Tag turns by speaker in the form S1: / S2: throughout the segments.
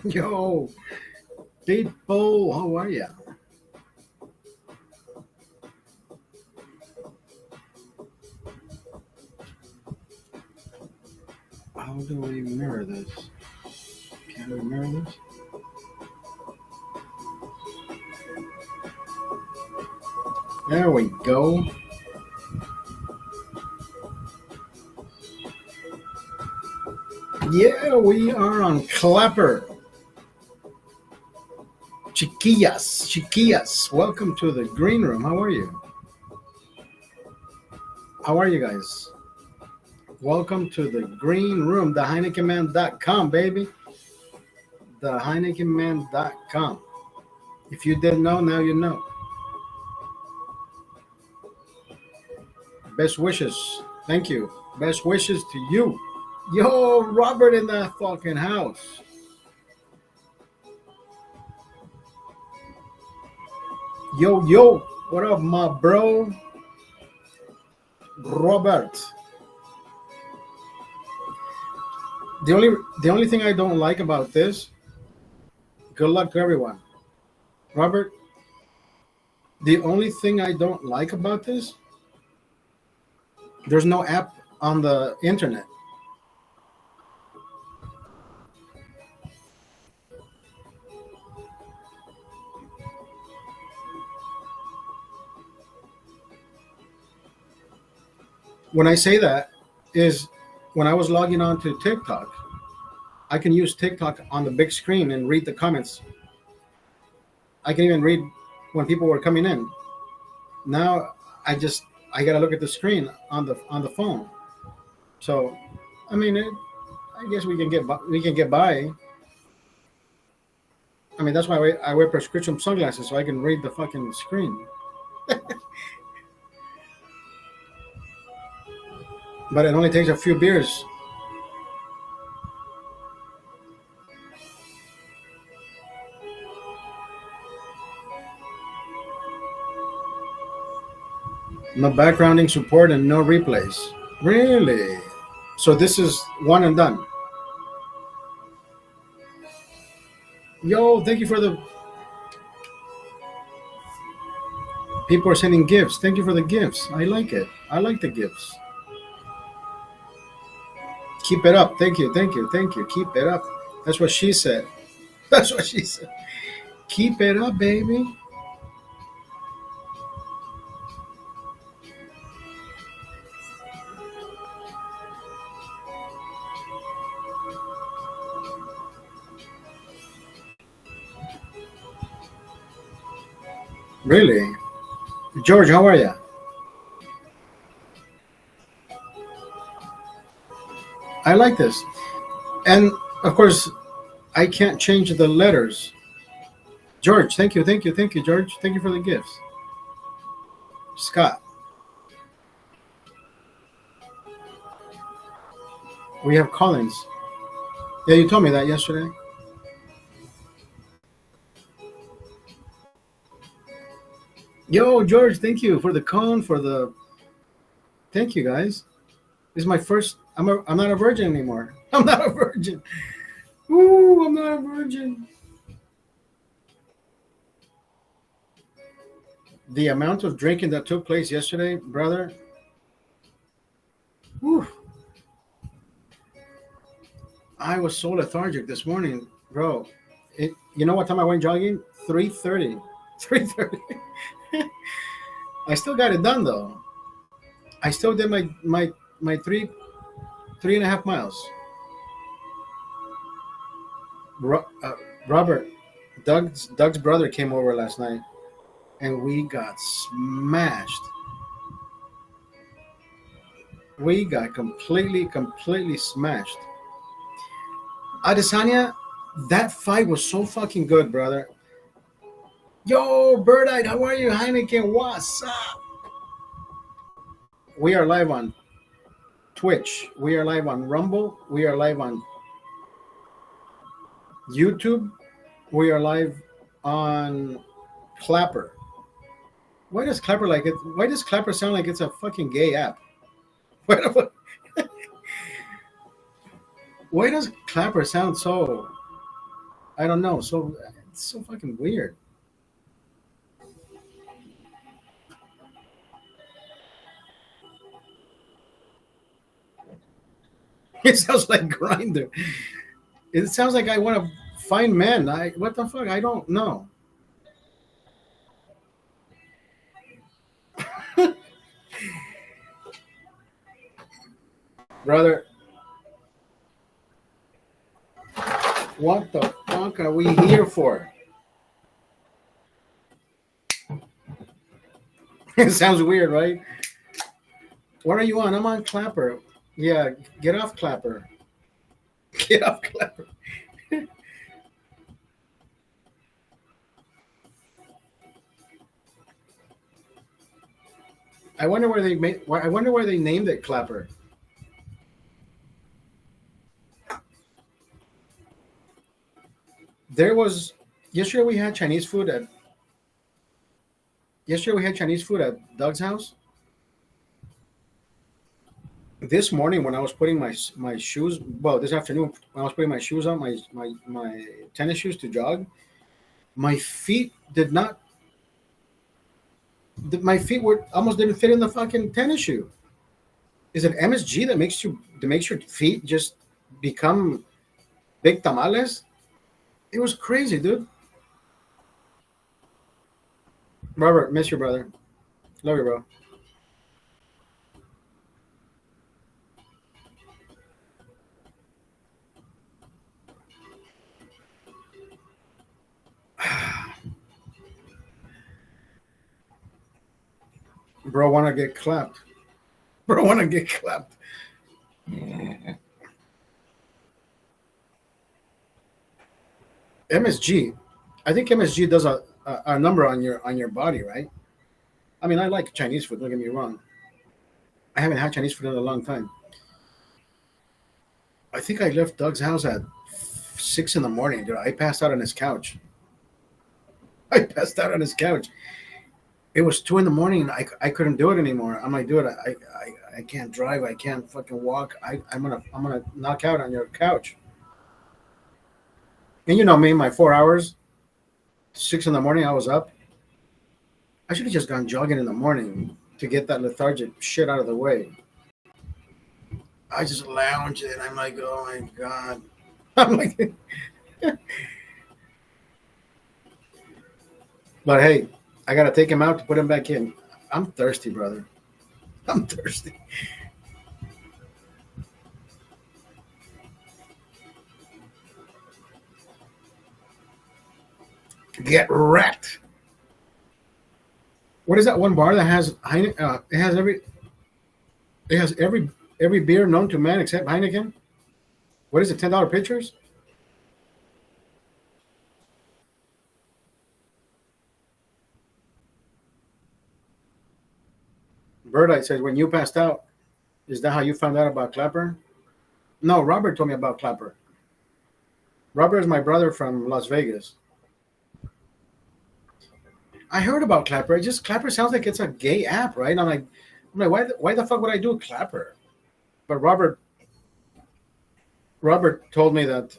S1: Yo, people, how are ya? How do we mirror this? Can we mirror this? There we go. Yeah, we are on Clapper. Chiquillas. Welcome to the green room. How are you? How are you guys? Welcome to the green room, TheHeinekenMan.com, baby. TheHeinekenMan.com. If you didn't know, now you know. Best wishes. Thank you. Best wishes to you. Yo, Robert in the fucking house. Yo, what up, my bro? Robert. The only thing I don't like about this, good luck to everyone. Robert, the only thing I don't like about this, there's no app on the internet. When I say that is when I was logging on to TikTok, I can use TikTok on the big screen and read the comments. I can even read when people were coming in. Now I gotta look at the screen on the phone. So, I mean, I guess we can get by. I mean, that's why I wear prescription sunglasses so I can read the fucking screen. But it only takes a few beers. No backgrounding support and no replays. Really? So this is one and done. Yo, thank you for the people are sending gifts. Thank you for the gifts. I like it. I like the gifts. Keep it up. Thank you. Keep it up. That's what she said. That's what she said. Keep it up, baby. Really? George, how are you? I like this. And of course, I can't change the letters. George, thank you, George. Thank you for the gifts. Scott, we have Collins. Yeah, you told me that yesterday. Yo, George, thank you for the cone, for the. Thank you, guys. This is my first. I'm not a virgin anymore. I'm not a virgin. Ooh, I'm not a virgin. The amount of drinking that took place yesterday, brother. Whew, I was so lethargic this morning, bro. You know what time I went jogging? 3:30. 3:30. I still got it done though. I still did my three and a half miles. Robert, Doug's brother came over last night, and we got smashed. We got completely smashed. Adesanya, that fight was so fucking good, brother. Yo, Birdite, how are you? Heineken, what's up? We are live on Twitch. We are live on Rumble. We are live on YouTube. We are live on Clapper. Why does Clapper like it? Why does Clapper sound like it's a fucking gay app? Why does Clapper sound so? I don't know. So it's so fucking weird. It sounds like Grinder. It sounds like I want to find men. I what the fuck? I don't know, brother. What the fuck are we here for? It sounds weird, right? What are you on? I'm on Clapper. Yeah, get off Clapper. Get off Clapper. I wonder where they made. I wonder where they named it Clapper. There was yesterday we had Chinese food at yesterday we had Chinese food at Doug's house. This morning when I was putting my shoes, well, this afternoon when I was putting my shoes on, my tennis shoes to jog, my feet did not. My feet were almost didn't fit in the fucking tennis shoe. Is it MSG that makes your feet just become big tamales? It was crazy, dude. Robert, miss your brother. Love you, bro. Bro, wanna get clapped. Bro, wanna get clapped. MSG. I think MSG does a number on your body, right? I mean, I like Chinese food. Don't get me wrong. I haven't had Chinese food in a long time. I think I left Doug's house at 6 in the morning, dude. I passed out on his couch. I passed out on his couch. It was 2 in the morning. And I couldn't do it anymore. I'm like, dude, I can't drive. I can't fucking walk. I'm gonna knock out on your couch. And you know me, my 4 hours. 6 in the morning, I was up. I should have just gone jogging in the morning to get that lethargic shit out of the way. I just lounged and I'm like, oh my god. I'm like, but hey, I gotta take him out to put him back in. I'm thirsty, brother. I'm thirsty. Get wrecked. What is that one bar that has it has every beer known to man except Heineken? What is it? $10 pitchers? Birdite says when you passed out, is that how you found out about Clapper? No, Robert told me about Clapper. Robert is my brother from Las Vegas. I heard about Clapper. It just Clapper sounds like it's a gay app, right? I'm like, why the fuck would I do Clapper? But Robert told me that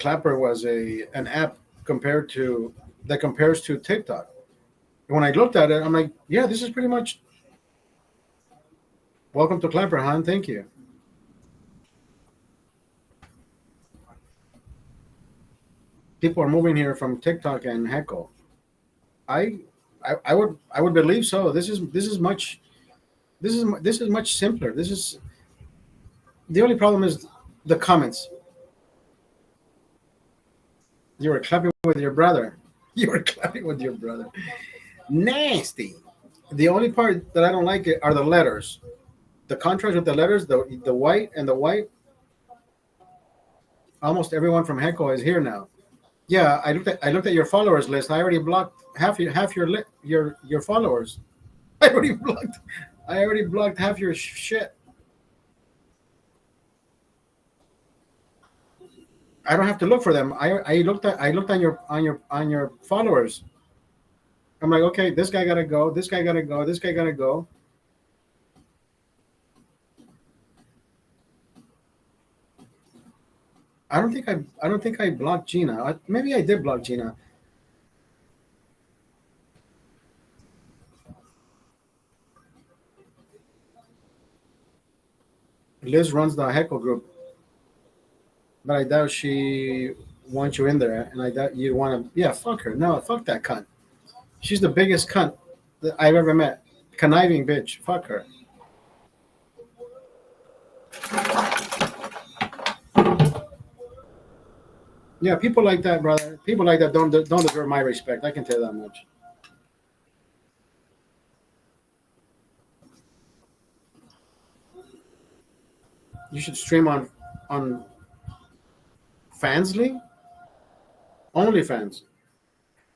S1: Clapper was a an app compared to that compares to TikTok. And when I looked at it, I'm like, yeah, this is pretty much welcome to Clapper, Han. Thank you. People are moving here from TikTok and Heckle. I, I would believe so. This is much simpler. This is the only problem is the comments. You were clapping with your brother. You were clapping with your brother. Nasty. The only part that I don't like it are the letters. The contrast with the letters, the white and the white. Almost everyone from Heckle is here now. Yeah, I looked at your followers list. I already blocked half your followers. I already blocked I already blocked half your shit. I don't have to look for them. I looked on your followers. I'm like, okay, this guy gotta go. This guy gotta go. This guy gotta go. I don't think I blocked Gina. Maybe I did block Gina. Liz runs the Heckle group, but I doubt she wants you in there, and I doubt you want to. Yeah, fuck her. No, fuck that cunt. She's the biggest cunt that I've ever met. Conniving bitch. Fuck her. Yeah, people like that, brother. People like that don't deserve my respect. I can tell you that much. You should stream on Fansly, OnlyFans.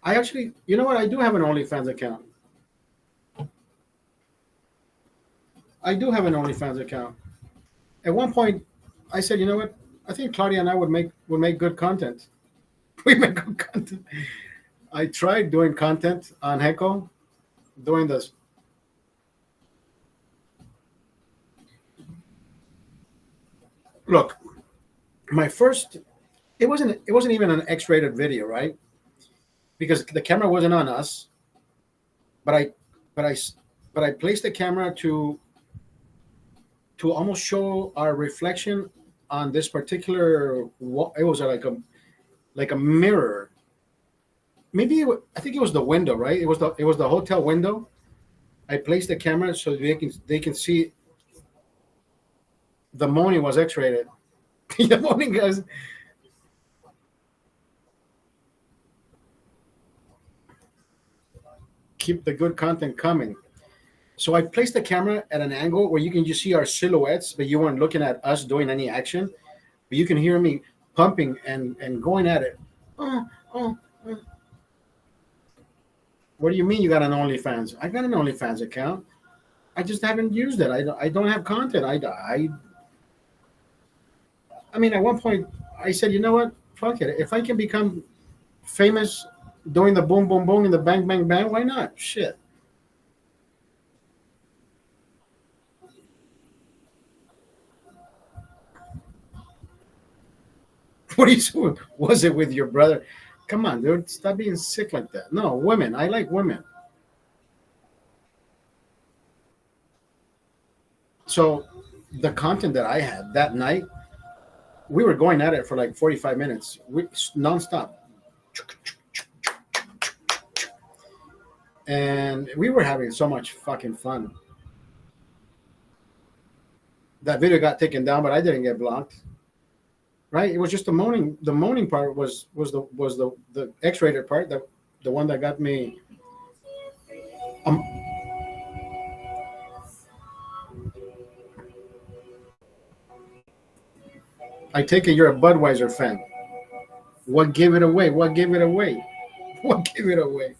S1: I actually, you know what? I do have an OnlyFans account. I do have an OnlyFans account. At one point, I said, you know what? I think Claudia and I would make good content. We make good content. I tried doing content on Heco, doing this. Look, my first, it wasn't even an X-rated video, right? Because the camera wasn't on us, but but I, but I placed the camera to almost show our reflection on this particular. It was like a mirror. Maybe I think it was the window, right? It was the hotel window. I placed the camera so they can see the moaning was X-rated. The moaning guys. Keep the good content coming. So I placed the camera at an angle where you can just see our silhouettes, but you weren't looking at us doing any action. But you can hear me pumping and going at it. Oh, oh, oh. What do you mean you got an OnlyFans? I got an OnlyFans account. I just haven't used it. I don't have content. I mean, at one point, I said, you know what? Fuck it. If I can become famous doing the boom, boom, boom and the bang, bang, bang, why not? Shit. What are you doing? Was it with your brother? Come on, dude. Stop being sick like that. No, women. I like women. So the content that I had that night, we were going at it for like 45 minutes, nonstop. And we were having so much fucking fun. That video got taken down, but I didn't get blocked. Right? It was just the moaning. The moaning part was the X-rated part, the one that got me. Um, I take it you're a Budweiser fan. What gave it away? What gave it away? What gave it away?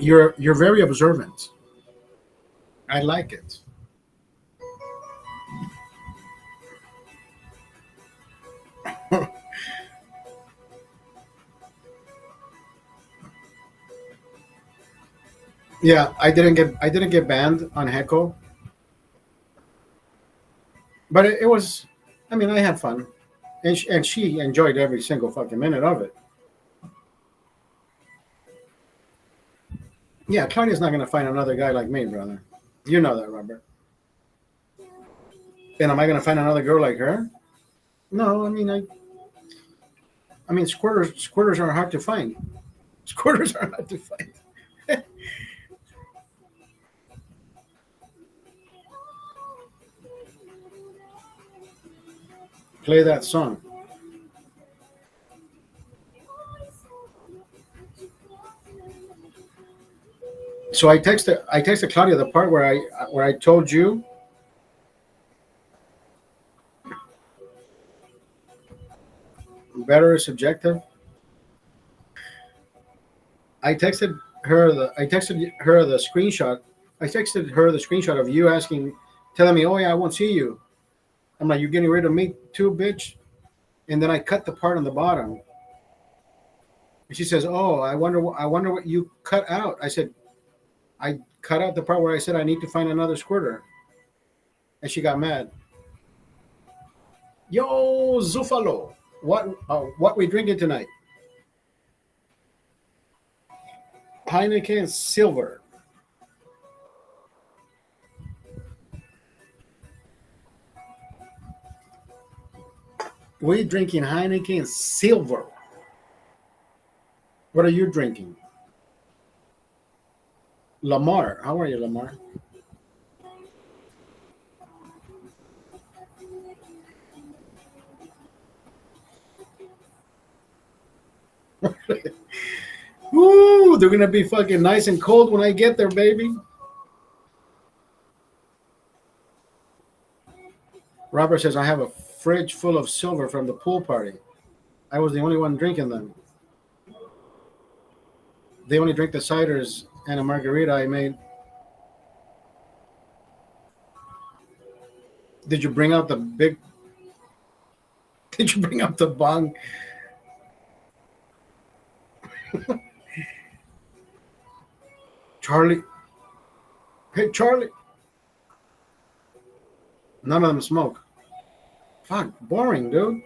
S1: You're very observant. I like it. Yeah, I didn't get banned on Heckle, but it was. I mean, I had fun, and she enjoyed every single fucking minute of it. Yeah, Claudia's not gonna find another guy like me, brother. You know that, Robert. And am I gonna find another girl like her? No, I mean, squirters are hard to find. Squirters are hard to find. Play that song. So I texted Claudia the part where I told you better is subjective. I texted her the screenshot. I texted her the screenshot of you asking, telling me, "Oh yeah, I won't see you." I'm like, "You're getting rid of me too, bitch." And then I cut the part on the bottom And she says, "Oh, I wonder what you cut out." I said, "I cut out the part where I said I need to find another squirter," and she got mad. Yo, Zufalo, what we drinking tonight? Heineken Silver. We drinking Heineken Silver. What are you drinking? Lamar. How are you, Lamar? Ooh, they're gonna be fucking nice and cold when I get there, baby. Robert says I have a fridge full of silver from the pool party. I was the only one drinking them. They only drink the ciders and a margarita I made. Did you bring out the big? Did you bring out the bong? Charlie. Hey, Charlie. None of them smoke. Fuck, boring, dude.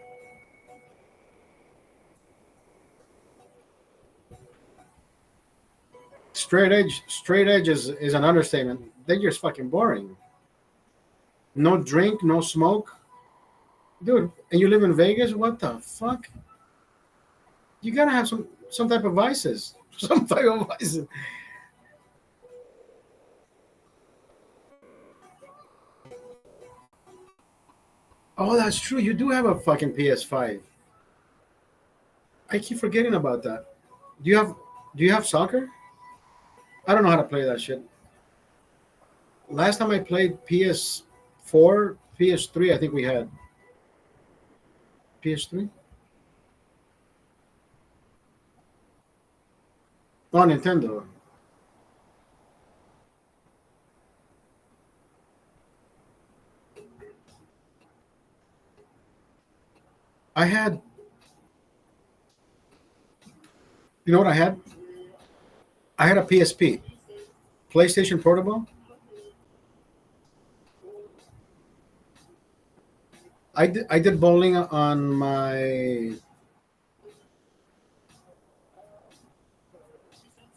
S1: Straight edge is an understatement. They're just fucking boring. No drink, no smoke. Dude, and you live in Vegas? What the fuck? You gotta have some type of vices. Some type of vices. Oh, that's true. You do have a fucking PS5. I keep forgetting about that. Do you have soccer? I don't know how to play that shit. Last time I played PS4, PS3, I think we had PS3. Oh, Nintendo. I had, you know what I had? I had a PSP, PlayStation Portable. I did bowling on my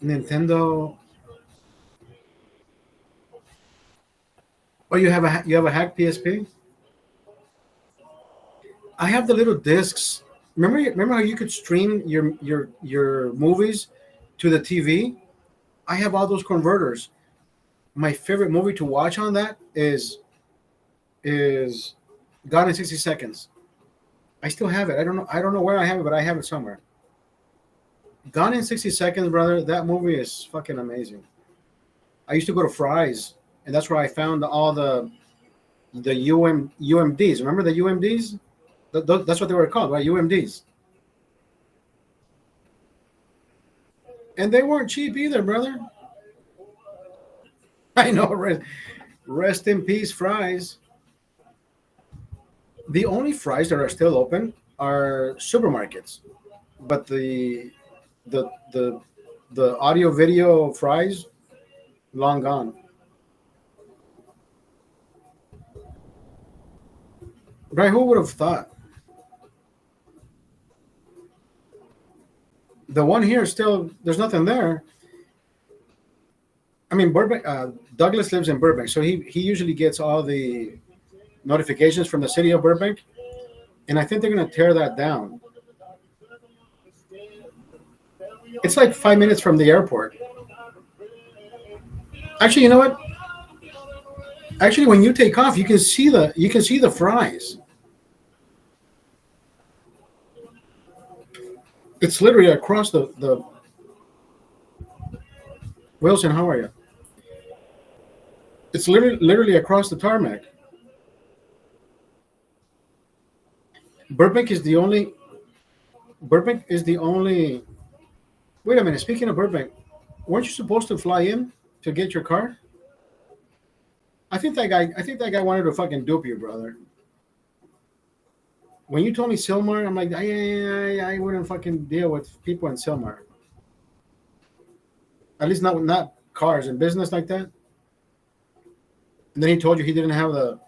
S1: Nintendo. Oh, you have a hack PSP? I have the little discs. Remember how you could stream your movies to the TV? I have all those converters. My favorite movie to watch on that is Gone in 60 Seconds. I still have it. I don't know where I have it, but I have it somewhere. Gone in 60 Seconds, brother. That movie is fucking amazing. I used to go to Fry's, and that's where I found all the UMDs. Remember the UMDs? That's what they were called, right? UMDs. And they weren't cheap either, brother. I know. Rest in peace, Fry's. The only Fry's that are still open are supermarkets, but the the audio video Fry's long gone. Right? Who would have thought? The one here still there's nothing there. I mean, Burbank. Douglas lives in Burbank, so he usually gets all the notifications from the city of Burbank, and I think they're gonna tear that down. It's like 5 minutes from the airport. Actually, you know what? Actually, when you take off, you can see the Fry's. It's literally across the Wilson. How are you? It's literally across the tarmac. Burbank is the only. Burbank is the only. Wait a minute. Speaking of Burbank, weren't you supposed to fly in to get your car? I think that guy. I think that guy wanted to fucking dupe you, brother. When you told me Silmar, I'm like, I wouldn't fucking deal with people in Silmar. At least not cars and business like that. And then he told you he didn't have the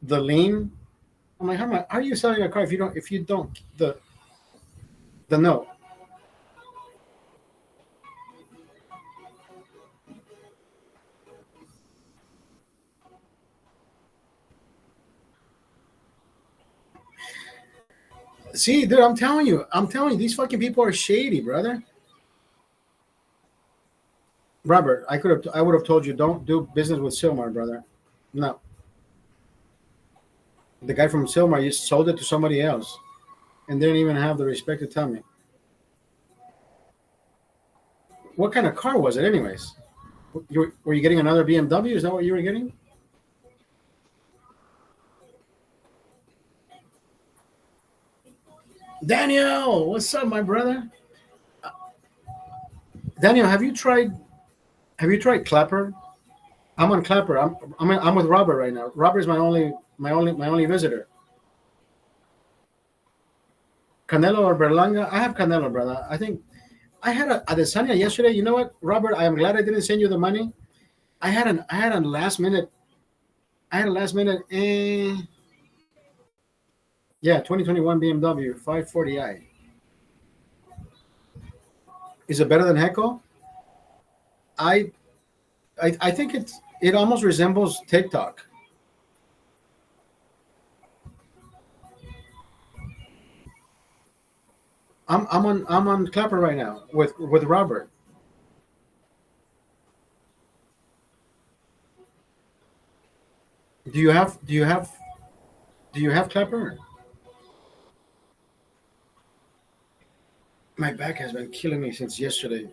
S1: lien. I'm like, how are you selling a car if you don't the note? See, dude, I'm telling you, these fucking people are shady, brother. Robert, I would have told you don't do business with Silmar, brother. No, the guy from Silmar, you sold it to somebody else, and didn't even have the respect to tell me what kind of car was it, anyways. Were you getting another BMW? Is that what you were getting? Daniel, what's up, my brother? Daniel, have you tried Clapper? I'm on Clapper. I'm with Robert right now. Robert's my only visitor. Canelo or Berlanga? I have Canelo, brother. I think I had a Adesanya yesterday. You know what, Robert? I am glad I didn't send you the money. I had a last minute. I had a last minute. Yeah, 2021 BMW 540i. Is it better than Heco? I I think it almost resembles TikTok. I'm on Clapper right now with Robert. Do you have do you have do you have Clapper? My back has been killing me since yesterday.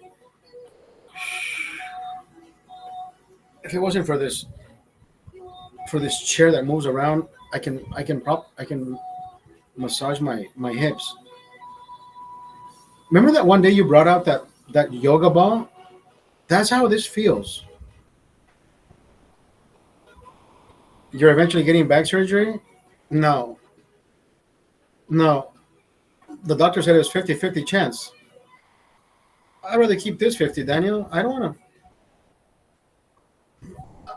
S1: If it wasn't for this chair that moves around, I can massage my hips. Remember that one day you brought out that yoga ball? That's how this feels. You're eventually getting back surgery? No. No. The doctor said it was 50-50 chance. I'd rather keep this 50, Daniel. I don't want to.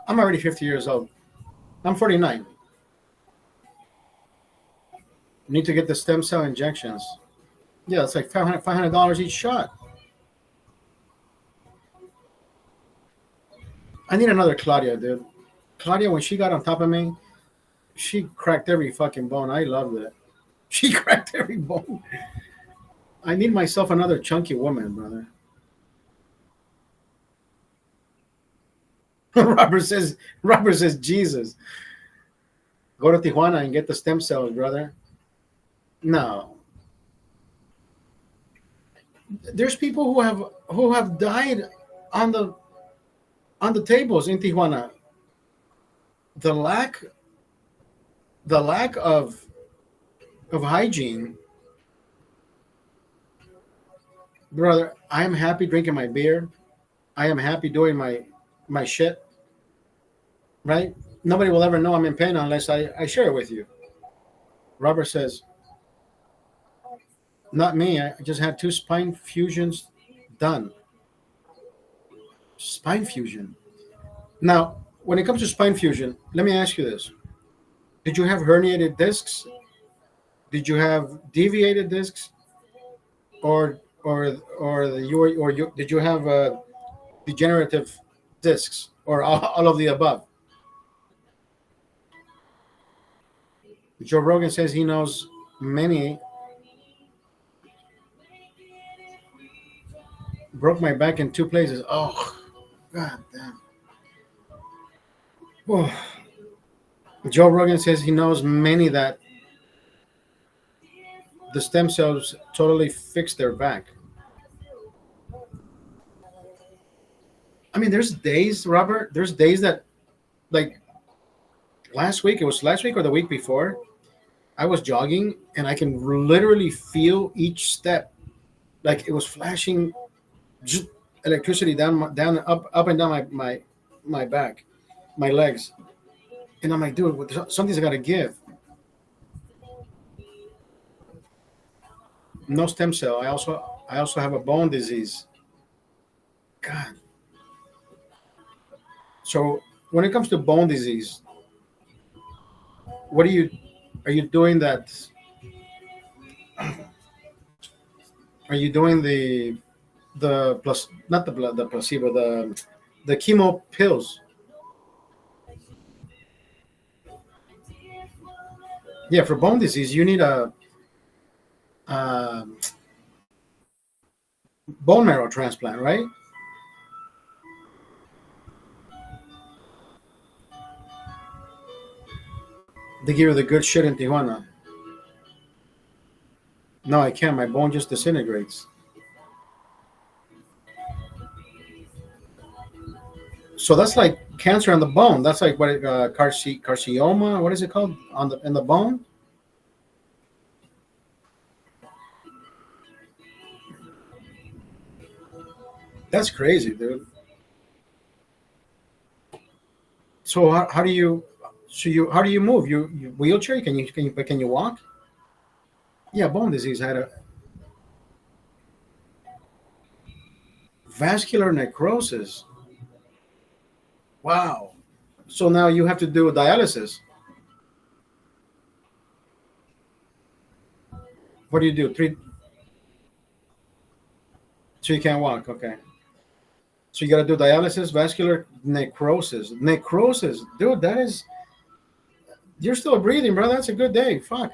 S1: I'm already 50 years old. I'm 49. Need to get the stem cell injections. Yeah, it's like $500 each shot. I need another Claudia, dude. Claudia, when she got on top of me, she cracked every fucking bone. I loved it. She cracked every bone. I need myself another chunky woman, brother. Robert says, Jesus. Go to Tijuana and get the stem cells, brother. No. There's people who have died on the tables in Tijuana. The lack of hygiene, brother. I am happy drinking my beer. I am happy doing my shit. Right? Nobody will ever know I'm in pain unless I share it with you. Robert says, not me. I just had 2 spine fusions done. Spine fusion. Now, when it comes to spine fusion, let me ask you this. Did you have herniated discs? Did you have deviated discs? Did you have degenerative discs or all of the above? Joe Rogan says he knows many. Broke my back in 2 places. Oh, god damn. Oh. Joe Rogan says he knows many that the stem cells totally fix their back. I mean, there's days, Robert. There's days that, like last week. It was last week or the week before. I was jogging and I can literally feel each step, like it was flashing electricity down up and down my back, my legs, and I'm like, dude, something's got to give. No stem cell. I also have a bone disease. God. So when it comes to bone disease, what are you doing that? Are you doing the plus not the placebo, the chemo pills? Yeah, for bone disease, you need a bone marrow transplant, right? They give you the good shit in Tijuana. No, I can't. My bone just disintegrates. So that's like cancer on the bone. That's like what carcinoma. What is it called on the in the bone? That's crazy, dude. So how do you? How do you move? You wheelchair? Can you walk? Yeah, bone disease had a vascular necrosis. Wow. So now you have to do dialysis. What do you do? Three. So you can't walk. Okay. So you got to do dialysis, vascular necrosis. Necrosis, dude. That is. You're still breathing, bro. That's a good day. Fuck.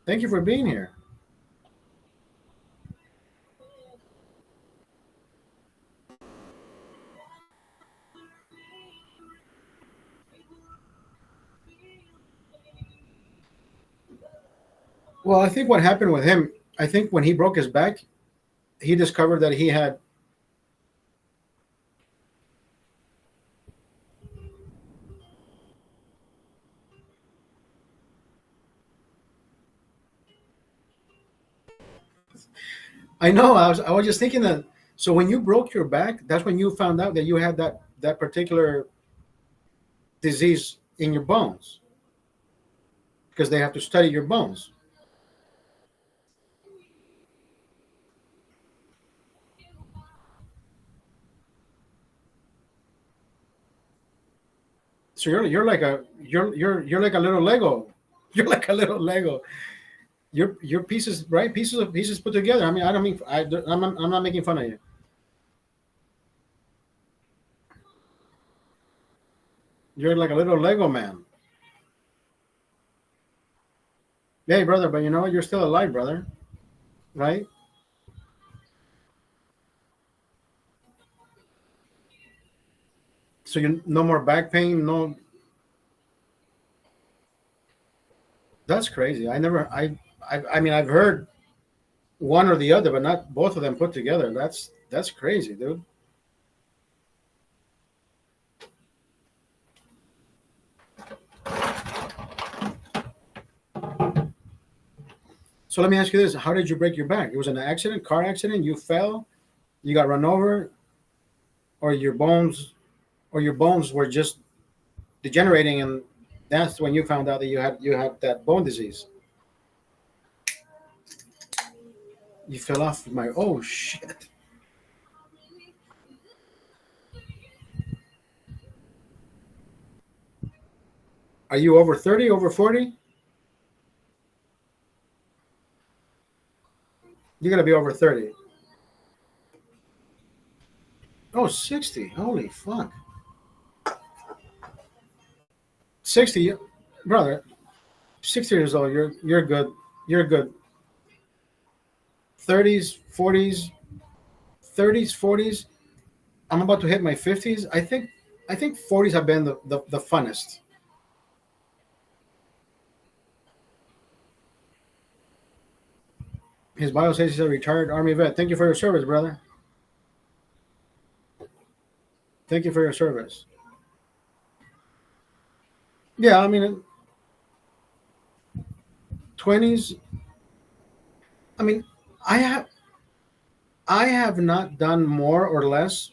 S1: Thank you for being here. Well, I think what happened with him, I think when he broke his back, he discovered that he had. I know. I was just thinking that. So when you broke your back, that's when you found out that you had that particular disease in your bones because they have to study your bones. So you're like a little Lego. You're like a little Lego. Your pieces, right? Pieces put together. I mean, I don't mean I'm not making fun of you. You're like a little Lego man. Hey, brother, but you know what? You're still alive, brother. Right? So you no more back pain. No, that's crazy. I never. I mean, I've heard one or the other, but not both of them put together. That's crazy, dude. So let me ask you this: how did you break your back? It was an accident, car accident. You fell, you got run over, or your bones were just degenerating, and that's when you found out that you had that bone disease. You fell off my. Oh shit! Are you over 30? Over 40? You gotta be over 30. Oh, 60. Holy fuck. 60, brother. 60 years old. You're good. You're good. 30s, 40s, 30s, 40s. I'm about to hit my 50s. I think 40s have been the funnest. His bio says he's a retired Army vet. Thank you for your service, brother. Thank you for your service. Yeah, I mean, 20s. I mean, I have I have not done more or less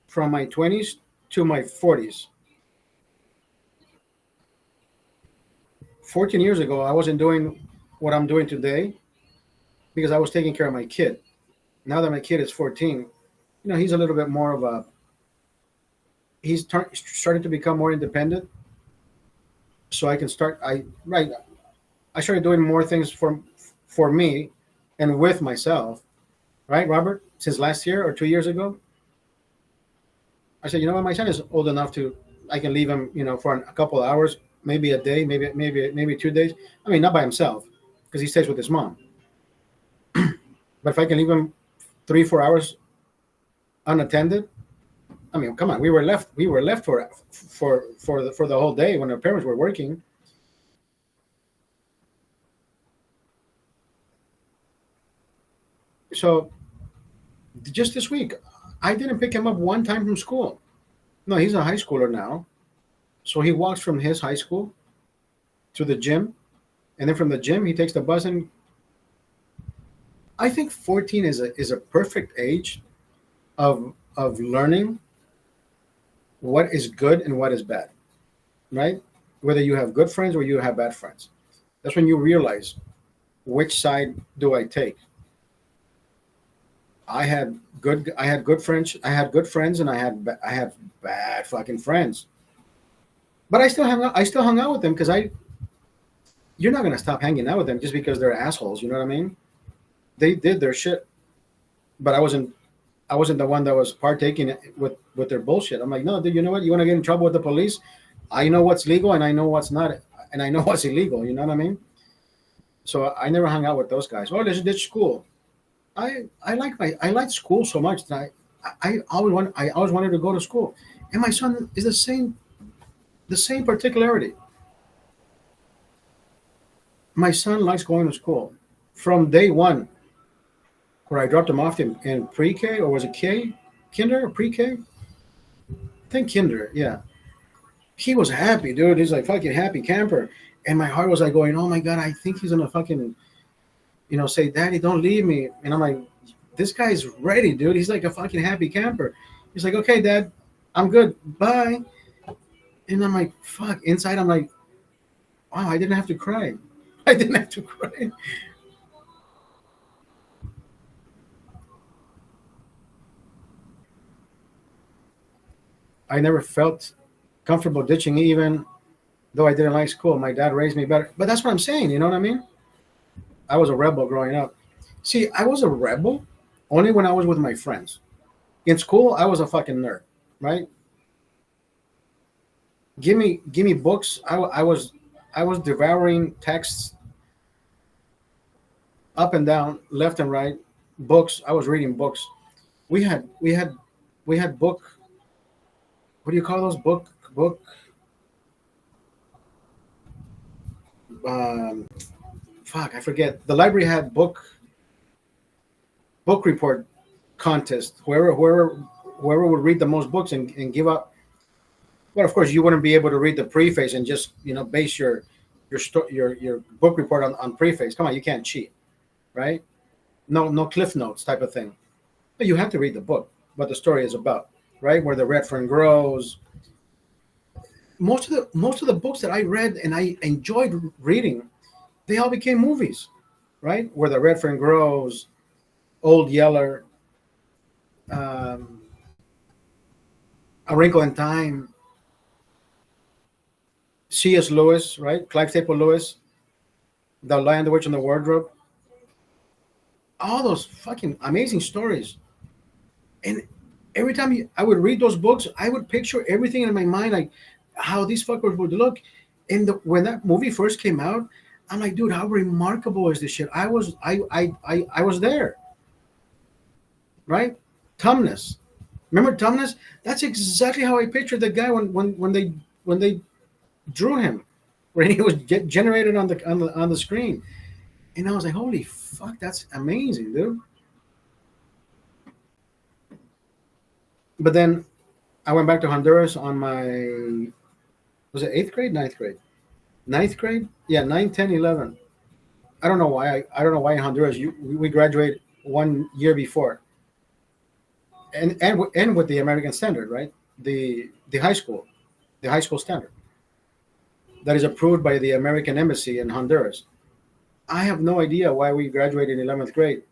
S1: from my 20s to my 40s. 14 years ago, I wasn't doing what I'm doing today. because I was taking care of my kid. Now that my kid is 14, he's a little bit more of a he's starting to become more independent. So I can start. I started doing more things for me and with myself. Right, Robert? Since last year or 2 years ago, I said, you know what, my son is old enough to. I can leave him, for a couple of hours, maybe a day, maybe 2 days. I mean, not by himself because he stays with his mom. But if I can leave him 3 4 hours unattended, I mean, come on, we were left for the whole day when our parents were working. So just this week, I didn't pick him up one time from school. No, he's a high schooler now, so he walks from his high school to the gym, and then from the gym he takes the bus. And I think 14 is a perfect age of learning what is good and what is bad, right? Whether you have good friends or you have bad friends. That's when you realize which side do I take. I had good friends. I had good friends, and I had bad fucking friends. But I still hung out with them because you're not gonna stop hanging out with them just because they're assholes. You know what I mean? They did their shit, but I wasn't the one that was partaking with their bullshit. I'm like, no, dude. You know what? You want to get in trouble with the police? I know what's legal and I know what's not, and I know what's illegal. You know what I mean? So I never hung out with those guys. Oh, this school. I liked school so much that I always wanted to go to school, and my son is the same particularity. My son likes going to school from day one, where I dropped him off in pre-K, or was it kinder or pre-K? I think kinder, yeah. He was happy, dude. He's like fucking happy camper, and my heart was like going, oh my god, I think he's gonna fucking say, Daddy, don't leave me. And I'm like, this guy's ready, dude. He's like a fucking happy camper. He's like, okay, Dad, I'm good. Bye. And I'm like, fuck. Inside, I'm like, wow, I didn't have to cry. I didn't have to cry. I never felt comfortable ditching, even though I didn't like school. My dad raised me better. But that's what I'm saying. You know what I mean? I was a rebel growing up. See, I was a rebel only when I was with my friends. In school, I was a fucking nerd, right? Give me books. I was devouring texts up and down, left and right. Books. I was reading books. We had book. What do you call those book? Um, Fuck, I forget. The library had book report contest. Whoever would read the most books and give up. Well, of course, you wouldn't be able to read the preface and just base your book report on preface. Come on, you can't cheat, right? No cliff notes type of thing. But you have to read the book, what the story is about, right? Where the red fern grows. Most of the books that I read and I enjoyed reading, they all became movies, right? Where the red fern grows, Old Yeller, um, A Wrinkle in Time, C.S. Lewis, right? Clive Staple Lewis, The Lion, the Witch, and the Wardrobe. All those fucking amazing stories. And every time I would read those books, I would picture everything in my mind, like how these fuckers would look. And when that movie first came out, I'm like, dude, how remarkable is this shit? I was there, right? Tumnus. Remember Tumnus? That's exactly how I pictured the guy when they drew him, when he was generated on the screen. And I was like, holy fuck, that's amazing, dude. But then I went back to Honduras on my, was it eighth grade, ninth grade? Ninth grade? Yeah, 9, 10, 11. I don't know why. I don't know why in Honduras we graduate 1 year before, and with the American standard, right? The high school, the high school standard that is approved by the American embassy in Honduras. I have no idea why we graduated in 11th grade.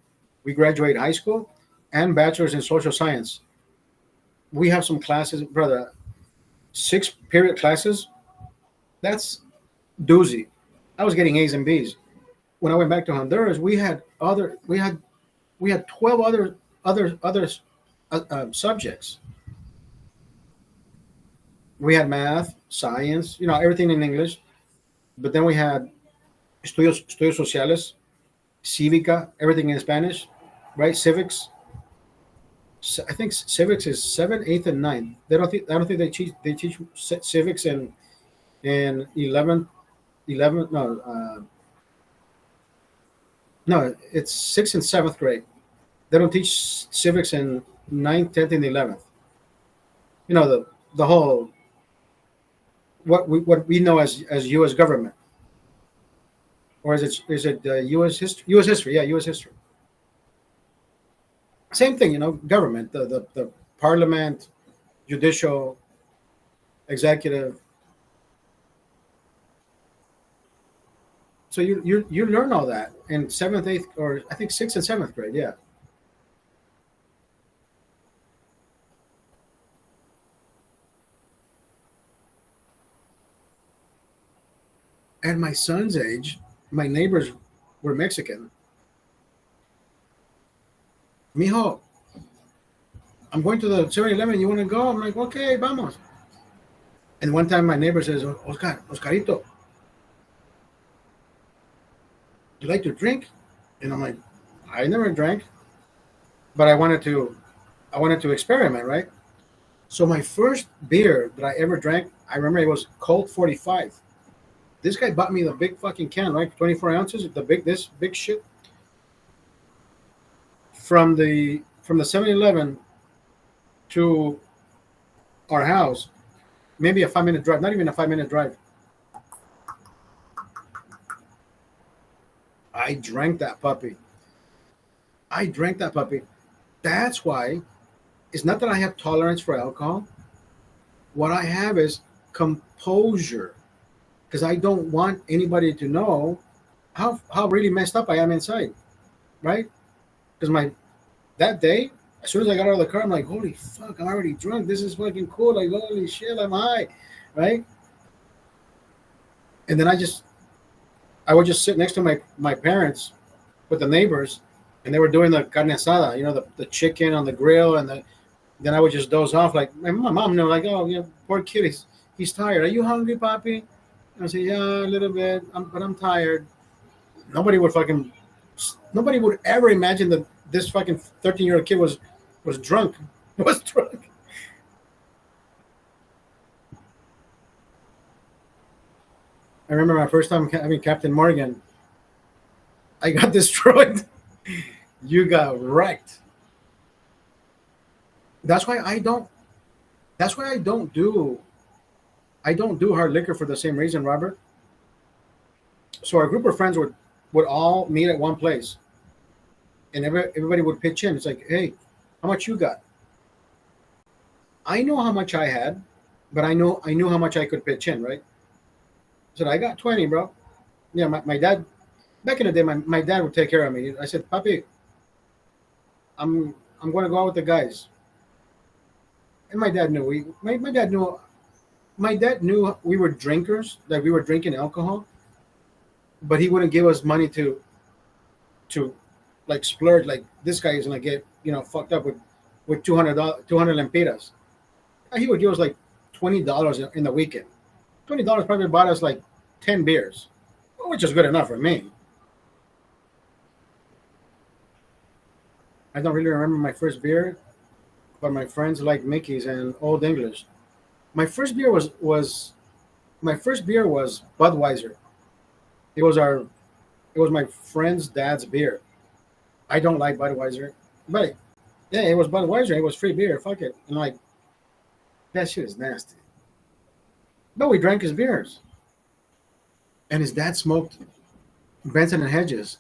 S1: We graduate high school and bachelor's in social science. We have some classes, brother, 6 period classes. That's doozy. I was getting A's and B's. When I went back to Honduras, we had 12 other subjects. We had math, science, everything in English. But then we had estudios sociales, cívica, everything in Spanish, right? Civics. I think civics is 7th, 8th, and 9th. I don't think they teach civics in 11th. No, no, it's 6th and 7th grade. They don't teach civics in 9th, 10th, and 11th. The whole what we know as U.S. government, or is it U.S. history? U.S. history, yeah, U.S. history. Same thing, government, the parliament, judicial, executive. So you learn all that in 7th, 8th, or I think 6th and 7th grade, yeah. At my son's age, my neighbors were Mexican. Mijo, I'm going to the 7-Eleven. You want to go? I'm like, okay, vamos. And one time my neighbor says, Oscarito, you like to drink? And I'm like, I never drank, but I wanted to experiment, right? So my first beer that I ever drank, I remember it was Colt 45. This guy bought me the big fucking can, right? 24 ounces, this big shit. From the 7-Eleven to our house, maybe a 5-minute drive, not even a 5-minute drive. I drank that puppy. I drank that puppy. That's why it's not that I have tolerance for alcohol. What I have is composure, because I don't want anybody to know how really messed up I am inside, right? Because that day, as soon as I got out of the car, I'm like, holy fuck, I'm already drunk. This is fucking cool. Like, holy shit, I'm high, right? And then I would just sit next to my parents with the neighbors, and they were doing the carne asada, the chicken on the grill, and then I would just doze off. Like my mom knew, like, oh, yeah, poor kid, he's tired. Are you hungry, Papi? And I say, yeah, a little bit, but I'm tired. Nobody would ever imagine that this fucking 13-year-old kid was drunk. Was drunk. I remember my first time having Captain Morgan. I got destroyed. You got wrecked. That's why I don't. That's why I don't do. I don't do hard liquor for the same reason, Robert. So our group of friends would all meet at one place, and everybody would pitch in. It's like, hey, how much you got? I know how much I had, but I knew how much I could pitch in, right? I said, I got 20, bro. Yeah, my dad, back in the day, my dad would take care of me. I said, Papi, I'm going to go out with the guys. And my dad knew my dad knew we were drinkers, that we were drinking alcohol, but he wouldn't give us money to like splurge. Like, this guy is gonna get fucked up with 200 lempiras. He would give us like $20 in the weekend. $20 probably bought us like 10 beers, which is good enough for me. I don't really remember my first beer, but my friends like Mickey's and Old English. My first beer was Budweiser. It was my friend's dad's beer. I don't like Budweiser, but yeah, it was Budweiser. It was free beer. Fuck it. And like, that shit is nasty. But we drank his beers, and his dad smoked Benson and Hedges.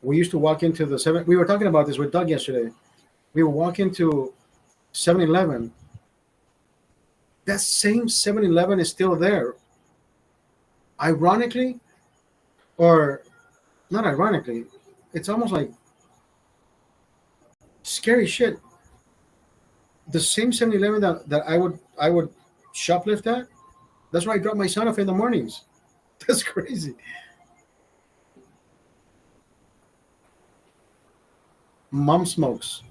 S1: We used to walk into the seven. We were talking about this with Doug yesterday. We would walk into 7-Eleven. That same 7-Eleven is still there. Ironically, or not ironically, it's almost like scary shit. The same 7-Eleven that I would shoplift at, that's where I drop my son off in the mornings. That's crazy. Mom smokes.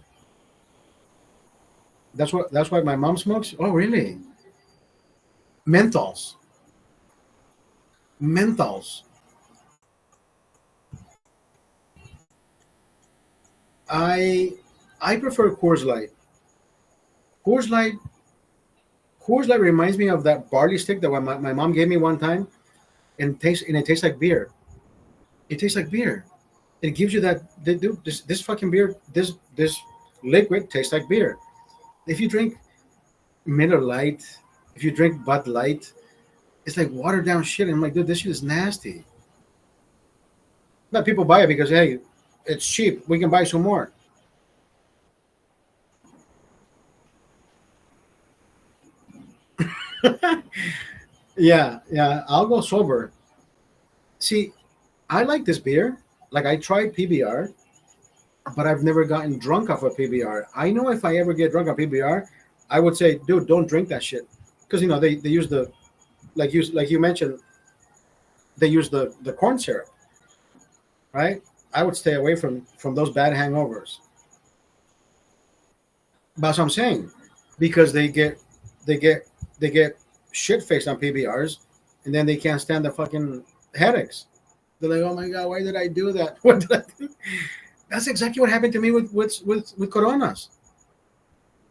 S1: That's why my mom smokes. Oh, really? Menthols. Menthols. I I prefer Coors Light. Coors Light. Coors Light reminds me of that barley stick that my mom gave me one time, and it tastes like beer. It tastes like beer. It gives you that. Dude, this fucking beer, this liquid tastes like beer. If you drink Miller Light, if you drink Bud Light, it's like watered down shit. And I'm like, dude, this shit is nasty. But people buy it because hey, it's cheap. We can buy some more. Yeah, yeah. I'll go sober. See, I like this beer. Like I tried PBR, but I've never gotten drunk off of PBR. I know if I ever get drunk on PBR, I would say, dude, don't drink that shit, because they use the like you mentioned, they use the corn syrup, right? I would stay away from those bad hangovers. That's what I'm saying, because they get they get shit faced on PBRs, and then they can't stand the fucking headaches. They're like, oh my god, why did I do that? What did I do? That's exactly what happened to me with Coronas.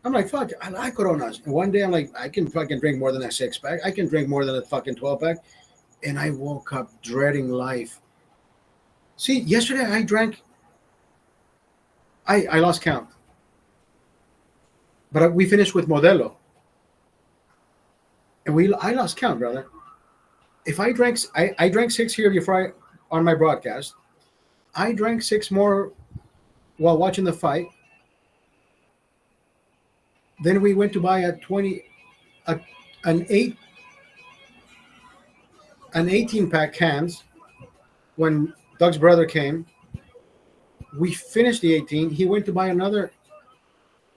S1: I'm like, fuck, I like Coronas. And one day I'm like, I can fucking drink more than a 6 pack. I can drink more than a fucking 12 pack. And I woke up dreading life. See, yesterday I drank, I lost count, but we finished with Modelo. And I lost count, brother. If I drank six here before on my broadcast. I drank six more while watching the fight. Then we went to buy a, an eight, an 18 pack cans when Doug's brother came. We finished the 18. He went to buy another.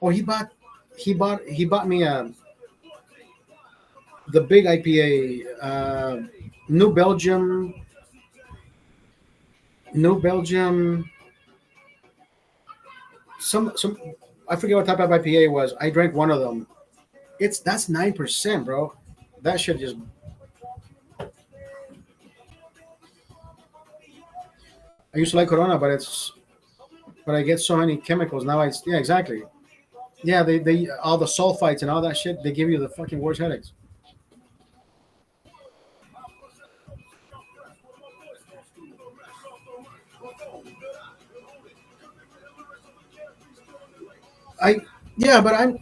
S1: Oh, he bought me the big IPA, New Belgium, New Belgium. Some I forget what type of IPA it was. I drank one of them. That's 9%, bro. That shit just. I used to like Corona, but I get so many chemicals now. Yeah, exactly. Yeah, they all the sulfites and all that shit. They give you the fucking worst headaches. I Yeah, but I'm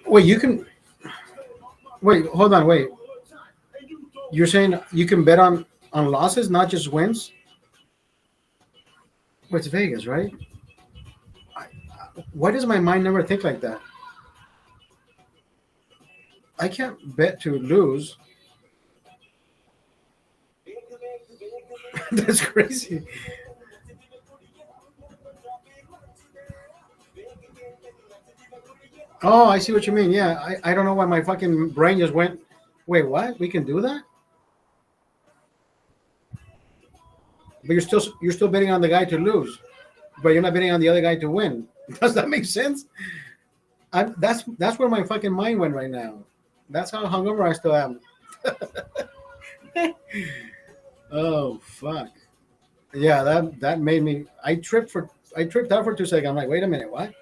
S1: wait. You can wait. Hold on. Wait. You're saying you can bet on losses, not just wins? Well, it's Vegas, right? I, why does my mind never think like that? I can't bet to lose. That's crazy. Oh, I see what you mean. Yeah, I don't know why my fucking brain just went. Wait, what? We can do that? But you're still betting on the guy to lose, but you're not betting on the other guy to win. Does that make sense? That's where my fucking mind went right now. That's how hungover I still am. Oh fuck. Yeah, that made me. I tripped out for 2 seconds. I'm like, wait a minute, what?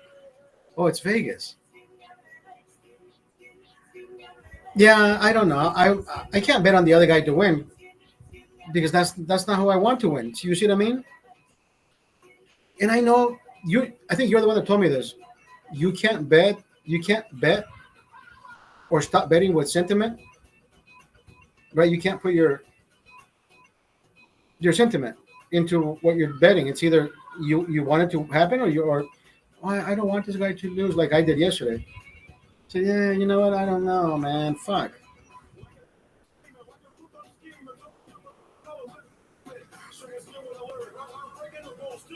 S1: Oh, it's Vegas. Yeah, I don't know. I can't bet on the other guy to win because that's not who I want to win. So you see what I mean? And I know you. I think you're the one that told me this. You can't bet. You can't bet or stop betting with sentiment, right? You can't put your sentiment into what you're betting. It's either you want it to happen or oh, I don't want this guy to lose like I did yesterday. So yeah, you know what? I don't know, man. Fuck.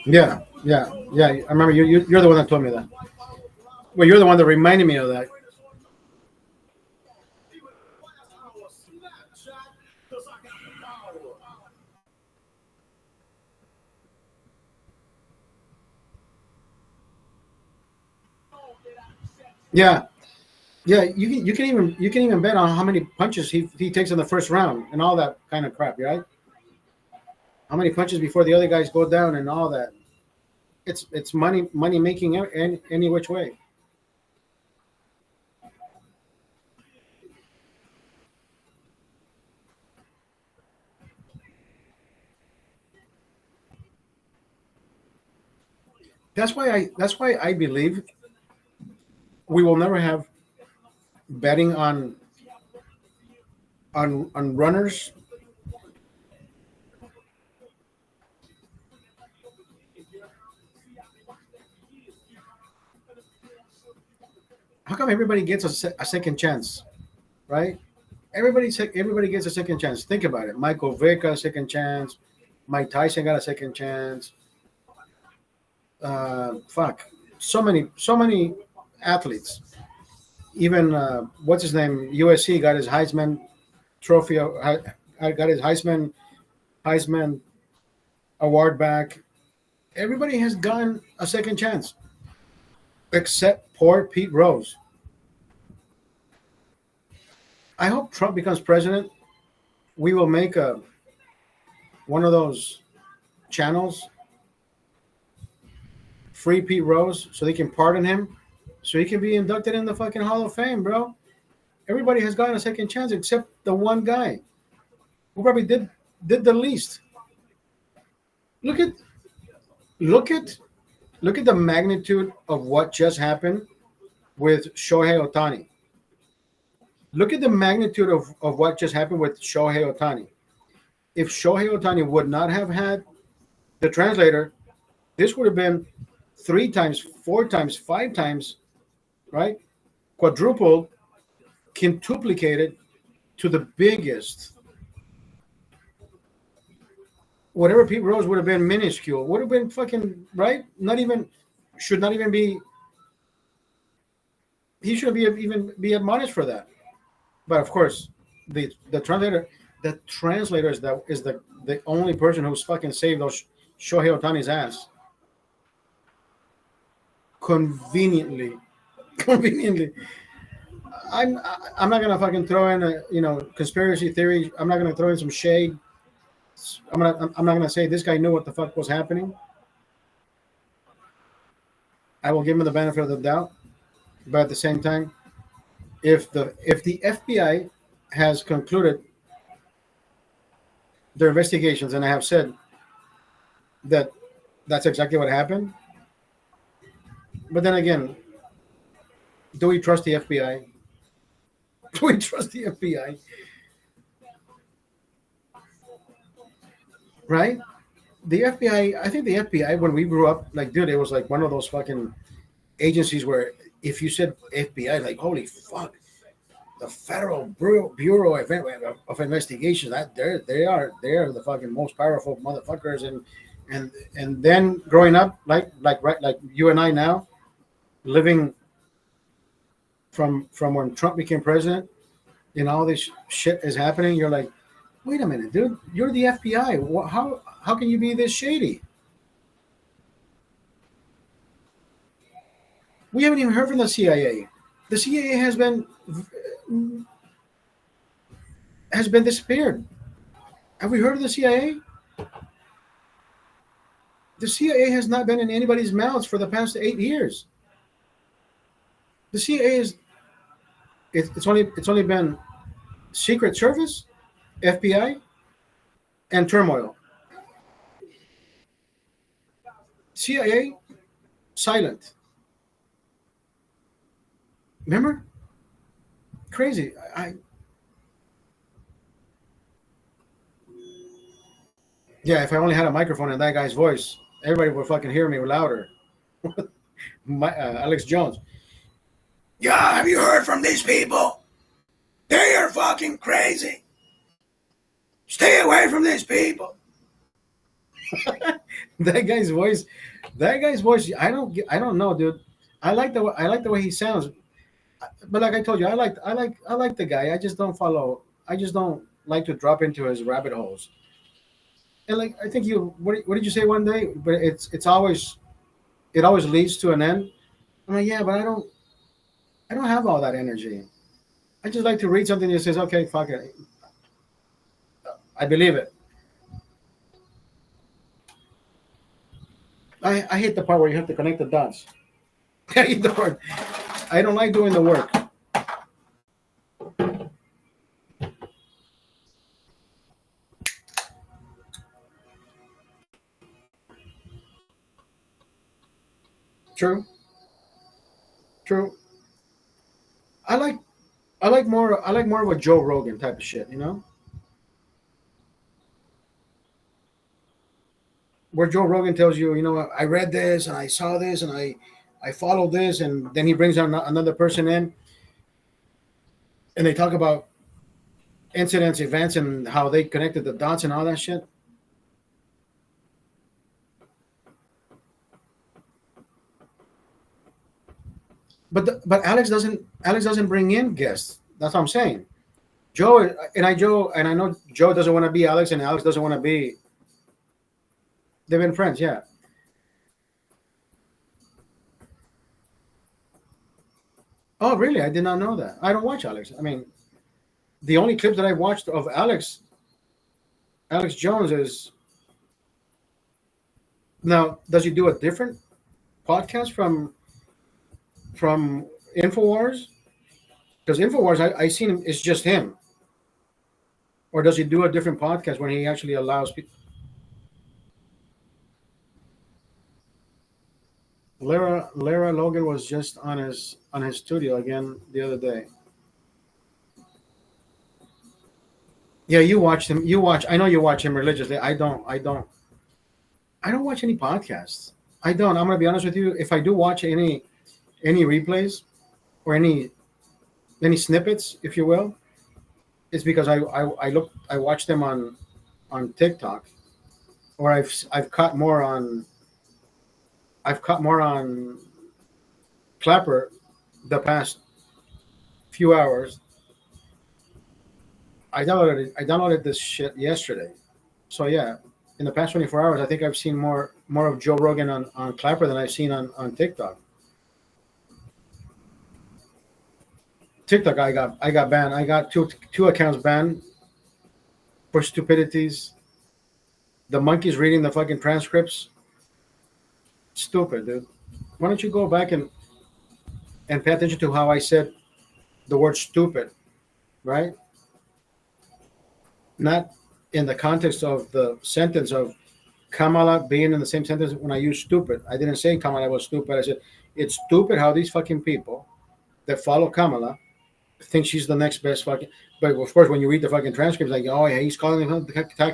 S1: Yeah, yeah, yeah. I remember you're the one that told me that. Well, you're the one that reminded me of that. Yeah, yeah. You can even bet on how many punches he takes in the first round and all that kind of crap, right? How many punches before the other guys go down and all that. It's money making any which way. That's why I believe we will never have betting on runners. How come everybody gets a second chance, right? Everybody gets a second chance. Think about it. Michael Vick got a second chance. Mike Tyson got a second chance. Fuck, so many athletes. Even what's his name? USC got his Heisman trophy. Got his Heisman award back. Everybody has gotten a second chance, except poor Pete Rose. I hope Trump becomes president. We will make a one of those channels, free Pete Rose, so they can pardon him, so he can be inducted in the fucking Hall of Fame, bro. Everybody has gotten a second chance except the one guy who probably did the least. Look at look at look at the magnitude of what just happened with Shohei Otani. Look at the magnitude of what just happened with Shohei Otani. If Shohei Otani would not have had the translator, this would have been three times, four times, five times, right? Quadrupled, quintuplicated to the biggest. Whatever Pete Rose would have been minuscule, would have been fucking right. Not even should not even be. He should even be admonished for that. But of course, the translator is the only person who's fucking saved those Shohei Otani's ass conveniently. Conveniently, I'm not gonna fucking throw in a conspiracy theory. I'm not gonna throw in some shade. I'm not gonna say this guy knew what the fuck was happening. I will give him the benefit of the doubt, but at the same time, if the FBI has concluded their investigations and I have said that that's exactly what happened, but then again, do we trust the FBI? Do we trust the FBI? Right? The FBI, I think the FBI, when we grew up, like, dude, it was like one of those fucking agencies where if you said FBI, like, holy fuck, the Federal Bureau of Investigation, that they're the fucking most powerful motherfuckers, and then growing up, like you and I now, living from when Trump became president, and all this shit is happening, you're like, wait a minute, dude, you're the FBI. How can you be this shady? We haven't even heard from the CIA. The CIA has been disappeared. Have we heard of the CIA? The CIA has not been in anybody's mouths for the past 8 years. The CIA it's only been Secret Service, FBI, and turmoil. CIA silent. Remember? Crazy. Yeah, if I only had a microphone and that guy's voice, everybody would fucking hear me louder. Alex Jones. Yeah, have you heard from these people? They are fucking crazy. Stay away from these people. That guy's voice, that guy's voice. I don't know, dude. I like the way he sounds. But like I told you, I like the guy. I just don't follow. I just don't like to drop into his rabbit holes. And like I think what did you say one day? But it's always it always leads to an end. I'm like, yeah, but I don't have all that energy. I just like to read something that says, okay, fuck it, I believe it. I hate the part where you have to connect the dots. I hate the part. I don't like doing the work. True, true. I like I like more of a Joe Rogan type of shit, you know, where Joe Rogan tells you, you know, I read this and I saw this and I followed this, and then he brings on another person in, and they talk about incidents, events, and how they connected the dots and all that shit. But Alex doesn't bring in guests. That's what I'm saying. Joe and I know Joe doesn't want to be Alex, and Alex doesn't want to be. They've been friends, yeah. Oh, really? I did not know that. I don't watch Alex. I mean, the only clip that I watched of Alex Jones is now. Does he do a different podcast from Infowars? Because Infowars, I seen him. It's just him. Or does he do a different podcast when he actually allows people? Lara Logan was just on his studio again the other day. Yeah, you watch him. You watch. I know you watch him religiously. I don't watch any podcasts. I don't. I'm gonna be honest with you. If I do watch any replays or any snippets, if you will, it's because I watch them on TikTok, or I've caught more on Clapper the past few hours. I downloaded this shit yesterday. So yeah, in the past 24 hours, I think I've seen more of Joe Rogan on Clapper than I've seen on TikTok. TikTok, I got banned. I got two accounts banned for stupidities. The monkeys reading the fucking transcripts. Stupid, dude. Why don't you go back and pay attention to how I said the word stupid, right? Not in the context of the sentence of Kamala being in the same sentence when I use stupid. I didn't say Kamala was stupid. I said it's stupid how these fucking people that follow Kamala think she's the next best fucking. But of course, when you read the fucking transcripts, like, oh yeah, he's calling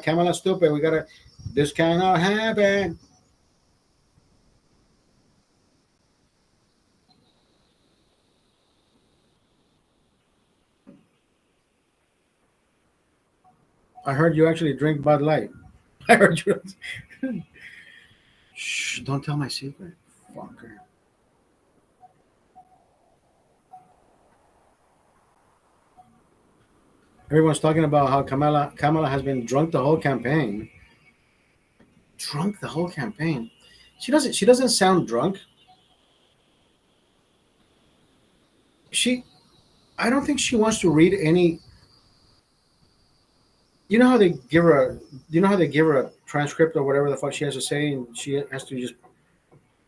S1: Kamala stupid. We gotta. This cannot happen. I heard you actually drink Bud Light. I heard you. Shh! Don't tell my secret, fucker. Everyone's talking about how Kamala has been drunk the whole campaign. Drunk the whole campaign. She doesn't sound drunk. She I don't think she wants to read any. You know how they give her a you know how they give her a transcript or whatever the fuck she has to say, and she has to just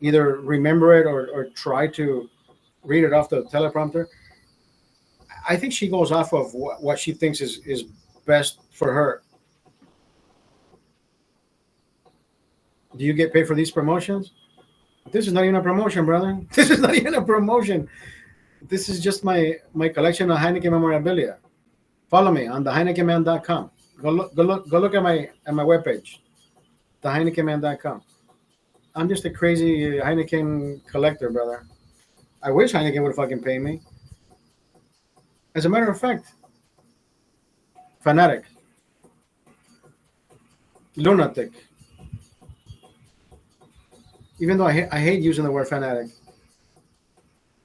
S1: either remember it or try to read it off the teleprompter. I think she goes off of what she thinks is best for her. Do you get paid for these promotions? This is not even a promotion, brother. This is not even a promotion. This is just my collection of Heineken memorabilia. Follow me on TheHeinekenMan.com. Go look at my webpage, TheHeinekenMan.com. I'm just a crazy Heineken collector, brother. I wish Heineken would fucking pay me. As a matter of fact, fanatic, lunatic. Even though I hate using the word fanatic,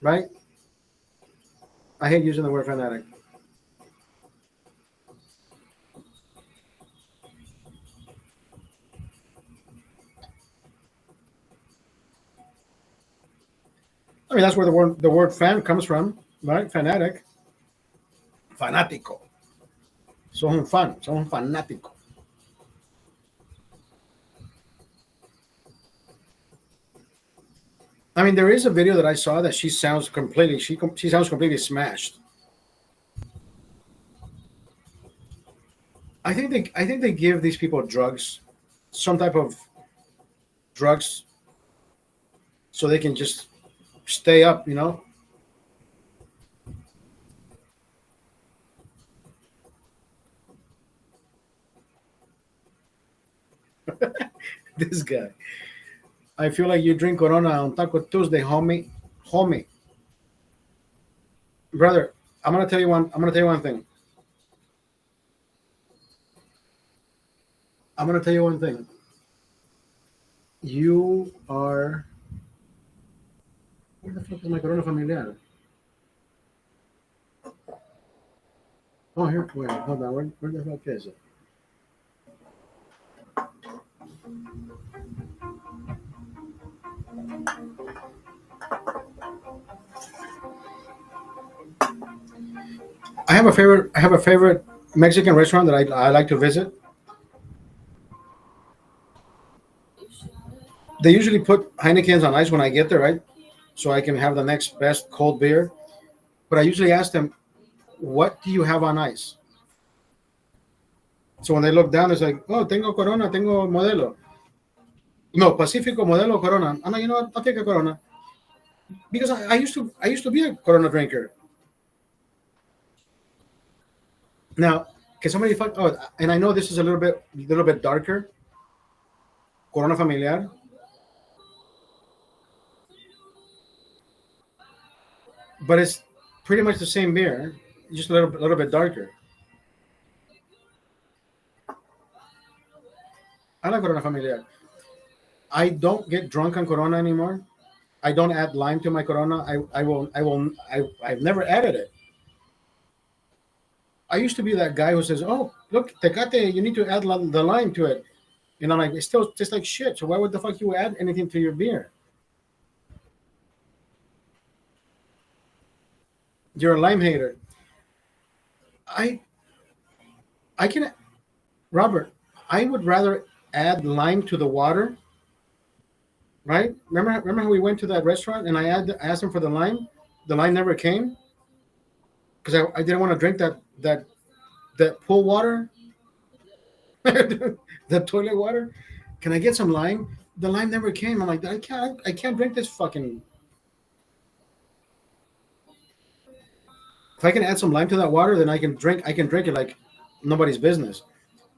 S1: right? I hate using the word fanatic. I mean, that's where the word fan comes from, right? Fanatic, fanático. Sos un fan, sos un fanático. I mean, there is a video that I saw that she sounds completely smashed. I think they give these people drugs, some type of drugs, so they can just stay up. This guy. I feel like you drink Corona on Taco Tuesday, homie. Homie, brother. I'm gonna tell you one thing. I'm gonna tell you one thing. You are. Where the fuck is my Corona familiar? Oh, here. Wait, hold on. Where the fuck is it? I have a favorite. I have a favorite Mexican restaurant that I like to visit. They usually put Heinekens on ice when I get there, right? So I can have the next best cold beer. But I usually ask them, "What do you have on ice?" So when they look down, it's like, "Oh, tengo Corona, tengo Modelo." No, Pacifico, Modelo, Corona. I'm like, you know what? I'll take a Corona because I used to be a Corona drinker. Now, can somebody fuck? Oh, and I know this is a little bit darker. Corona Familiar, but it's pretty much the same beer, just a little bit darker. I like Corona Familiar. I don't get drunk on Corona anymore. I don't add lime to my Corona. I've never added it. I used to be that guy who says, "Oh, look, Tecate, you need to add the lime to it." And I'm like, it still tastes like shit. So why would the fuck you add anything to your beer? You're a lime hater. I I can Robert. I would rather add lime to the water, right? Remember how we went to that restaurant and asked them for the lime. The lime never came because I didn't want to drink that pool water, the toilet water. Can I get some lime? The lime never came. I'm like, I can't drink this fucking. If I can add some lime to that water, then I can drink it like nobody's business.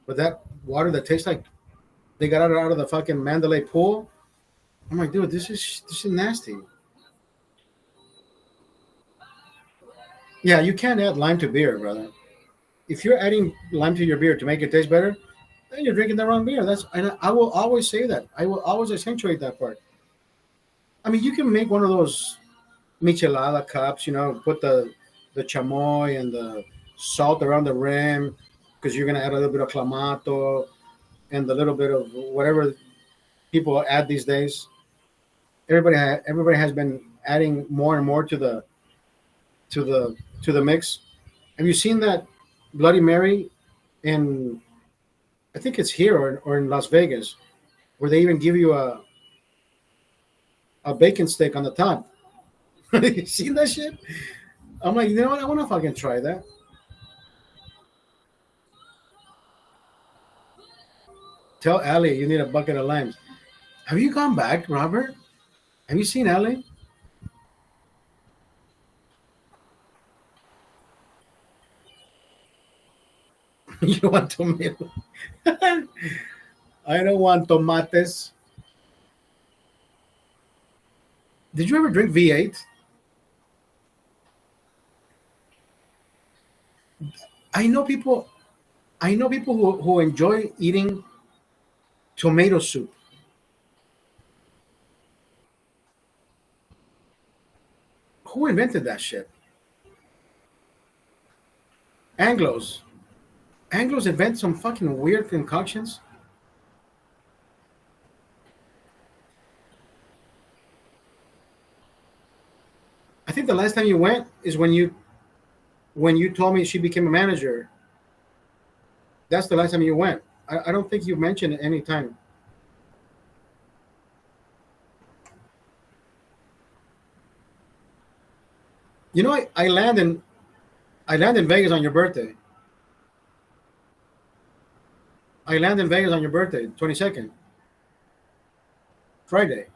S1: But that water that tastes like they got it out of the fucking Mandalay pool, I'm like, dude, this is nasty. Yeah, you can't add lime to beer, brother. If you're adding lime to your beer to make it taste better, then you're drinking the wrong beer. And I will always say that. I will always accentuate that part. I mean, you can make one of those michelada cups, put the chamoy and the salt around the rim because you're gonna add a little bit of clamato and a little bit of whatever people add these days. Everybody has been adding more and more to the mix. Have you seen that Bloody Mary in I think it's here or in Las Vegas where they even give you a bacon stick on the top? You seen that shit? I'm like, you know what? I want to fucking try that. Tell Allie you need a bucket of limes. Have you gone back, Robert? Have you seen Allie? You want tomato? I don't want tomates. Did you ever drink V8? I know people. I know people who enjoy eating tomato soup. Who invented that shit? Anglos. Anglos invent some fucking weird concoctions. I think the last time you went is when you told me she became a manager. That's the last time you went. I don't think you mentioned it any time. You know, I land in Vegas on your birthday. I land in Vegas on your birthday, 22nd, Friday.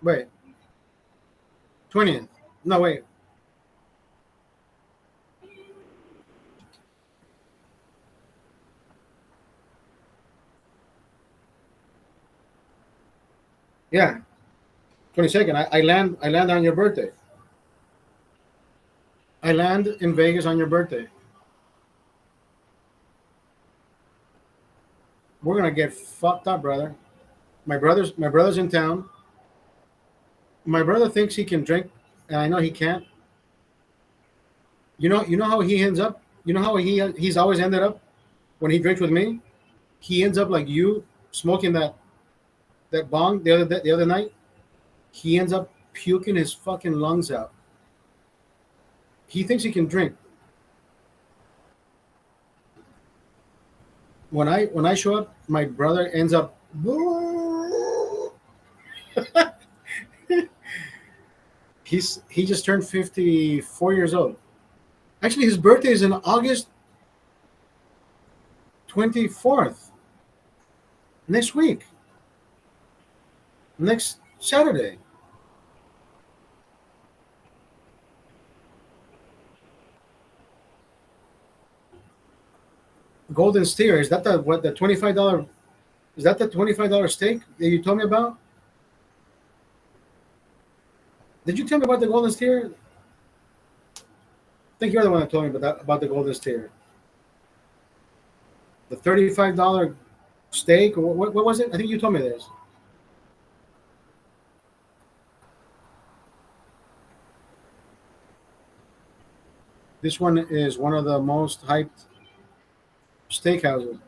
S1: Wait, 20th. No, wait. Yeah, 22nd. I land on your birthday. I land in Vegas on your birthday. We're gonna get fucked up, brother. My brother's in town. My brother thinks he can drink, and I know he can't. You know how he ends up. You know how he's always ended up when he drinks with me. He ends up like you, smoking that bong the other night. He ends up puking his fucking lungs out. He thinks he can drink. When I show up, my brother ends up. He just turned 54 years old. Actually, his birthday is in August 24th. Next week. Next Saturday. Golden Steer. Is that the $25? Is that the $25 steak that you told me about? Did you tell me about the Golden Steer? I think you're the one that told me about the Golden Steer. The $35 steak. Or what was it? I think you told me this. This one is one of the most hyped steakhouses.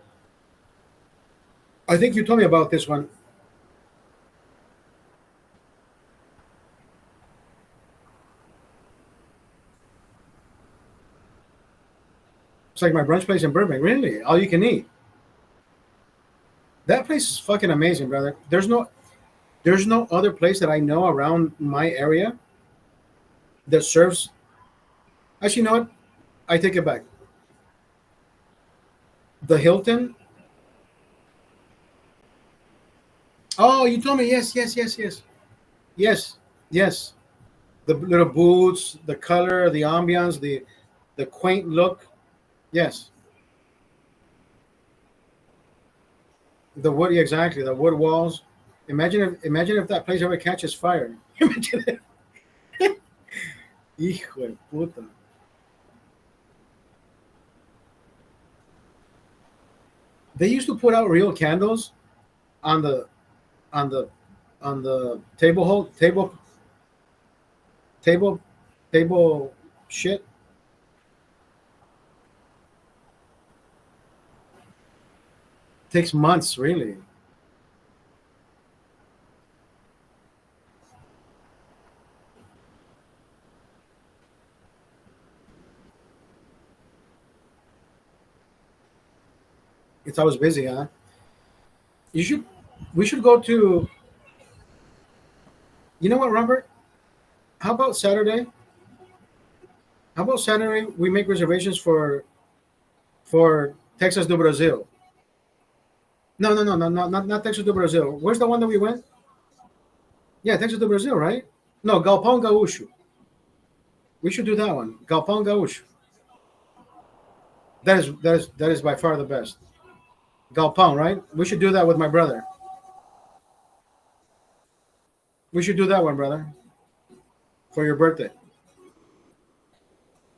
S1: I think you told me about this one. It's like my brunch place in Burbank. Really? All you can eat. That place is fucking amazing, brother. There's no other place that I know around my area that serves. Actually, you know what? I take it back. The Hilton. Oh, you told me. Yes, yes, yes, yes, yes, yes. The little booths, the color, the ambiance, the quaint look. Yes, the wood. Yeah, exactly. The wood walls. Imagine if that place ever catches fire. Imagine it. Hijo de puta. They used to put out real candles on the on the on the table table shit. Takes months, really. It's always busy, huh? You should. We should go to. You know what, Robert? How about Saturday? How about Saturday? We make reservations for Texas do Brazil. No, no, no, no, no, not Texas do Brazil. Where's the one that we went? Yeah, Texas do Brazil, right? No, Galpão Gaúcho. We should do that one. Galpão Gaúcho. That is by far the best. Galpão, right? We should do that with my brother. We should do that one, brother, for your birthday,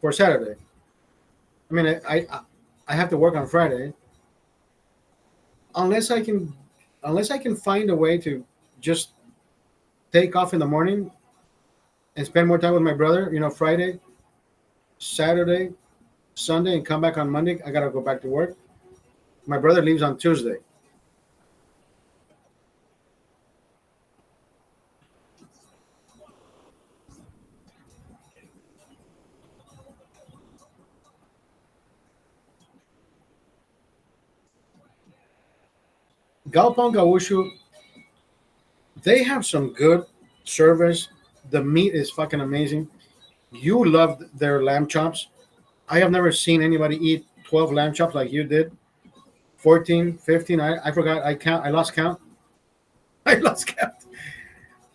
S1: for Saturday. I mean, I have to work on Friday. unless I can, unless I can find a way to just take off in the morning and spend more time with my brother. You know, Friday, Saturday, Sunday, and come back on Monday. I gotta go back to work. My brother leaves on Tuesday. Galpon Gaúcho, they have some good service. The meat is fucking amazing. You loved their lamb chops. I have never seen anybody eat 12 lamb chops like you did. 14, 15. I forgot. I count. I lost count. I lost count.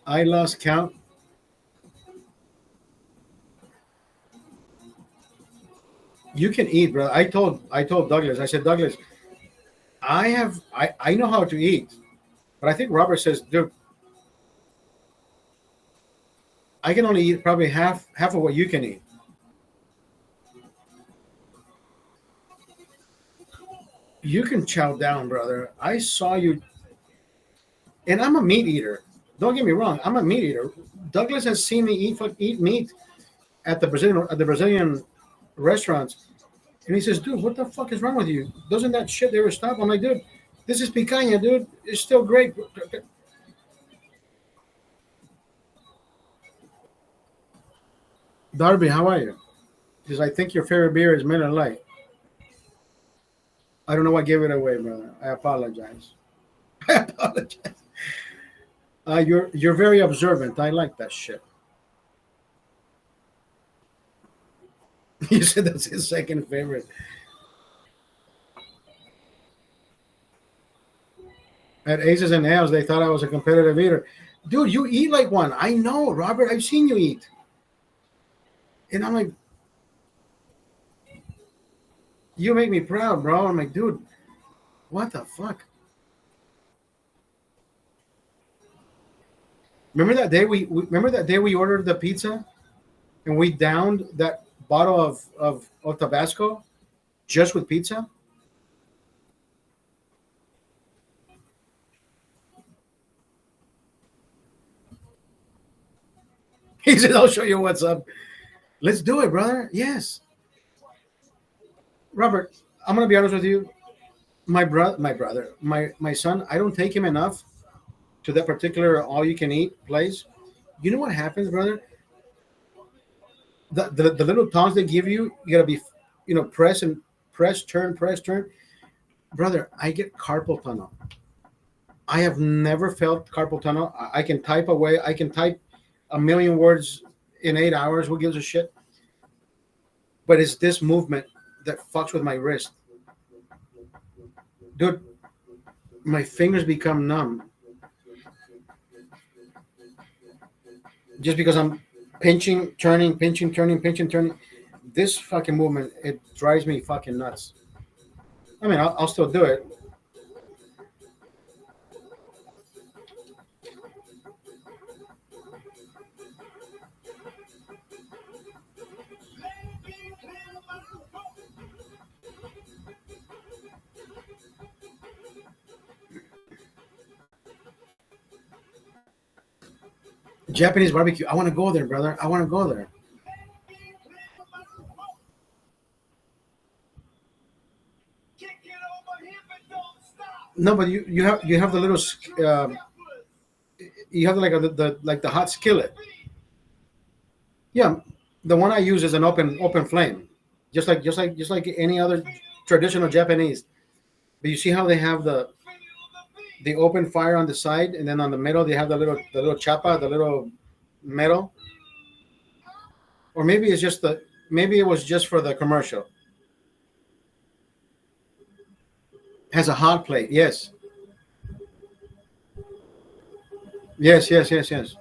S1: I lost count. You can eat, bro. I told Douglas. I said, Douglas, I know how to eat, but I think Robert says, dude, I can only eat probably half of what you can eat. You can chow down, brother. I saw you, and I'm a meat eater. Don't get me wrong. I'm a meat eater. Douglas has seen me eat meat at the Brazilian restaurants, and he says, "Dude, what the fuck is wrong with you? Doesn't that shit ever stop?" I'm like, "Dude, this is picanha, dude. It's still great." Darby, how are you? Because I think your favorite beer is Miller Lite. I don't know what gave it away, brother. I apologize. I apologize. You're very observant. I like that shit. You said that's his second favorite. At Aces and Ales, they thought I was a competitive eater. Dude, you eat like one. I know, Robert. I've seen you eat. And I'm like, you make me proud, bro. I'm like, dude, what the fuck? Remember that day we ordered the pizza and we downed that bottle of Tabasco just with pizza? He said, I'll show you what's up. Let's do it, brother. Yes. Robert, I'm gonna be honest with you. My son, I don't take him enough to that particular all you can eat place. You know what happens, brother? The little tongs they give you, you gotta be, press and press, turn. Brother, I get carpal tunnel. I have never felt carpal tunnel. I can type away. I can type a million words in 8 hours. Who gives a shit? But it's this movement that fucks with my wrist, dude. My fingers become numb just because I'm pinching, turning, pinching, turning, pinching, turning. This fucking movement, it drives me fucking nuts. I mean, I'll still do it. Japanese barbecue. I want to go there, brother. I want to go there. No, but you have the little you have like the hot skillet. Yeah, the one I use is an open flame, just like any other traditional Japanese. But you see how they have the open fire on the side, and then on the middle they have the little chapa, the little metal. Or maybe it was just for the commercial. Has a hot plate. Yes, yes, yes, yes, yes.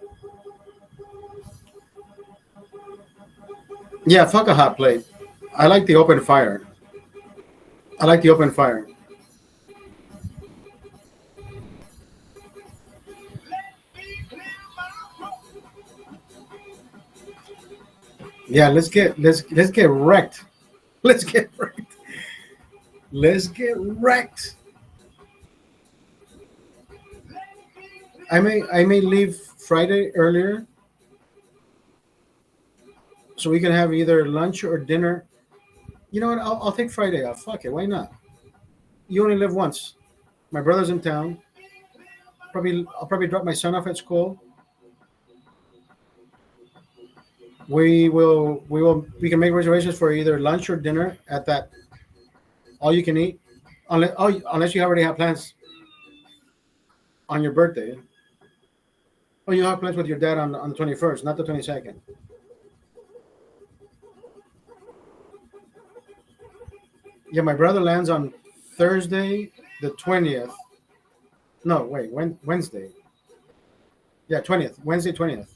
S1: Yeah, fuck a hot plate. I like the open fire. I like the open fire. Yeah, let's get wrecked. Let's get wrecked. Let's get wrecked. I may leave Friday earlier so we can have either lunch or dinner. You know what? I'll take Friday off. Fuck it. Why not? You only live once. My brother's in town. I'll probably drop my son off at school. We can make reservations for either lunch or dinner at that all you can eat. Unless you already have plans on your birthday. Oh, you have plans with your dad on the 21st, not the 22nd. Yeah, my brother lands on Thursday the 20th. No, wait, Wednesday. Yeah, 20th. Wednesday 20th.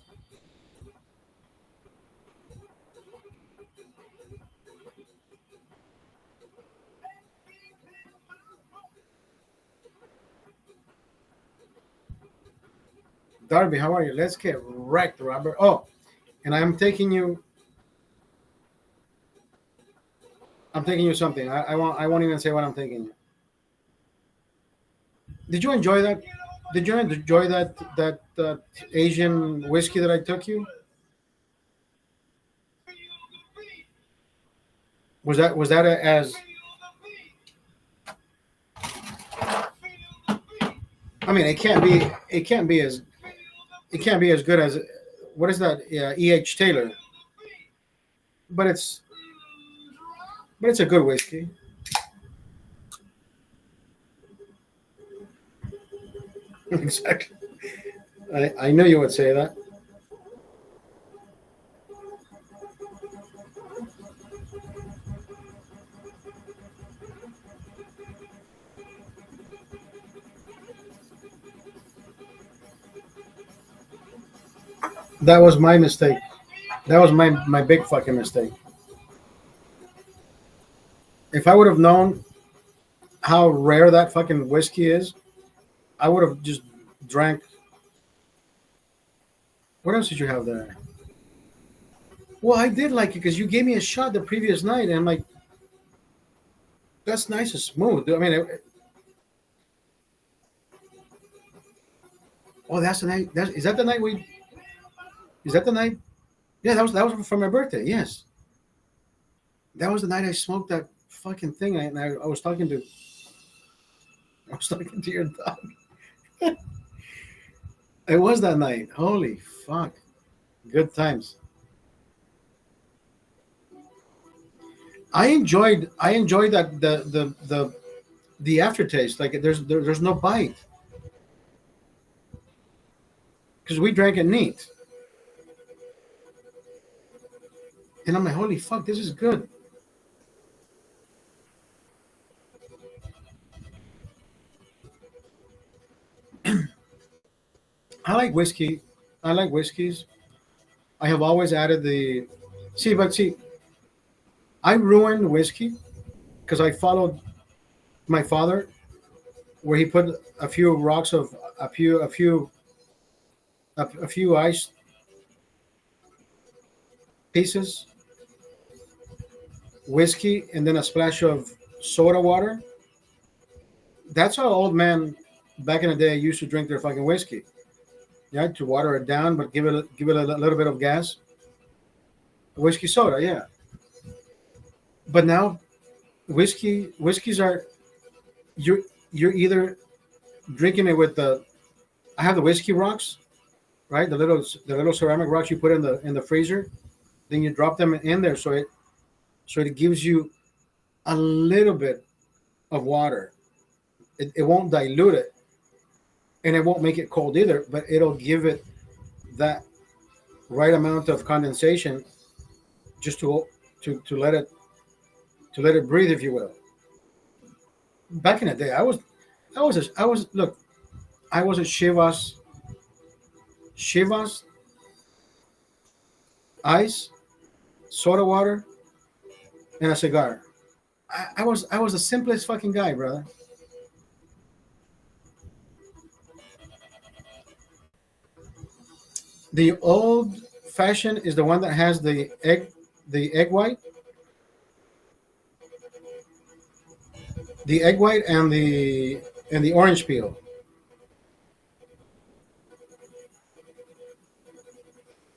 S1: Darby, how are you? Let's get wrecked, Robert. Oh, and I'm taking you something. I won't even say what I'm taking you. Did you enjoy that? Did you enjoy that Asian whiskey that I took you? Was that as I mean, it can't be as good as what is that? E.H. Taylor, but it's a good whiskey. Exactly. I knew you would say that. That was my mistake. That was my big fucking mistake. If I would have known how rare that fucking whiskey is, I would have just drank. What else did you have there? Well, I did like it because you gave me a shot the previous night, and I'm like, that's nice and smooth. I mean, oh, that's the night. Is that the night we? Is that the night? Yeah, that was for my birthday. Yes, that was the night I smoked that fucking thing. I was talking to your dog. It was that night. Holy fuck! Good times. I enjoyed that the aftertaste. Like there's no bite because we drank it neat, and I'm like, holy fuck, this is good. I like whiskey. I like whiskeys. I have always added the see. I ruined whiskey because I followed my father, where he put a few rocks of a few ice pieces, whiskey, and then a splash of soda water. That's how old men back in the day used to drink their fucking whiskey. Yeah, to water it down, but give it a little bit of gas. Whiskey soda, yeah. But now whiskeys are you're you're either drinking it with the I have the whiskey rocks, right? The little ceramic rocks you put in the freezer. Then you drop them in there, so it gives you a little bit of water. It won't dilute it, and it won't make it cold either, but it'll give it that right amount of condensation just to let it breathe, if you will. Back in the day, I was look, I was a Shivas ice, soda water, and a cigar. I was the simplest fucking guy, brother. The old fashioned is the one that has the egg white, and the orange peel.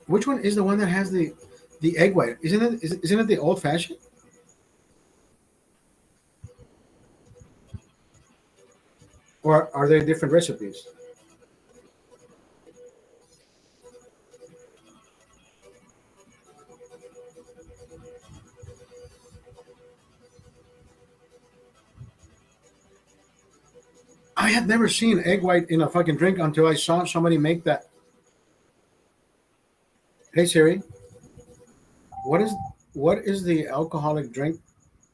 S1: Which one is the one that has the egg white? Isn't it the old fashioned? Or are they different recipes? I had never seen egg white in a fucking drink until I saw somebody make that. Hey Siri, what is what is the alcoholic drink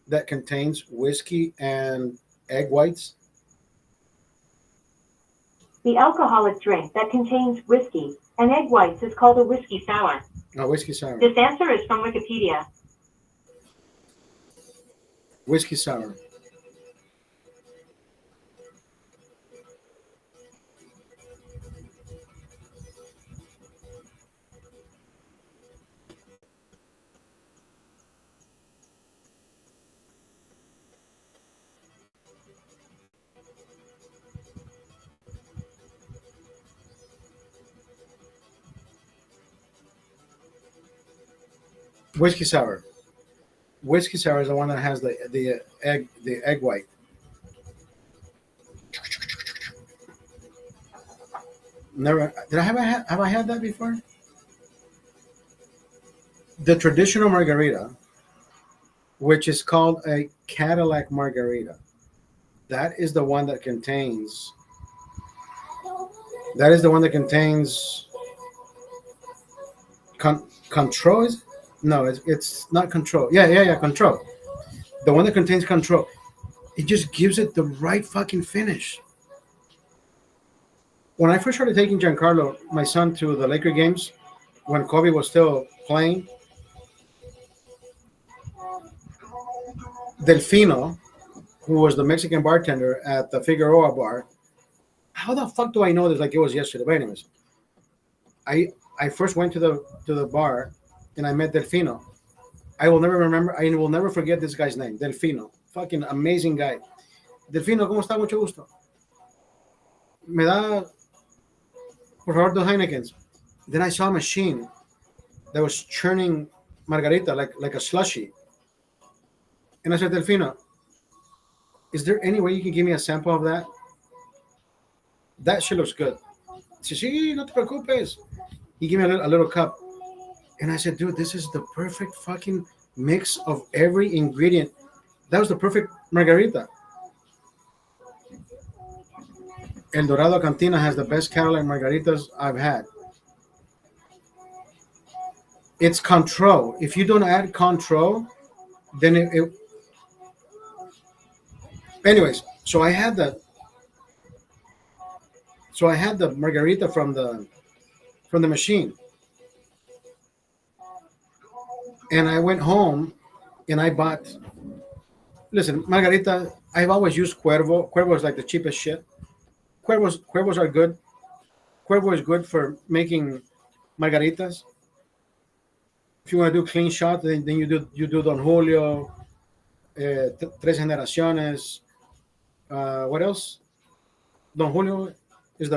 S1: that contains whiskey and egg whites?
S2: The alcoholic drink that contains whiskey and egg whites is called a whiskey sour.
S1: No, whiskey sour.
S2: This answer is from Wikipedia.
S1: Whiskey sour. Whiskey sour. Whiskey sour is the one that has the egg white. Never did have I had that before? The traditional margarita, which is called a Cadillac margarita. That is the one that contains. That is the one that contains control. No, it's not control. Yeah, control. The one that contains control. It just gives it the right fucking finish. When I first started taking Giancarlo, my son, to the Laker games, when Kobe was still playing, Delfino, who was the Mexican bartender at the Figueroa bar, how the fuck do I know this like it was yesterday? But anyways, I first went to the bar and I met Delfino. I will never forget this guy's name, Delfino. Fucking amazing guy. Delfino, ¿cómo está? Mucho gusto. Me da, por favor, dos Heinekens. Then I saw a machine that was churning margarita like a slushy. And I said, Delfino, is there any way you can give me a sample of that? That shit looks good. He said, sí, no te preocupes. He gave me a little cup. And I said, dude, this is the perfect fucking mix of every ingredient. That was the perfect margarita. El Dorado Cantina has the best Cadillac margaritas I've had. It's control. If you don't add control, then it anyways, so I had the margarita from the machine. And I went home and I bought, listen, margarita, I've always used Cuervo. Cuervo is like the cheapest shit. Cuervos are good. Cuervo is good for making margaritas. If you want to do clean shot, then you do Don Julio, Tres Generaciones. What else? Don Julio is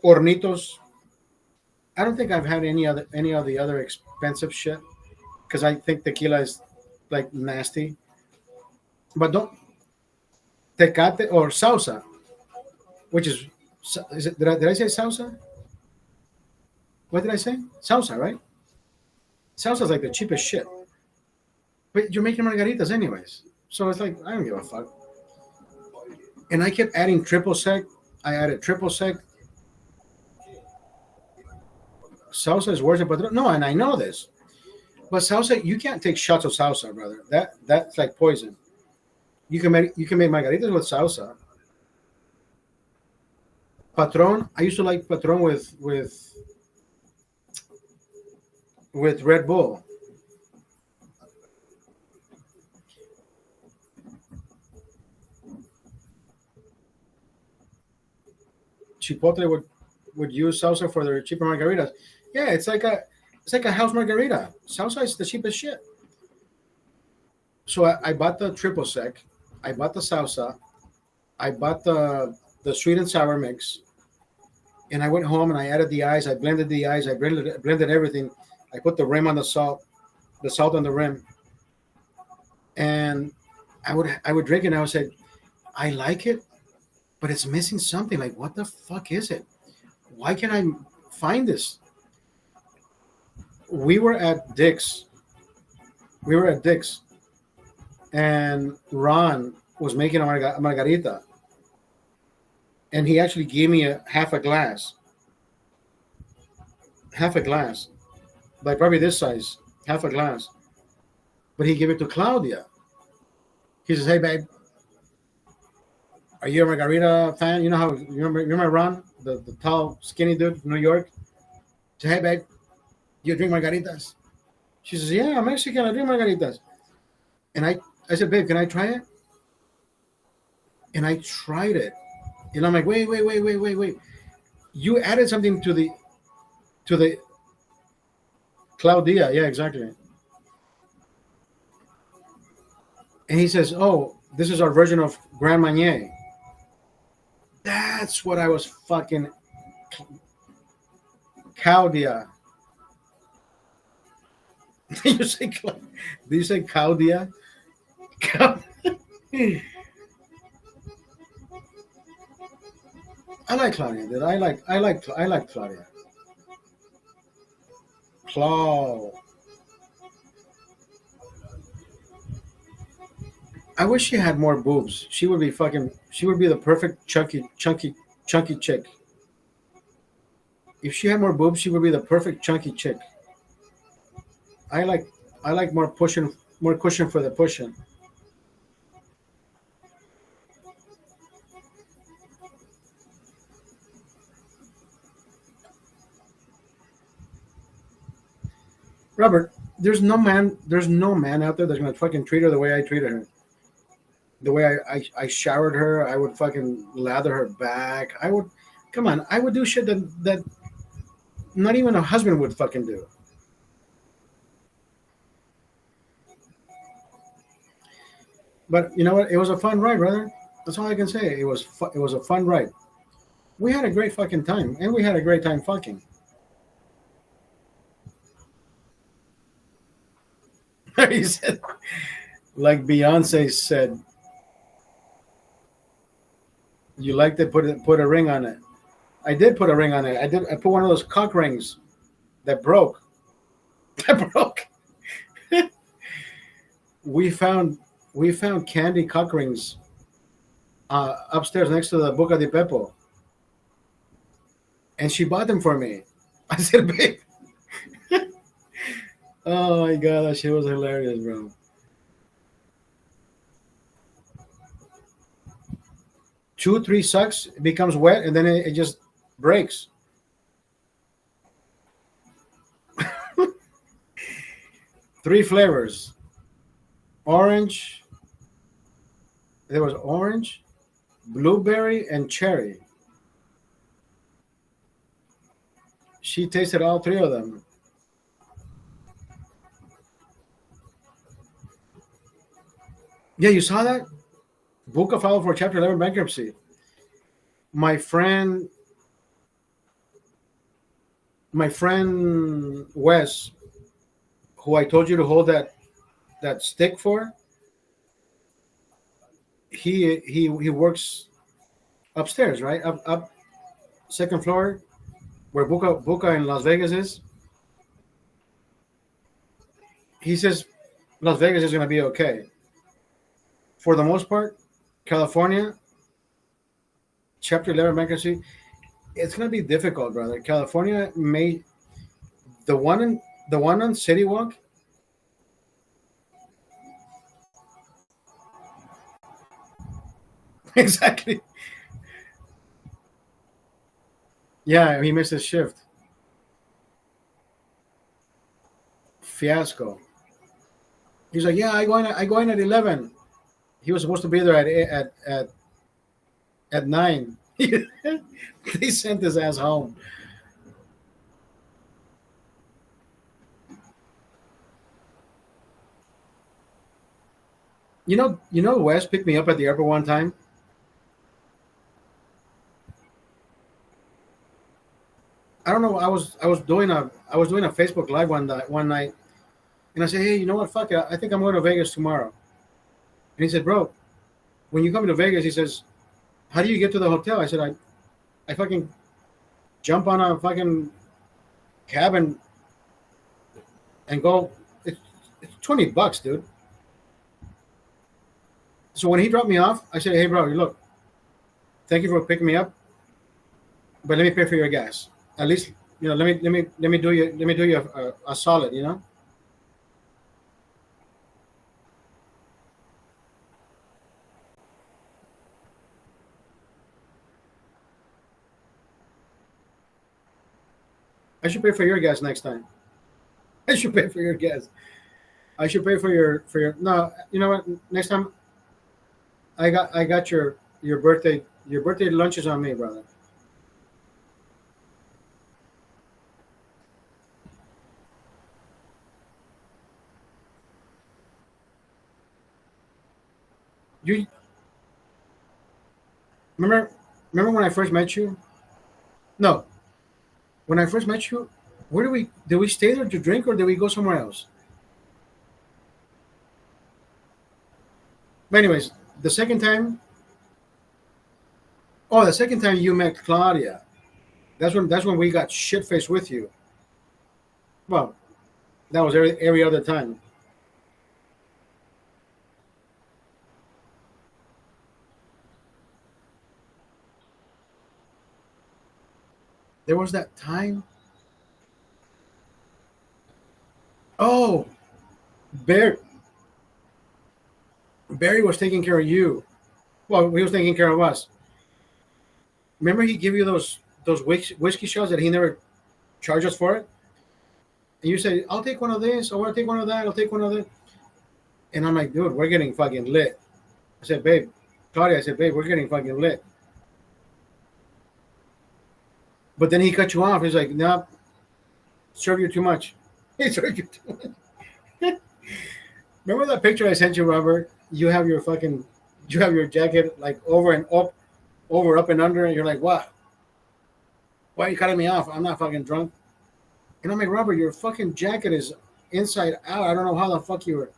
S1: Hornitos. I don't think I've had any of the other expensive shit because I think tequila is like nasty. But don't Tecate or salsa, which is it? Did I say salsa? What did I say? Salsa, right? Salsa is like the cheapest shit. But you're making margaritas anyways, so it's like I don't give a fuck. And I kept adding triple sec. I added triple sec. Salsa is worse than Patron. No, and I know this. But salsa, you can't take shots of salsa, brother. That's like poison. You can make margaritas with salsa. Patron, I used to like Patron with Red Bull. Chipotle would use salsa for their cheaper margaritas. Yeah, it's like a house margarita. Salsa is the cheapest shit. So I bought the triple sec. I bought the salsa. I bought the sweet and sour mix. And I went home and I added the ice. I blended the ice. I blended everything. I put the rim on the salt on the rim, and I would drink it. And I would say, I like it, but it's missing something. Like, what the fuck is it? Why can't I find this? We were at Dick's. We were at Dick's, and Ron was making a margarita, and he actually gave me a half a glass, like probably this size, half a glass. But he gave it to Claudia. He says, "Hey, babe, are you a margarita fan? You know how you remember Ron, the tall, skinny dude from New York? He said, hey, babe, you drink margaritas?" She says, "Yeah, I'm Mexican. I drink margaritas." And I said, "Babe, can I try it?" And I tried it, and I'm like, "Wait, wait, wait, wait, wait, wait! You added something to the Claudia, yeah, exactly." And he says, "Oh, this is our version of Grand Marnier." That's what I was fucking Claudia. you say do you say Claudia? I like Claudia, dude. I like Claudia. Claw. I wish she had more boobs. She would be fucking. She would be the perfect chunky chick. If she had more boobs, she would be the perfect chunky chick. I like. I like more cushion for the pushing. Robert, there's no man out there that's gonna fucking treat her the way I treated her. The way I showered her, I would fucking lather her back. I would, come on, I would do shit that not even a husband would fucking do. But you know what? It was a fun ride, brother. That's all I can say. It was a fun ride. We had a great fucking time, and we had a great time fucking. He said, like Beyonce said, you like to put a ring on it. I did put a ring on it. I put one of those cock rings that broke. That broke. we found we found candy cock rings upstairs next to the Boca de Pepo, and she bought them for me. I said, "Babe, oh my god, that shit was hilarious, bro." 2, 3 sucks, it becomes wet, and then it just breaks. Three flavors: orange. There was orange, blueberry, and cherry. She tasted all three of them. Yeah, you saw that? Buka filed for Chapter 11 bankruptcy. My friend, my friend Wes, who I told you to hold that stick for, he works upstairs, right? Up second floor where Buka in Las Vegas is. He says Las Vegas is gonna be okay. For the most part, California, Chapter 11 bankruptcy, it's gonna be difficult, brother. California may the one in the one on City Walk. Exactly. Yeah, he missed his shift. Fiasco. He's like, yeah, I go in at 11. He was supposed to be there at 9. They sent his ass home. Wes picked me up at the airport one time. I was doing a Facebook live one night, and I said, hey, you know what? Fuck it. I think I'm going to Vegas tomorrow. And he said, bro, when you come to Vegas, he says, how do you get to the hotel? I said, I fucking jump on a fucking cab and go. It's $20, dude. So when he dropped me off, I said, hey, bro, look, thank you for picking me up, but let me pay for your gas. At least, let me do you a solid, I should pay for your gas next time. I should pay for your gas. I should pay for your. No, you know what? Next time, I got your birthday lunch is on me, brother. You remember remember when I first met you? No, when I first met you, where did we stay there to drink or did we go somewhere else? But anyways, the second time, the second time you met Claudia, that's when we got shit faced with you. Well, that was every other time. There was that time. Oh, Barry, Barry was taking care of you. Well, he was taking care of us. Remember, he gave you those whiskey shots that he never charged us for it, and you said, "I'll take one of this. I want to take one of that. I'll take one of that." And I'm like, "Dude, we're getting fucking lit." I said, "Babe, Claudia," I said, "Babe, we're getting fucking lit." But then he cut you off. He's like, "No, serve you too much." He served you too much. Remember that picture I sent you, Robert? You have your jacket like over and up, over, up and under, and you're like, "What? Why are you cutting me off? I'm not fucking drunk." And I'm like, "Robert, your fucking jacket is inside out. I don't know how the fuck you were."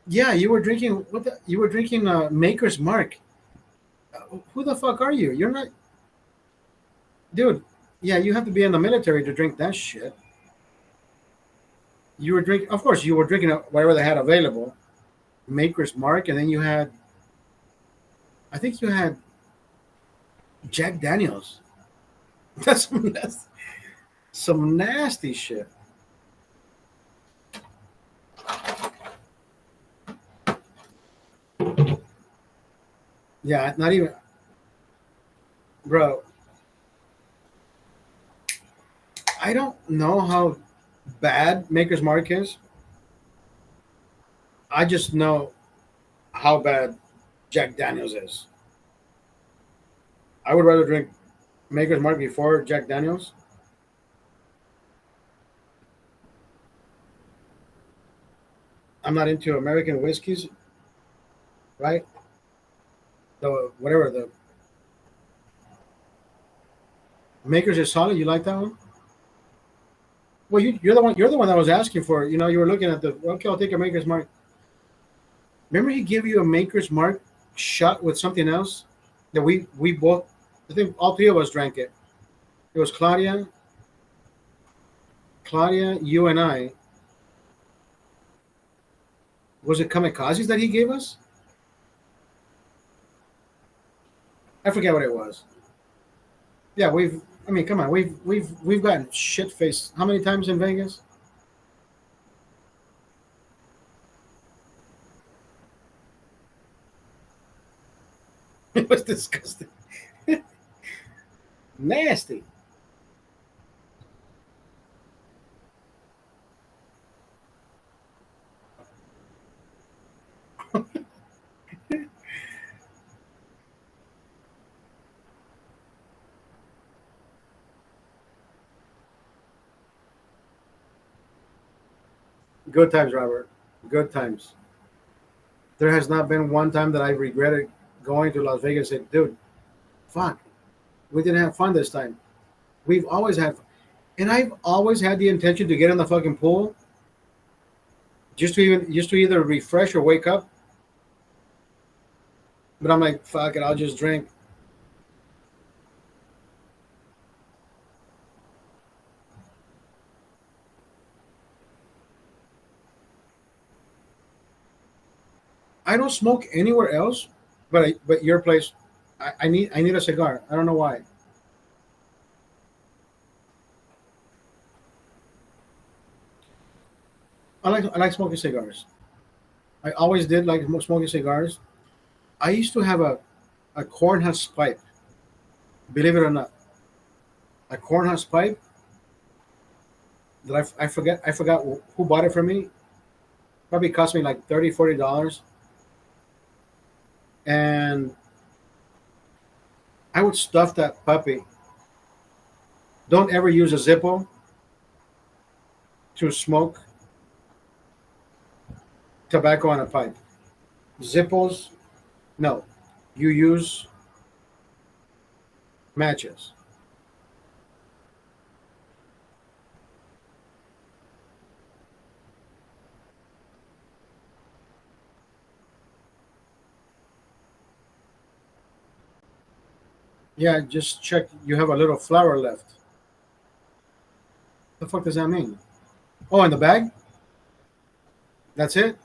S1: Yeah, you were drinking. You were drinking Maker's Mark. Who the fuck are you? You're not, dude. Yeah, you have to be in the military to drink that shit. You were drinking, of course, you were drinking whatever they had available, Maker's Mark, and then I think you had Jack Daniels. That's some nasty shit. Yeah, not even, bro. I don't know how bad Maker's Mark is. I just know how bad Jack Daniels is. I would rather drink Maker's Mark before Jack Daniels. I'm not into American whiskeys, right? The whatever the Maker's is solid. You like that one? Well, you're the one. You're the one that was asking for it. You were looking at the. Okay, I'll take a Maker's Mark. Remember, he gave you a Maker's Mark shot with something else that we both. I think all three of us drank it. It was Claudia, you and I. Was it kamikazes that he gave us? I forget what it was. Yeah, we've. I mean, come on, we've gotten shit faced how many times in Vegas? It was disgusting, nasty. Good times, Robert. Good times. There has not been one time that I regretted going to Las Vegas and said, dude, fuck, we didn't have fun this time. We've always had, and I've always had the intention to get in the fucking pool, just to either refresh or wake up. But I'm like, fuck it, I'll just drink. I don't smoke anywhere else, but your place, I need a cigar. I don't know why. I like smoking cigars. I always did like smoking cigars. I used to have a corn husk pipe. Believe it or not, a corn husk pipe that I forgot who bought it for me. Probably cost me like $30, $40, and I would stuff that puppy. Don't ever use a Zippo to smoke tobacco on a pipe. Zippos, no. You use matches. Yeah, just check. You have a little flower left. The fuck does that mean? Oh, in the bag? That's it?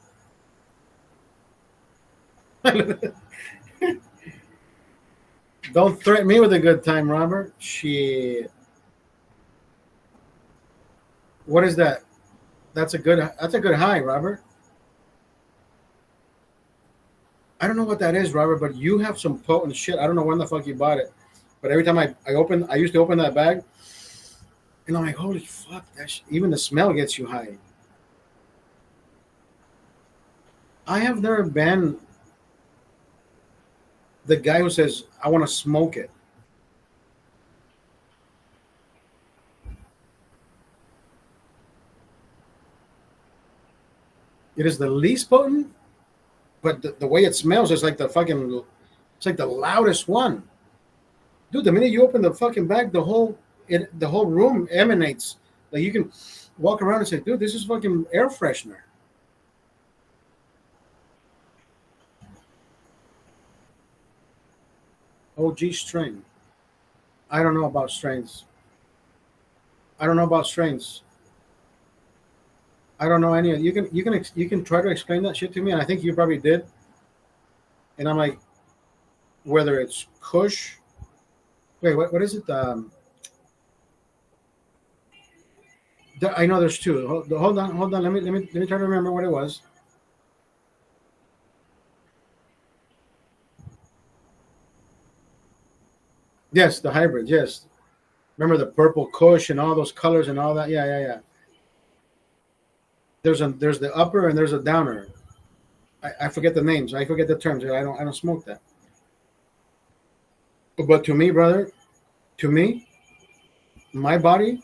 S1: Don't threaten me with a good time, Robert. Shit. What is that? That's a good high, Robert. I don't know what that is, Robert, but you have some potent shit. I don't know when the fuck you bought it. But every time I used to open that bag, and I'm like, holy fuck, even the smell gets you high. I have never been the guy who says, I want to smoke it. It is the least potent, but the way it smells is like it's like the loudest one. Dude, the minute you open the fucking bag, the whole room emanates. Like you can walk around and say, dude, this is fucking air freshener. OG strain. I don't know about strains. I don't know about strains. I don't know any of you can try to explain that shit to me, and I think you probably did. And I'm like, whether it's Kush. Wait, what is it? I know there's two. Hold on. Let me try to remember what it was. Yes, the hybrid. Yes, remember the purple Kush and all those colors and all that. Yeah. There's the upper and there's a downer. I forget the names. I forget the terms. I don't smoke that. But to me, brother, to me, my body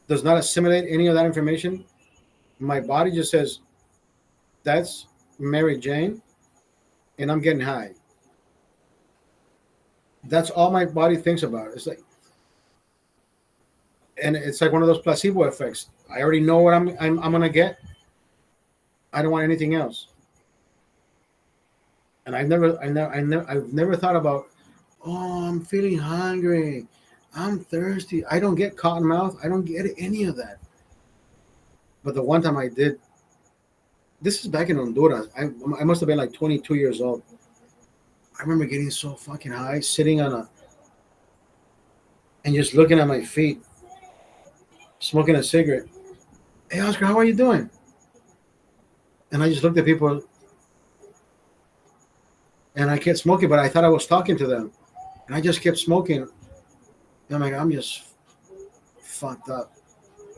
S1: does not assimilate any of that information. My body just says that's Mary Jane, and I'm getting high. That's all my body thinks about. It's like, and it's like one of those placebo effects. I already know what I'm gonna get. I don't want anything else. And I've never thought about. Oh, I'm feeling hungry. I'm thirsty. I don't get cotton mouth. I don't get any of that. But the one time I did, this is back in Honduras. I must have been like 22 years old. I remember getting so fucking high, sitting on a, and just looking at my feet, smoking a cigarette. Hey, Oscar, how are you doing? And I just looked at people, and I kept smoking, but I thought I was talking to them, and I just kept smoking. And I'm like, I'm just fucked up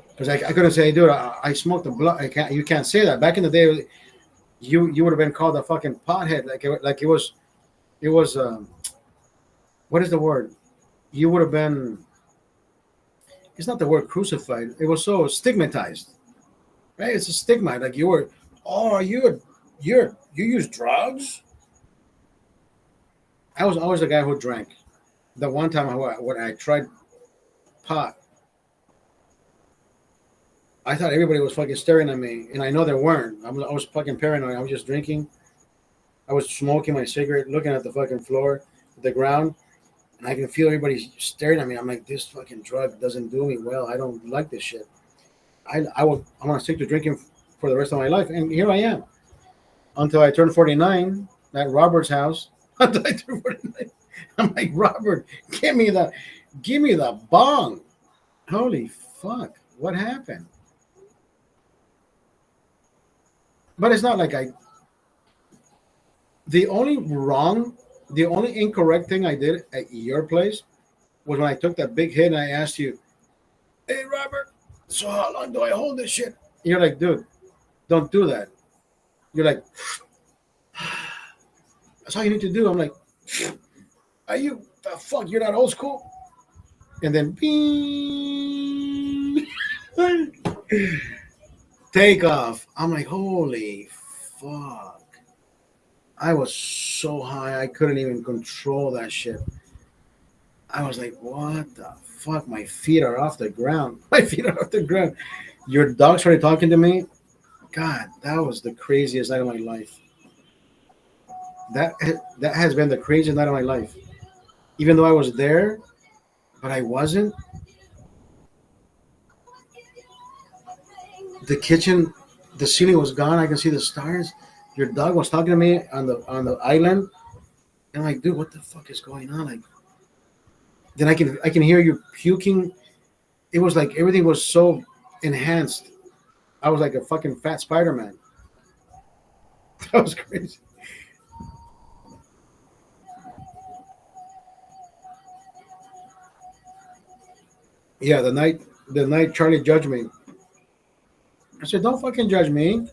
S1: because I couldn't say, dude, I smoked the blunt. I can't. You can't say that. Back in the day, you would have been called a fucking pothead. Like it was. What is the word? You would have been. It's not the word crucified. It was so stigmatized, right? It's a stigma. Like you were. Oh, you use drugs? I was always the guy who drank. The one time when I tried pot. I thought everybody was fucking staring at me, and I know they weren't. I was fucking paranoid. I was just drinking. I was smoking my cigarette, looking at the fucking floor, the ground, and I can feel everybody staring at me. I'm like, this fucking drug doesn't do me well. I don't like this shit. I want to stick to drinking for the rest of my life, and here I am until I turned 49 at Robert's house. Until I turned 49, I'm like, Robert, give me the bong. Holy fuck, what happened? But it's not like I. The only wrong, the only incorrect thing I did at your place was when I took that big hit and I asked you, "Hey, Robert, so how long do I hold this shit?" You're like, "Dude, don't do that." You're like, "That's all you need to do." I'm like, "Are you the fuck? You're not old school." And then, beep, take off. I'm like, "Holy fuck!" I was so high I couldn't even control that shit. I was like, "What the fuck? My feet are off the ground. My feet are off the ground." Your dog started talking to me. God, that was the craziest night of my life. That that has been the craziest night of my life. Even though I was there, but I wasn't. The kitchen, the ceiling was gone. I can see the stars. Your dog was talking to me on the island. And I'm like, dude, what the fuck is going on? Like, then I can hear you puking. It was like everything was so enhanced. I was like a fucking fat Spider Man. That was crazy. Yeah, the night Charlie judged me. I said, don't fucking judge me.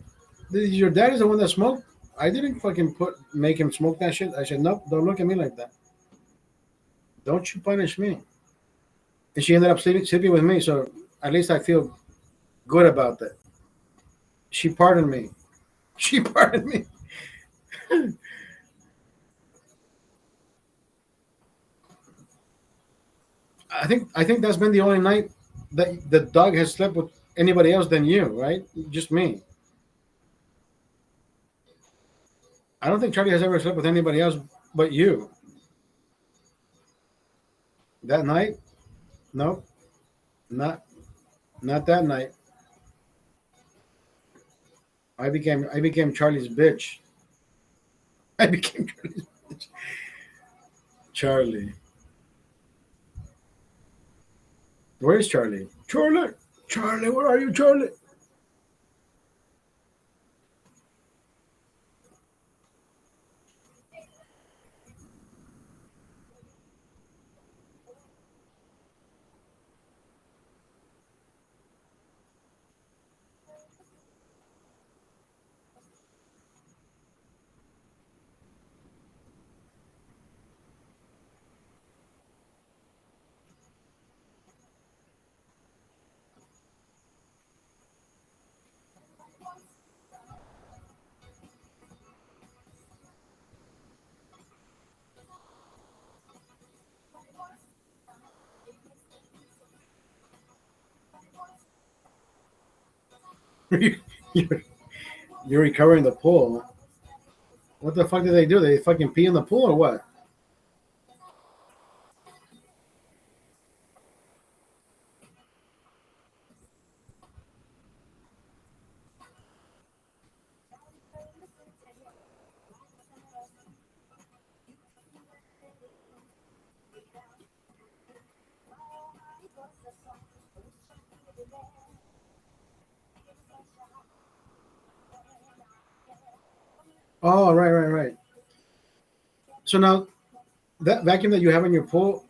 S1: Your dad is the one that smoked. I didn't fucking make him smoke that shit. I said, nope, don't look at me like that. Don't you punish me. And she ended up sleeping with me, so at least I feel good about that. She pardoned me. She pardoned me. I think that's been the only night that the dog has slept with anybody else than you, right? Just me. I don't think Charlie has ever slept with anybody else but you. That night? No, not not that night. I became Charlie's bitch. I became Charlie's bitch. Charlie. Where is Charlie? Charlie. Charlie, where are you, Charlie? you're, you're recovering the pool. What the fuck did they do? They fucking pee in the pool or what? Oh, right. So now that vacuum that you have in your pool,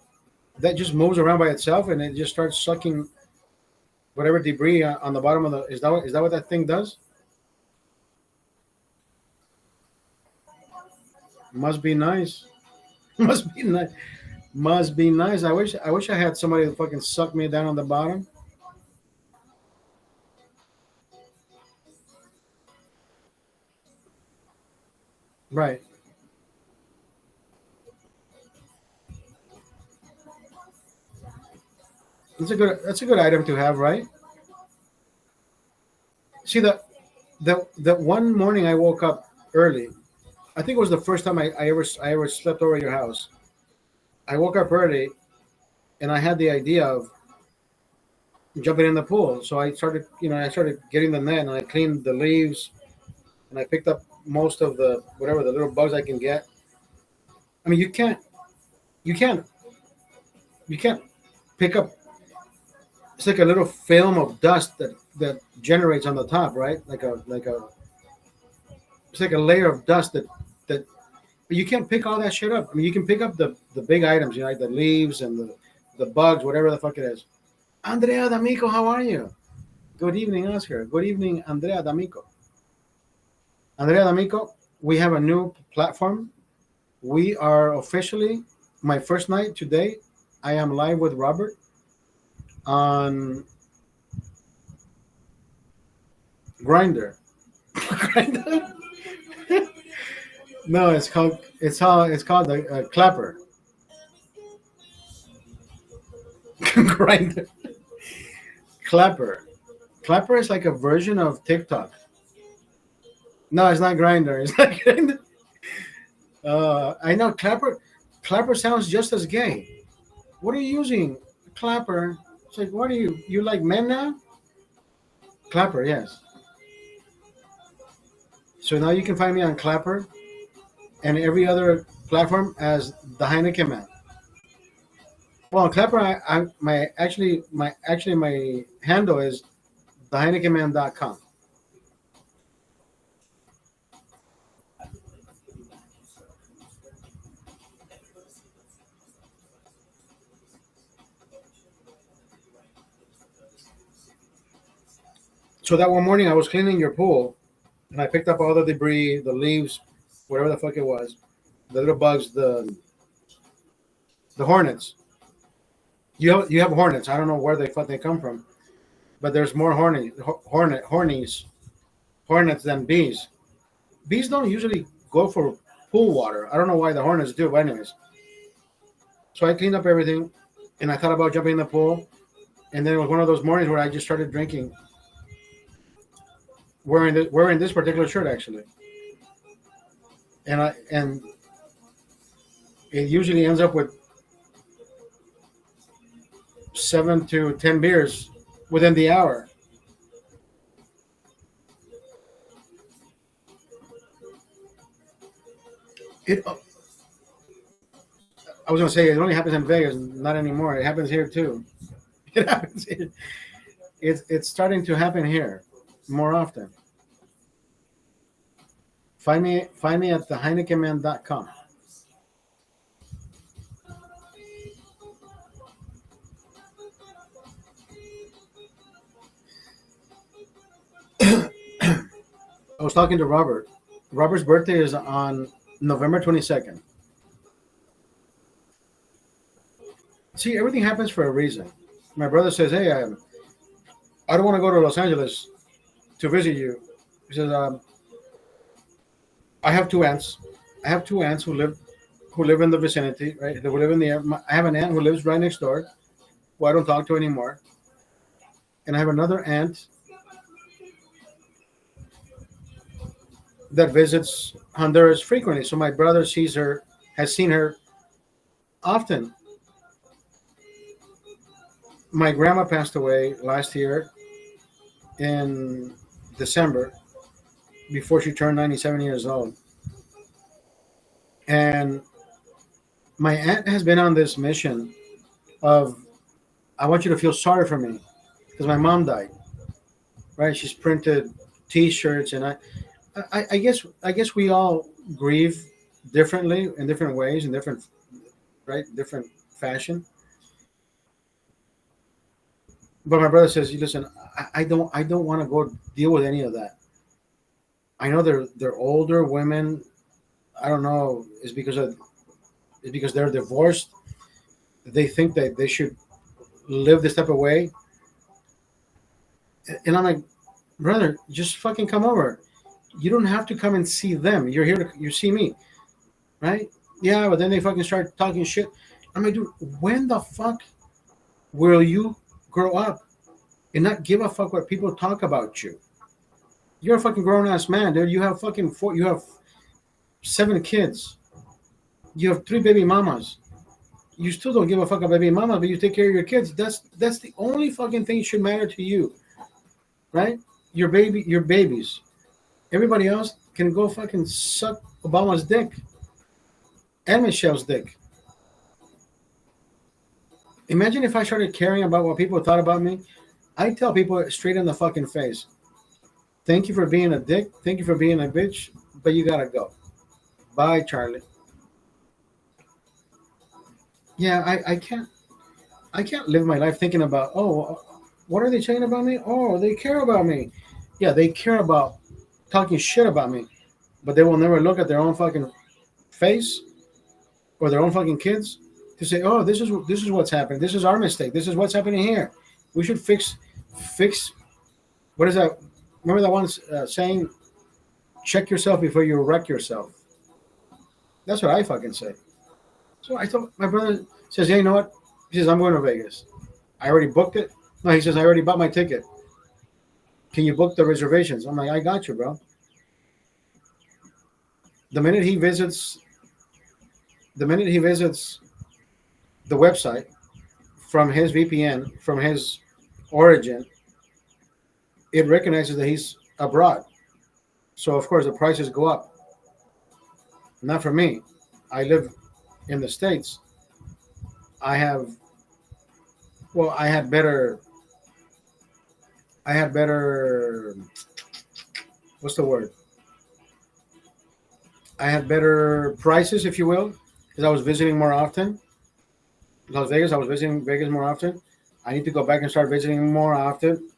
S1: that just moves around by itself and it just starts sucking whatever debris on the bottom of the. Is that what that thing does? Must be nice. Must be nice. Must be nice. I wish I had somebody to fucking suck me down on the bottom. Right. That's a good item to have, right? See the one morning I woke up early. I think it was the first time I ever slept over at your house. I woke up early and I had the idea of jumping in the pool. So I started getting the net and I cleaned the leaves and I picked up most of the whatever the little bugs I can get. I mean, you can't, you can't pick up. It's like a little film of dust that generates on the top, right? It's like a layer of dust that. But you can't pick all that shit up. I mean, you can pick up the big items, like the leaves and the bugs, whatever the fuck it is. Andrea D'Amico, how are you? Good evening, Oscar. Good evening, Andrea D'Amico. Andrea D'Amico, we have a new platform. We are officially my first night today. I am live with Robert on Grinder. Grinder? No, it's called the Clapper. Grinder. Clapper. Clapper is like a version of TikTok. No, it's not Grinder. It's not Grinder. I know Clapper. Clapper sounds just as gay. What are you using? Clapper. It's like, what are you? You like men now? Clapper, yes. So now you can find me on Clapper and every other platform as the Heineken Man. Well, on Clapper, my handle is TheHeinekenMan.com. So that one morning I was cleaning your pool and I picked up all the debris, the leaves, whatever the fuck it was, the little bugs, the hornets. You have hornets. I don't know where the fuck they come from, but there's more hornets than bees. Bees don't usually go for pool water. I don't know why the hornets do, but anyways. So I cleaned up everything, and I thought about jumping in the pool, and then it was one of those mornings where I just started drinking, wearing this particular shirt actually, and it usually ends up with 7 to 10 beers within the hour. It. I was gonna say it only happens in Vegas, not anymore. It happens here too. It happens here. It's starting to happen here more often. Find me at theheinekenman.com. I was talking to Robert. Robert's birthday is on November 22nd. See, everything happens for a reason. My brother says, "Hey, I don't want to go to Los Angeles to visit you." He says, "I have two aunts. I have two aunts who live in the vicinity, right? Who live in the. I have an aunt who lives right next door, who I don't talk to anymore, and I have another aunt that visits Honduras frequently. So my brother has seen her often. My grandma passed away last year in December before she turned 97 years old. And my aunt has been on this mission of, I want you to feel sorry for me because my mom died, right? She's printed T-shirts, and I guess we all grieve differently in different ways, in different fashion. But my brother says, "Listen, I don't want to go deal with any of that. I know they're older women. I don't know. It's because they're divorced. They think that they should live this type of way." And I'm like, "Brother, just fucking come over. You don't have to come and see them. You're here to you see me, right? Yeah, but then they fucking start talking shit." I'm like, "Dude, when the fuck will you grow up and not give a fuck what people talk about you. You're a fucking grown ass man, dude. You have fucking you have 7 kids. You have 3 baby mamas. You still don't give a fuck about baby mama, but you take care of your kids. That's the only fucking thing that should matter to you, right? Your babies. Everybody else can go fucking suck Obama's dick and Michelle's dick. Imagine if I started caring about what people thought about me. I tell people straight in the fucking face, thank you for being a dick. Thank you for being a bitch, but you gotta go. Bye, Charlie. Yeah, I can't live my life thinking about, oh, what are they saying about me? Oh, they care about me. Yeah, they care about talking shit about me, but they will never look at their own fucking face or their own fucking kids to say, oh, this is what's happening. This is our mistake. This is what's happening here. We should fix. What is that? Remember that one saying? Check yourself before you wreck yourself. That's what I fucking say. So I told my brother, says, hey, you know what? He says, I'm going to Vegas. I already booked it. No, he says, I already bought my ticket. Can you book the reservations? I'm like, I got you, bro. The minute he visits the website from his VPN, from his origin, it recognizes that he's abroad. So, of course, the prices go up. Not for me. I live in the States. I had better, what's the word? I had better prices, if you will, because I was visiting more often. Las Vegas, I was visiting Vegas more often. I need to go back and start visiting more often,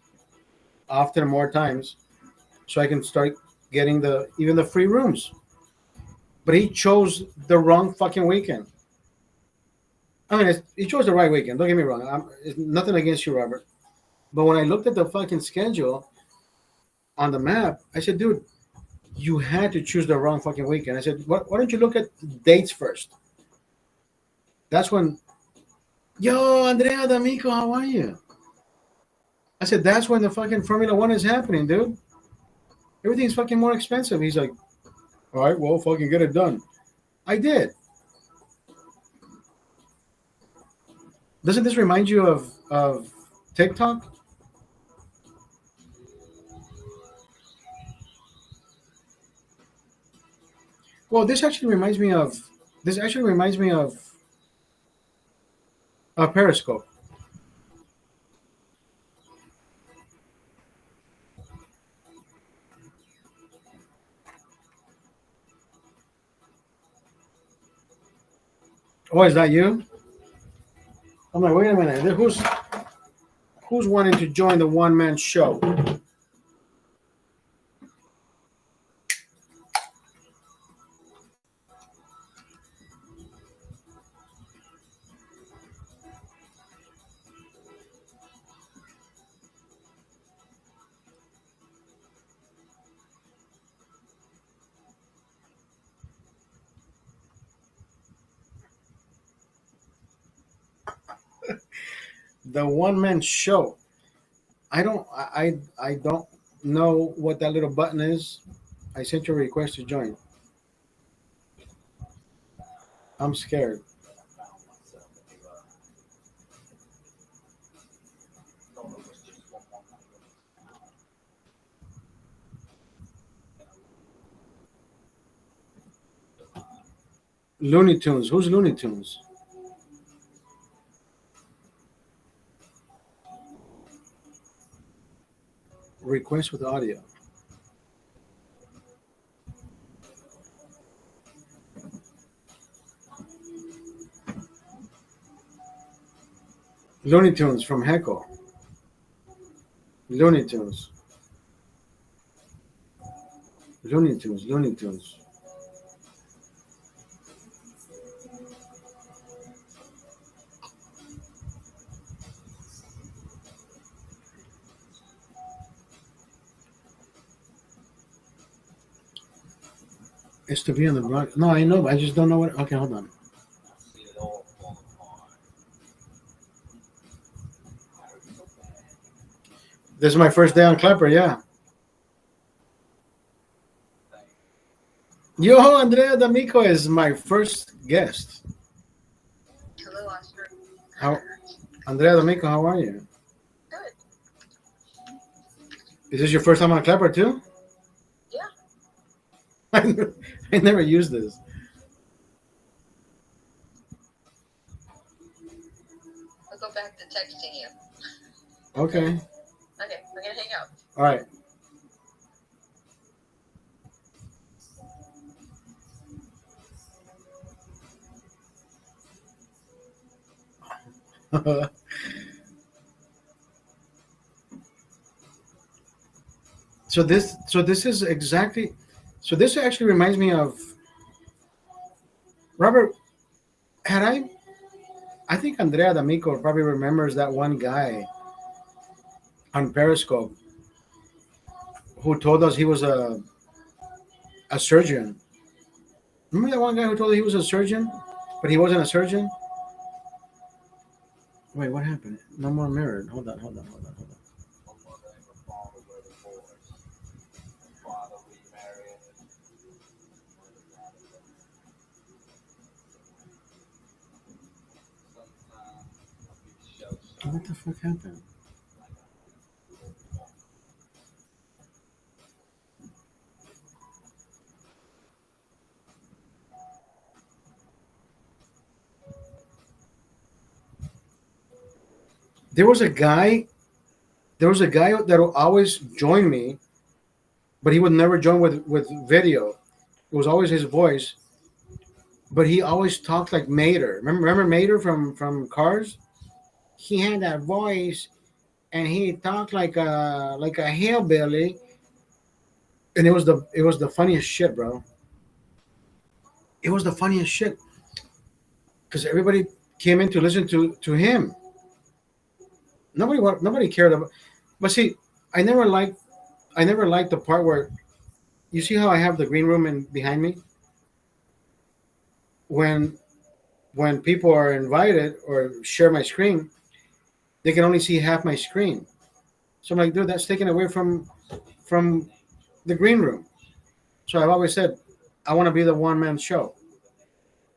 S1: more times, so I can start getting even the free rooms. But he chose the wrong fucking weekend. I mean, he chose the right weekend. Don't get me wrong. It's nothing against you, Robert. But when I looked at the fucking schedule on the map, I said, dude, you had to choose the wrong fucking weekend. I said, why don't you look at dates first? That's when, yo, Andrea D'Amico, how are you? I said, that's when the fucking Formula One is happening, dude. Everything's fucking more expensive. He's like, all right, well, fucking get it done. I did. Doesn't this remind you of TikTok? Well, this actually reminds me of Periscope. Oh, is that you? I'm like, wait a minute. Who's wanting to join the one-man show? The one-man show. I don't know what that little button is. I sent you a request to join. I'm scared. Looney Tunes. Who's Looney Tunes? Request with audio. Looney Tunes from Heckle. Looney Tunes. Looney Tunes. Looney Tunes. It's to be on the block. No, I know, but I just don't know what. Okay, hold on. This is my first day on Clapper. Yeah. Yo, Andrea D'Amico is my first guest. How, Andrea D'Amico? How are you? Is this your first time on Clapper too? I never used this. Okay. All right. So this is exactly. So this actually reminds me of Robert. Had I think Andrea D'Amico probably remembers that one guy on Periscope who told us he was a surgeon. Remember that one guy who told us he was a surgeon, but he wasn't a surgeon? Wait, what happened? No more mirror. Hold on. What the fuck happened? There was a guy. There was a guy that would always join me, but he would never join with video. It was always his voice, but he always talked like Mater. Remember Mater from Cars? He had that voice, and he talked like a hillbilly, and it was the funniest shit, bro. It was the funniest shit because everybody came in to listen to him. Nobody cared about. But see, I never liked I never liked the part where you see how I have the green room in behind me when people are invited or share my screen, they can only see half my screen. So I'm like, dude, that's taken away from the green room. So I've always said, I want to be the one man show.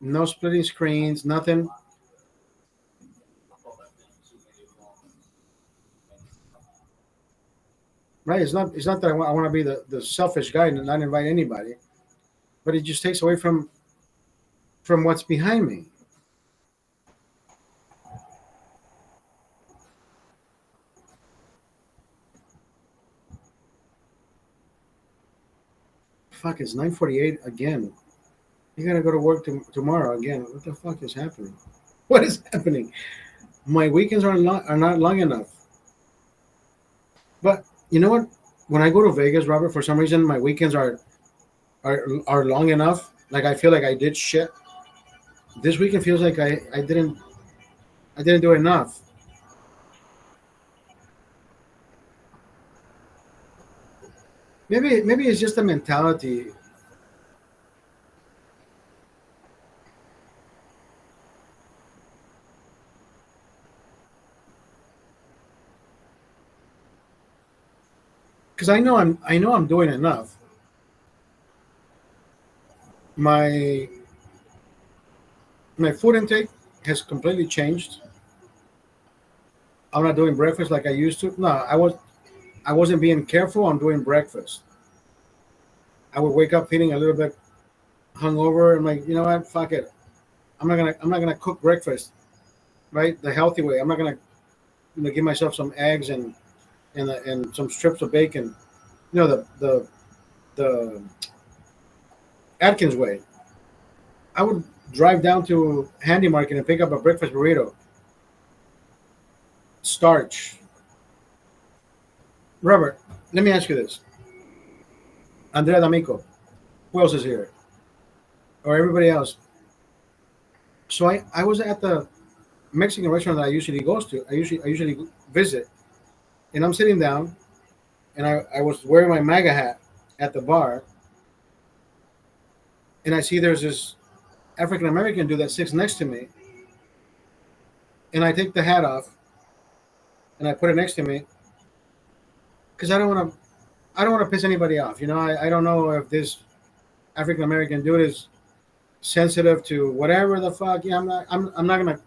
S1: No splitting screens, nothing. Right? It's not that I want to be the selfish guy and not invite anybody, but it just takes away from what's behind me. Fuck, it's 9:48 again. You gotta go to work tomorrow again. What the fuck is happening? What is happening? My weekends are not long enough. But you know what? When I go to Vegas, Robert, for some reason my weekends are long enough. Like I feel like I did shit. This weekend feels like I didn't do enough. Maybe it's just a mentality. Because I know I'm doing enough. My my food intake has completely changed. I'm not doing breakfast like I used to. No, I wasn't being careful on doing breakfast. I would wake up feeling a little bit hungover. I'm like, you know what? Fuck it. I'm not gonna cook breakfast, right? The healthy way. I'm not gonna give myself some eggs and some strips of bacon. The Atkins way. I would drive down to Handy Market and pick up a breakfast burrito. Starch. Robert, let me ask you this. Andrea D'Amico. Who else is here? Or everybody else? So I was at the Mexican restaurant that I usually goes to. I usually visit, and I'm sitting down, and I was wearing my MAGA hat at the bar, and I see there's this African American dude that sits next to me, and I take the hat off and I put it next to me, because I don't want to piss anybody off. You know, I don't know if this African American dude is sensitive to whatever the fuck. Yeah, I'm not gonna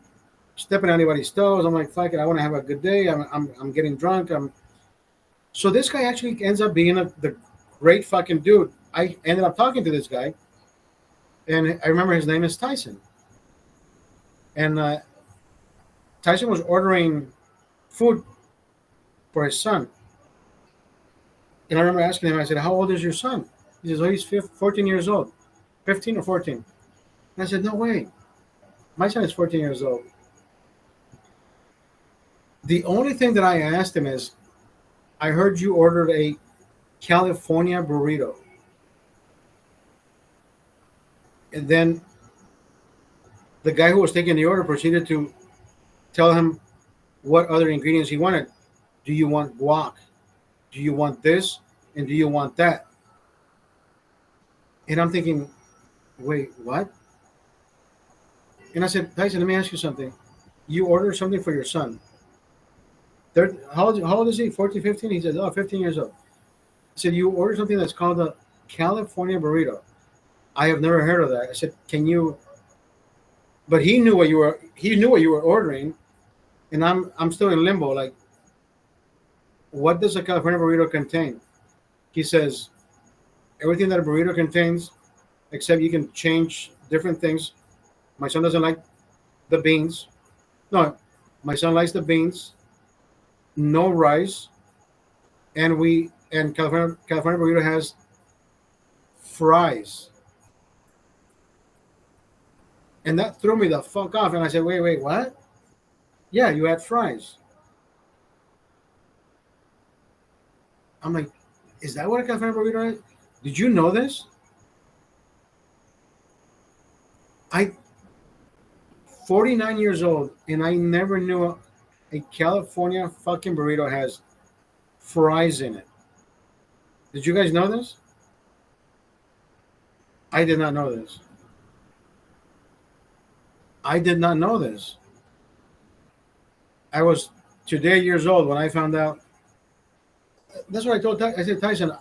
S1: step on anybody's toes. I'm like, fuck it. I want to have a good day. I'm getting drunk. So this guy actually ends up being the great fucking dude. I ended up talking to this guy, and I remember his name is Tyson. And Tyson was ordering food for his son. And I remember asking him, I said, "How old is your son?" He says, "Oh, he's 14 years old, 15 or 14." And I said, "No way, my son is 14 years old." The only thing that I asked him is, "I heard you ordered a California burrito," and then the guy who was taking the order proceeded to tell him what other ingredients he wanted. Do you want guac? Do you want this? And do you want that? And I'm thinking, wait, what? And I said, Tyson, let me ask you something. You ordered something for your son. How old is he? 14, 15? He says, oh, 15 years old. I said, you ordered something that's called a California burrito. I have never heard of that. I said, can you? But he knew what you were ordering, and I'm still in limbo. Like, what does a California burrito contain? He says, everything that a burrito contains, except you can change different things. My son doesn't like the beans. No, my son likes the beans, no rice, and California burrito has fries. And that threw me the fuck off. And I said, wait, what? Yeah, you had fries. I'm like, is that what a California burrito is? Did you know this? I 49 years old, and I never knew a California fucking burrito has fries in it. Did you guys know this? I did not know this. I did not know this. I was today years old when I found out. That's what I told Tyson. I said, Tyson,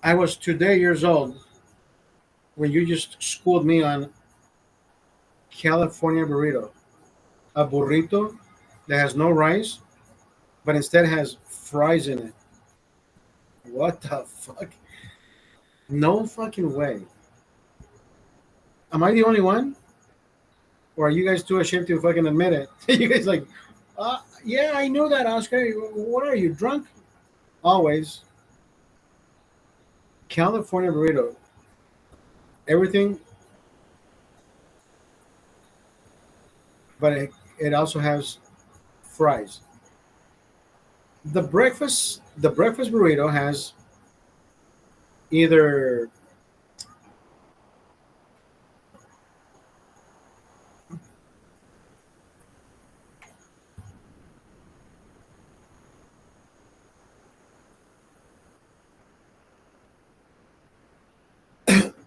S1: I was today years old when you just schooled me on California burrito. A burrito that has no rice, but instead has fries in it. What the fuck? No fucking way. Am I the only one? Or are you guys too ashamed to fucking admit it? You guys like, yeah, I knew that, Oscar. What are you, drunk? Always. California burrito. Everything, but it also has fries. The breakfast burrito has either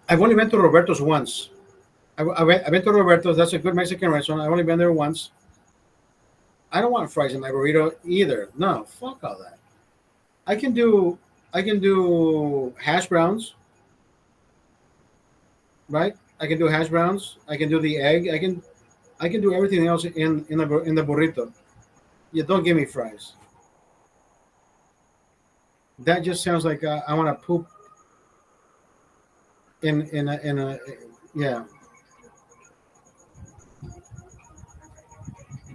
S1: I've only been to Roberto's once. I've been to Roberto's. That's a good Mexican restaurant. I've only been there once. I don't want fries in my burrito either. No, fuck all that. I can do I can do hash browns, right? I can do hash browns. I can do the egg. I can do everything else in the burrito. Yeah, don't give me fries. That just sounds like I want to poop in a yeah.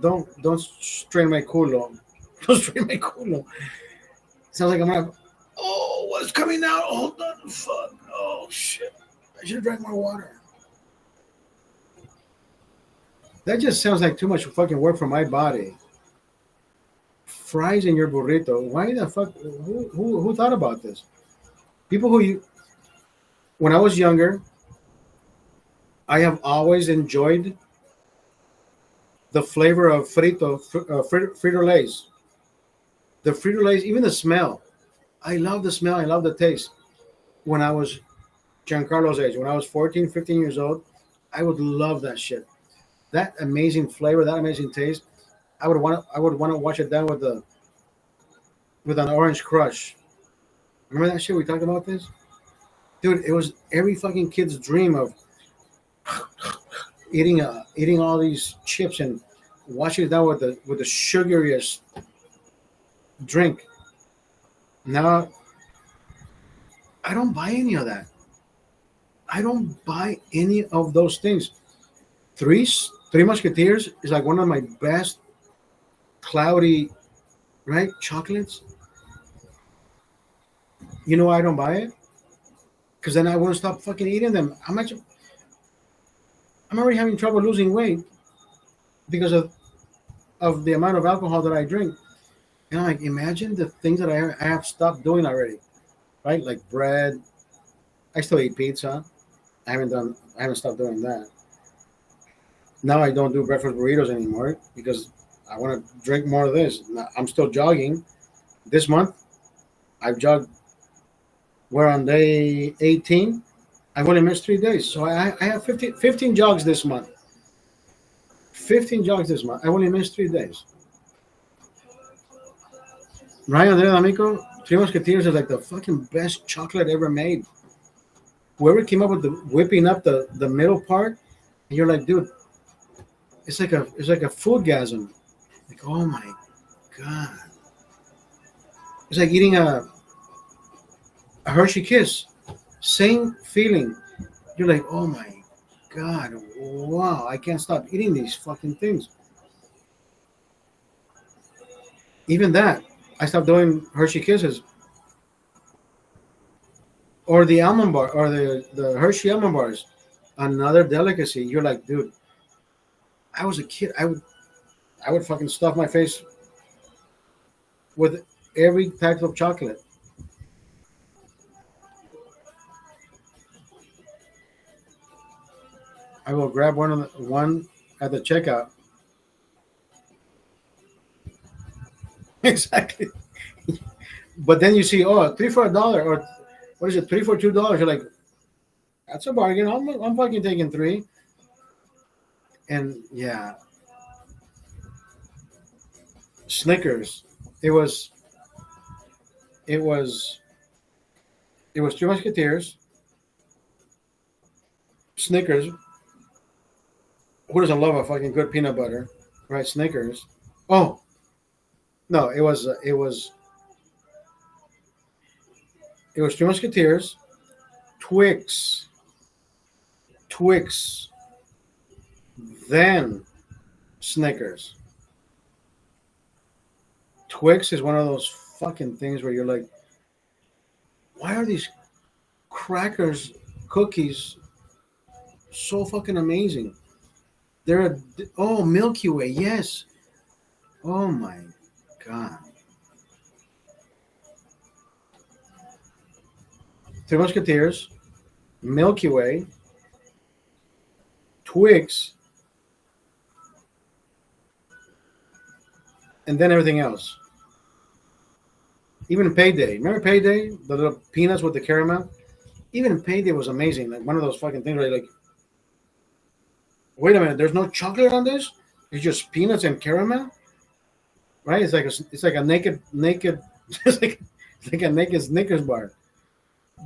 S1: Don't strain my culo. Don't strain my culo. Sounds like I'm gonna. Oh, what's coming out? Hold on, fuck. Oh shit! I should have drank more water. That just sounds like too much fucking work for my body. Fries in your burrito. Why the fuck? Who thought about this? People when I was younger, I have always enjoyed the flavor of Frito Lay's. The Frito Lay's, even the smell. I love the smell. I love the taste. When I was Giancarlo's age, when I was 14, 15 years old, I would love that shit. That amazing flavor, that amazing taste. I would want to wash it down with with an orange crush. Remember that shit? We talked about this, dude. It was every fucking kid's dream of eating all these chips and washing it down with the sugariest drink. Now I don't buy any of that. I don't buy any of those things. Three Musketeers is like one of my best cloudy, right, chocolates. You know why I don't buy it? Because then I won't stop fucking eating them. I'm already having trouble losing weight because of the amount of alcohol that I drink. And I'm like, imagine the things that I have stopped doing already, right? Like bread. I still eat pizza. I haven't stopped doing that. Now I don't do breakfast burritos anymore because I want to drink more of this. Now, I'm still jogging. This month I've jogged. We're on day 18. I've only missed 3 days, so I have 15 jogs this month. 15 jogs this month. I only missed 3 days. Ryan Andrea D'Amico, Three Musketeers is like the fucking best chocolate ever made. Whoever came up with the whipping up the middle part, and you're like, dude, it's like a food gasm. Like, oh my god, it's like eating a Hershey Kiss. Same feeling. You're like, oh my god, wow, I can't stop eating these fucking things. Even that, I stopped doing Hershey Kisses or the almond bar or the Hershey almond bars. Another delicacy. You're like, dude, I was a kid. I would fucking stuff my face with every type of chocolate. I will grab one at the checkout. Exactly. But then you see, oh, three for $1, or what is it, three for $2? You're like, that's a bargain. I'm fucking taking three. And yeah, Snickers. It was it was it was Three Musketeers, Snickers. Who doesn't love a fucking good peanut butter, right? Snickers. Oh no, it was Three Musketeers, Twix, Twix, then Snickers. Twix is one of those fucking things where you're like, why are these crackers, cookies so fucking amazing? They're Milky Way, yes. Oh my god. Three Musketeers, Milky Way, Twix, and then everything else. Even Payday. Remember Payday? The little peanuts with the caramel? Even Payday was amazing. Like one of those fucking things where you're like, wait a minute, there's no chocolate on this? It's just peanuts and caramel? Right? It's like a naked it's like a naked Snickers bar.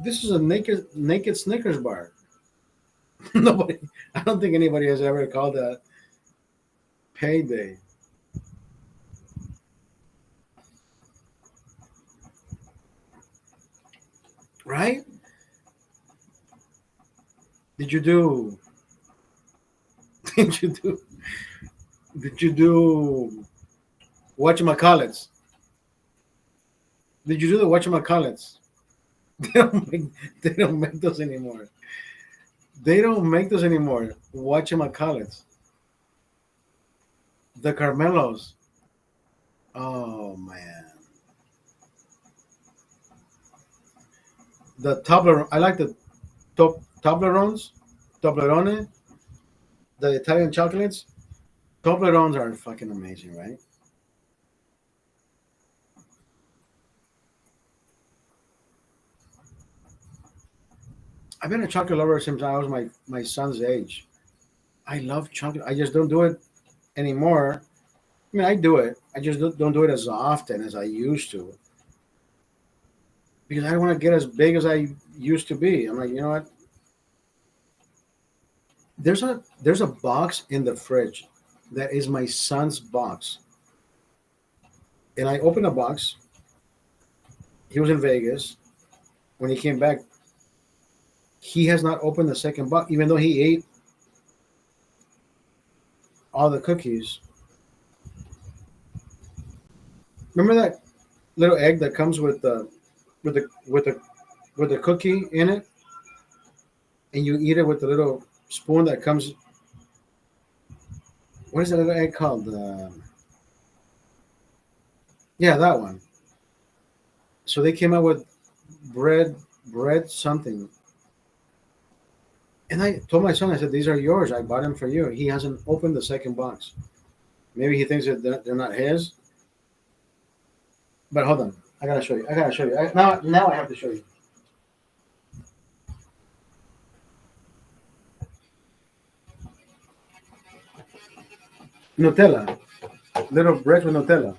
S1: This is a naked Snickers bar. Nobody, I don't think anybody has ever called that Payday. Right? Did you do did you do did you do whatchamacallits? Did you do the whatchamacallits? They don't make they don't make those anymore. They don't make those anymore. Whatchamacallits. The Carmelos. Oh man. The Toblerone. I like the Toblerones. Toblerone. The Italian chocolates. Toblerones are fucking amazing, right? I've been a chocolate lover since I was my son's age. I love chocolate. I just don't do it anymore. I mean, I do it. I just don't do it as often as I used to. because I don't want to get as big as I used to be. I'm like, you know what? There's a box in the fridge that is my son's box, and I opened the box. He was in Vegas. When he came back, he has not opened the second box, even though he ate all the cookies. Remember that little egg that comes with the cookie in it, and you eat it with the little spoon that comes. What is that little egg called? Yeah, that one. So they came out with bread something, and I told my son, I said, "These are yours. I bought them for you." He hasn't opened the second box. Maybe he thinks that they're not his. But hold on, I gotta show you. I gotta show you. Now I have to show you. Nutella, little bread with Nutella.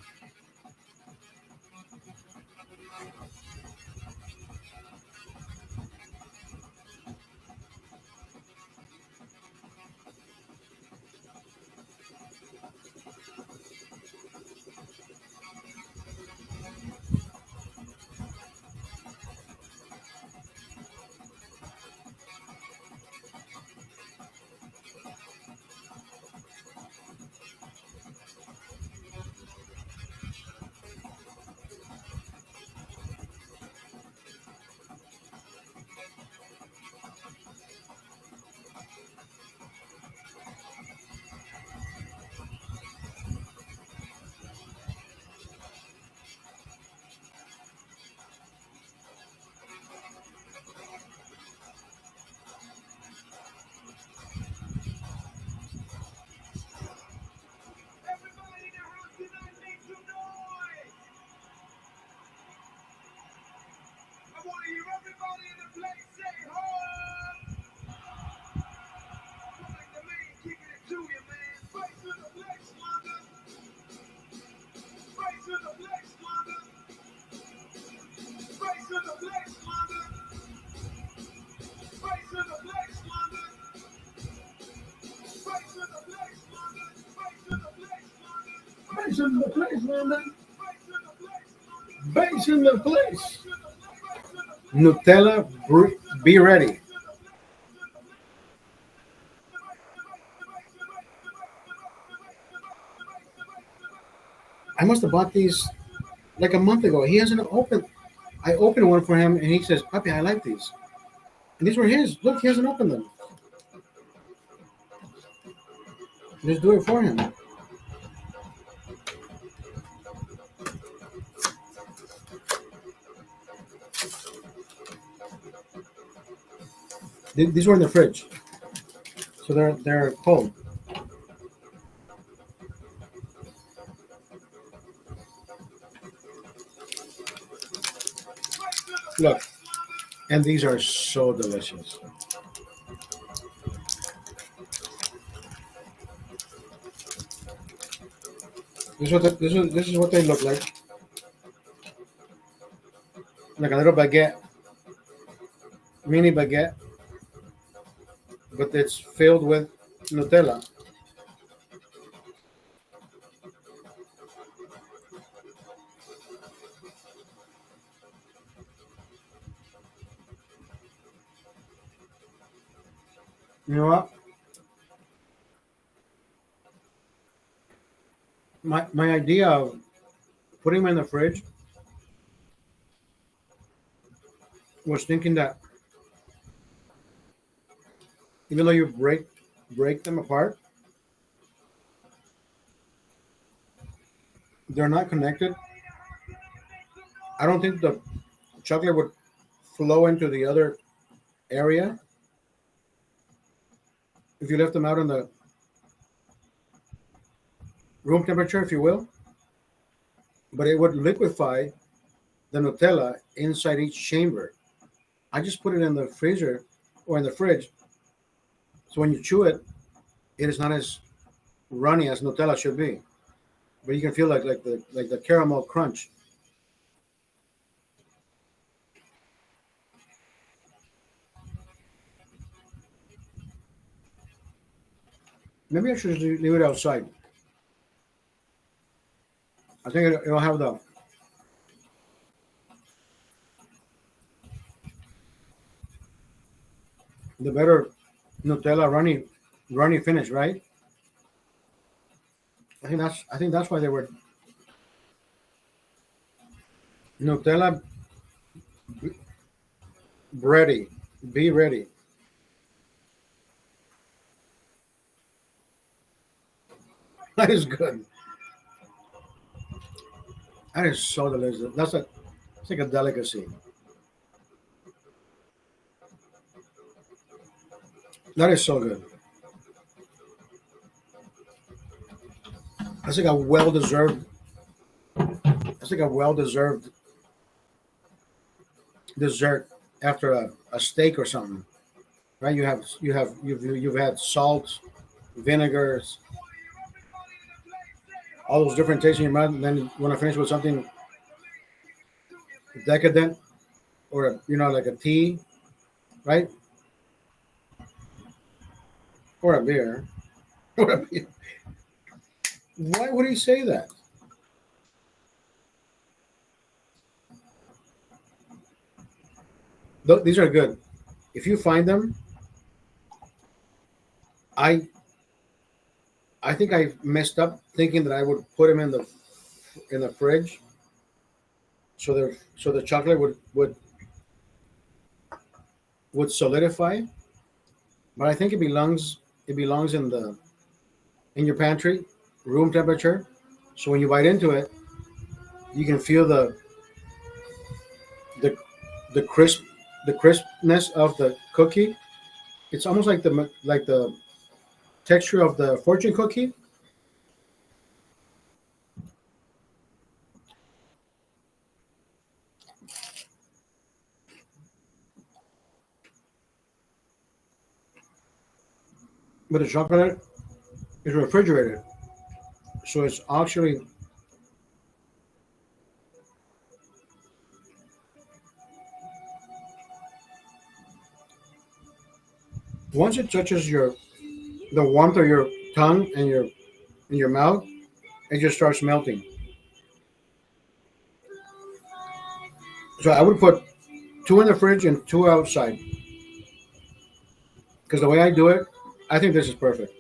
S1: Base in the place, London. Base in the place. Nutella, be ready. I must have bought these like a month ago. He hasn't opened. I opened one for him, and he says, "Puppy, I like these." And these were his. Look, he hasn't opened them. Just do it for him. These were in the fridge, so they're cold. Look, and these are so delicious. This is what they look like a little baguette, mini baguette, but it's filled with Nutella. You know what? My idea of putting them in the fridge was thinking that even though you break them apart, they're not connected. I don't think the chocolate would flow into the other area if you left them out in the room temperature, if you will. But it would liquefy the Nutella inside each chamber. I just put it in the freezer or in the fridge, so when you chew it, it is not as runny as Nutella should be. But you can feel like the caramel crunch. Maybe I should leave it outside. I think it'll have the better Nutella runny finish, right? I think that's why they were Nutella ready. Be ready. That is good. That is so delicious. It's like a delicacy. That is so good. That's like a well deserved. That's like a well deserved dessert after a steak or something, right? You've had salt, vinegars, all those different tastes in your mouth, and then you want to finish with something decadent or like a tea, right? Or a beer. Or a beer. Why would he say that? These are good. If you find them, I I think I messed up thinking that I would put them in the fridge so the chocolate would solidify. But I think it belongs in your pantry, room temperature. So when you bite into it, you can feel the the crisp the crispness of the cookie. It's almost like the texture of the fortune cookie, but the chocolate is refrigerated. So it's actually once it touches the warmth of your tongue and your mouth, it just starts melting. So I would put two in the fridge and two outside because the way I do it, I think this is perfect.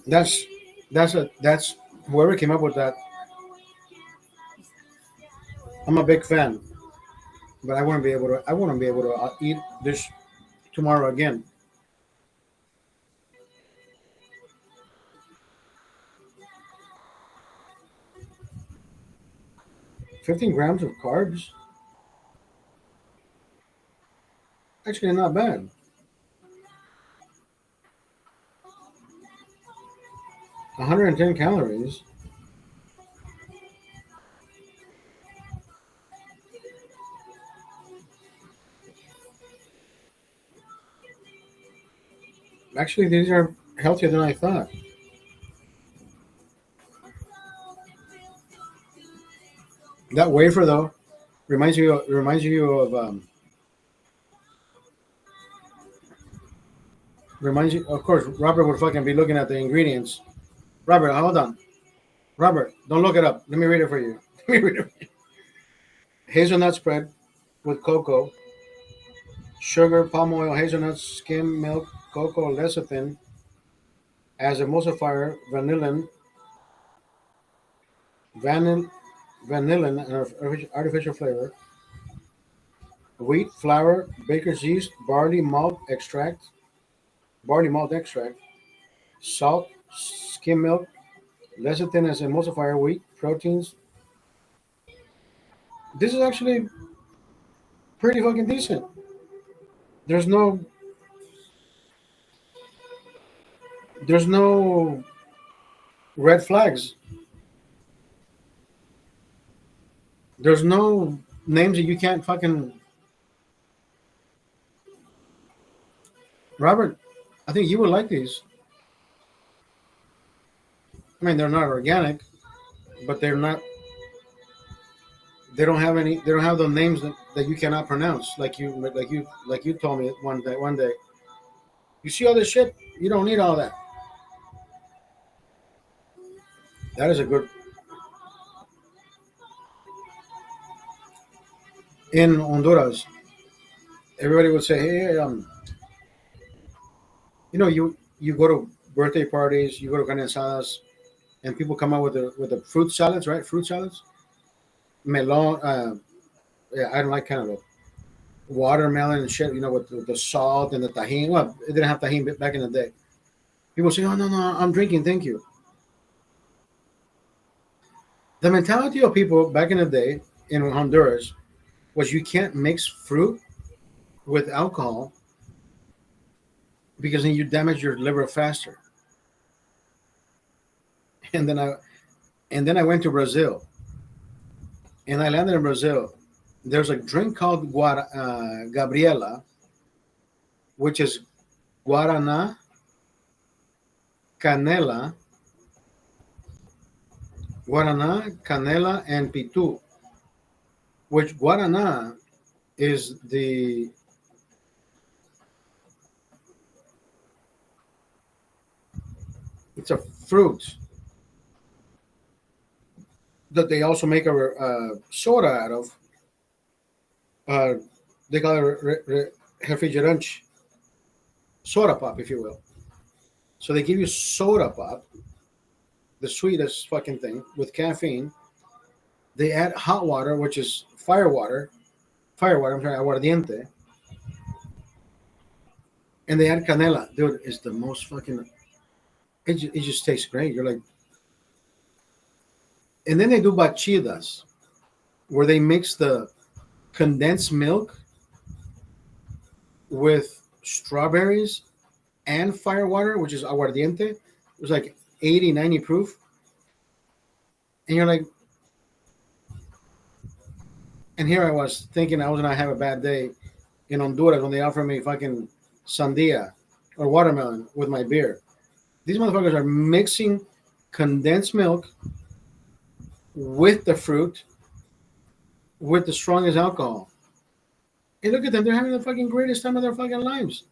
S1: That's that's whoever came up with that. I'm a big fan, but I wouldn't be able to eat this tomorrow again. 15 grams of carbs, actually not bad. 110 calories. Actually, these are healthier than I thought. That wafer though reminds you. Of course, Robert would fucking be looking at the ingredients. Robert, hold on. Robert, don't look it up. Let me read it for you. Let me read it. Hazelnut spread with cocoa, sugar, palm oil, hazelnuts, skim milk, cocoa lecithin as emulsifier, vanillin, vanillin, and artificial flavor, wheat flour, baker's yeast, barley malt extract, salt, skim milk, lecithin as emulsifier, wheat proteins. This is actually pretty fucking decent. There's no there's no red flags. There's no names that you can't fucking Robert. I think you would like these. I mean, they're not organic, but they're not. They don't have any. They don't have the names that you cannot pronounce. Like you told me one day. You see all this shit. You don't need all that. That is a good. In Honduras, everybody would say, "Hey, you go to birthday parties, you go to carne asadas, and people come out with the fruit salads, right? Fruit salads, melon. Yeah, I don't like cantaloupe. Watermelon and shit. With the salt and the tahini. Well, it didn't have tahini back in the day. People say, "Oh no, no, I'm drinking, thank you." The mentality of people back in the day in Honduras was you can't mix fruit with alcohol because then you damage your liver faster. And then I went to Brazil, and I landed in Brazil. There's a drink called Gabriela, which is guarana, canela, and pitu. Which guarana is it's a fruit that they also make a soda out of. Uh, they call it refrigerante, soda pop, if you will. So they give you soda pop, the sweetest fucking thing, with caffeine. They add hot water, which is firewater, I'm sorry, aguardiente, and they add canela. Dude, it's the most fucking. It just tastes great. You're like, and then they do bachidas, where they mix the condensed milk with strawberries and firewater, which is aguardiente. It was like 80, 90 proof. And you're like, and here I was thinking I was going to have a bad day in Honduras when they offer me fucking sandia or watermelon with my beer. These motherfuckers are mixing condensed milk with the fruit with the strongest alcohol. And look at them, they're having the fucking greatest time of their fucking lives.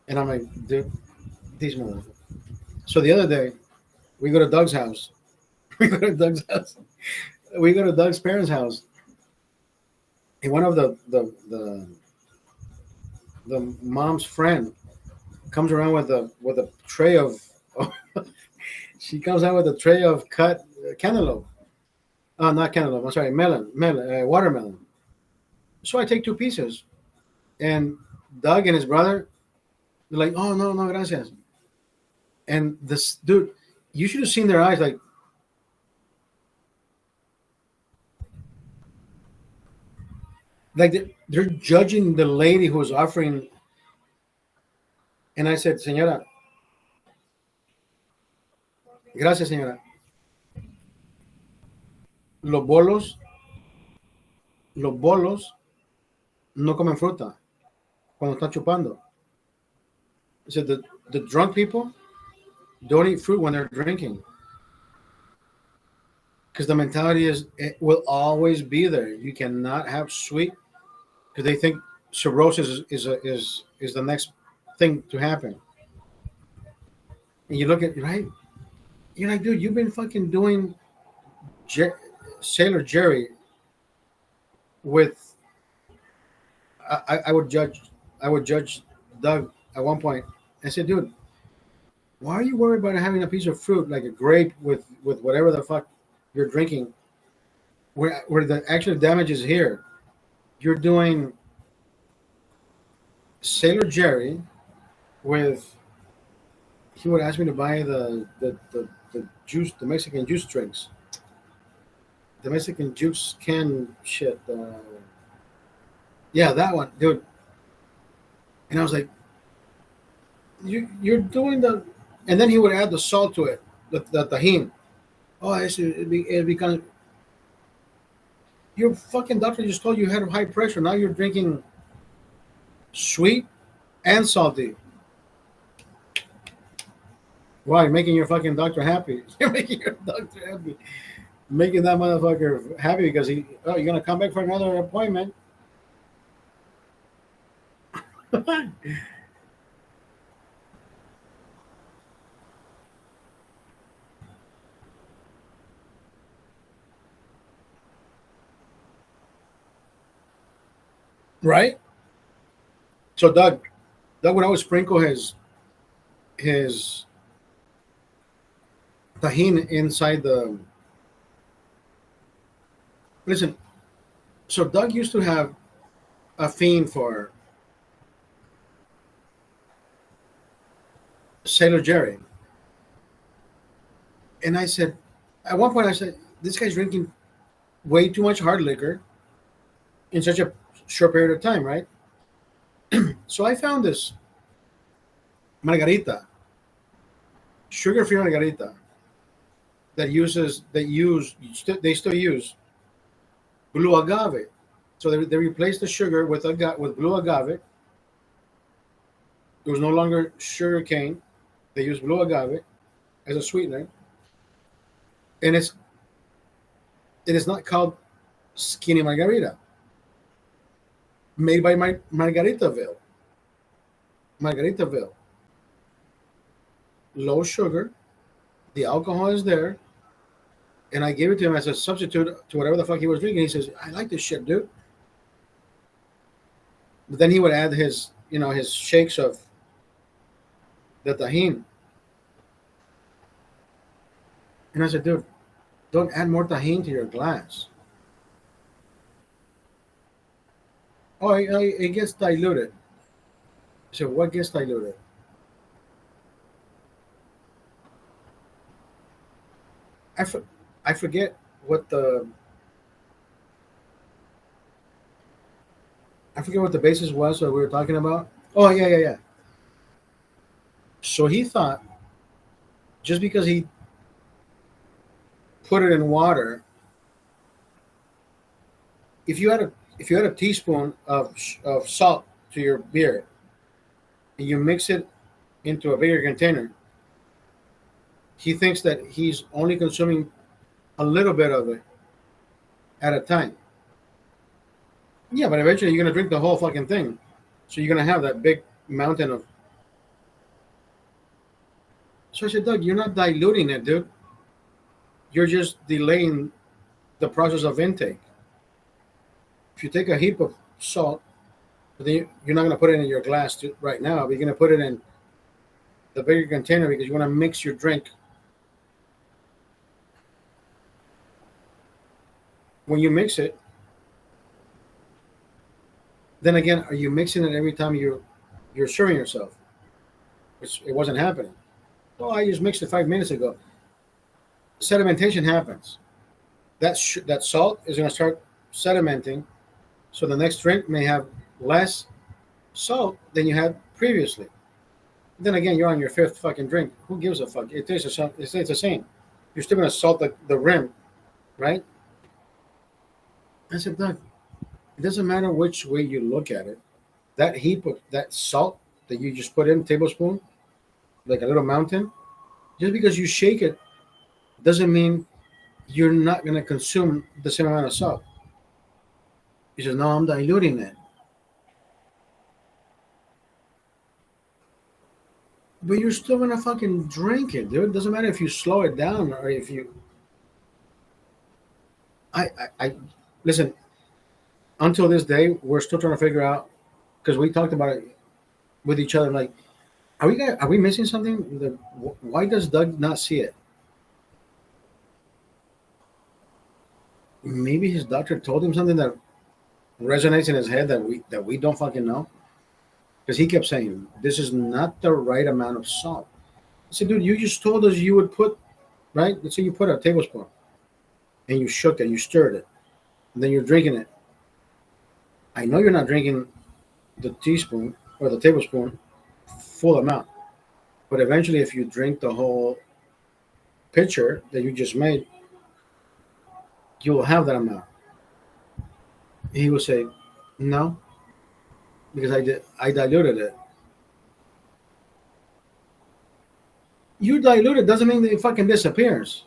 S1: And I'm like, dude, these motherfuckers. So the other day, we go to Doug's house. We go to Doug's parents' house. And one of the mom's friend comes around with a tray of she comes out with a tray of cut cantaloupe. Not cantaloupe. I'm sorry, watermelon. So I take 2 pieces, and Doug and his brother, they're like, "Oh no, no, gracias." And this dude, you should have seen their eyes, like they're judging the lady who was offering. And I said, "Señora, gracias, señora. Los bolos, los bolos no comen fruta cuando están chupando." I said, the drunk people don't eat fruit when they're drinking. Because the mentality is it will always be there. You cannot have sweet because they think cirrhosis is the next thing to happen. And you look at right, you're like, dude, you've been fucking doing Sailor Jerry with. I would judge Doug at one point. I said, dude, why are you worried about having a piece of fruit like a grape with whatever the fuck you're drinking, where the actual damage is here? You're doing Sailor Jerry with. He would ask me to buy the juice, the Mexican juice drinks, the Mexican juice can shit. Yeah, that one, dude. And I was like, you're doing the, and then he would add the salt to it, the tahini. Oh, it becomes. Your fucking doctor just told you had high pressure. Now you're drinking sweet and salty. Why? You're making your fucking doctor happy. You're making your doctor happy. Making that motherfucker happy because you're gonna come back for another appointment. Right? So Doug would always sprinkle his tahini inside the. Listen, so Doug used to have a fiend for Sailor Jerry, and I said, at one point, I said, this guy's drinking way too much hard liquor in such a short period of time, right? So I found this margarita, sugar-free margarita they still use blue agave. So they replaced the sugar with blue agave. It was no longer sugar cane. They used blue agave as a sweetener, and it is not called skinny margarita. Made by Margaritaville, low sugar. The alcohol is there, and I gave it to him as a substitute to whatever the fuck he was drinking. He says, "I like this shit, dude." But then he would add his shakes of the tahine, and I said, "Dude, don't add more tahine to your glass. Oh, it gets diluted." I said, "What gets diluted?" I, for, I forget what the I forget what the basis was that we were talking about. Oh, yeah. So he thought just because he put it in water, if you had a teaspoon of salt to your beer and you mix it into a bigger container, he thinks that he's only consuming a little bit of it at a time. Yeah, but eventually you're gonna drink the whole fucking thing, so you're gonna have that big mountain of. So I said, Doug, you're not diluting it, dude. You're just delaying the process of intake. If you take a heap of salt, then you're not gonna put it in your glass right now, but you're gonna put it in the bigger container because you want to mix your drink. When you mix it, then again, are you mixing it every time you're serving yourself? Which it wasn't happening. Oh, I just mixed it 5 minutes ago. Sedimentation happens. That salt is going to start sedimenting, so the next drink may have less salt than you had previously. Then again, you're on your fifth fucking drink. Who gives a fuck? It tastes the same. You're still going to salt the rim, right? I said, Doug, it doesn't matter which way you look at it. That heap of that salt that you just put in, tablespoon, like a little mountain, just because you shake it doesn't mean you're not going to consume the same amount of salt. He says, no, I'm diluting it. But you're still going to fucking drink it, dude. It doesn't matter if you slow it down or if you. I listen, until this day, we're still trying to figure out, because we talked about it with each other, like, are we missing something? Why does Doug not see it? Maybe his doctor told him something that resonates in his head that we don't fucking know. Because he kept saying, this is not the right amount of salt. I said, dude, you just told us you would put, right? Let's say you put a tablespoon and you shook it, you stirred it, and then you're drinking it. I know you're not drinking the teaspoon or the tablespoon full amount. But eventually, if you drink the whole pitcher that you just made, you will have that amount. He will say, no, because I diluted it. You dilute it doesn't mean that it fucking disappears.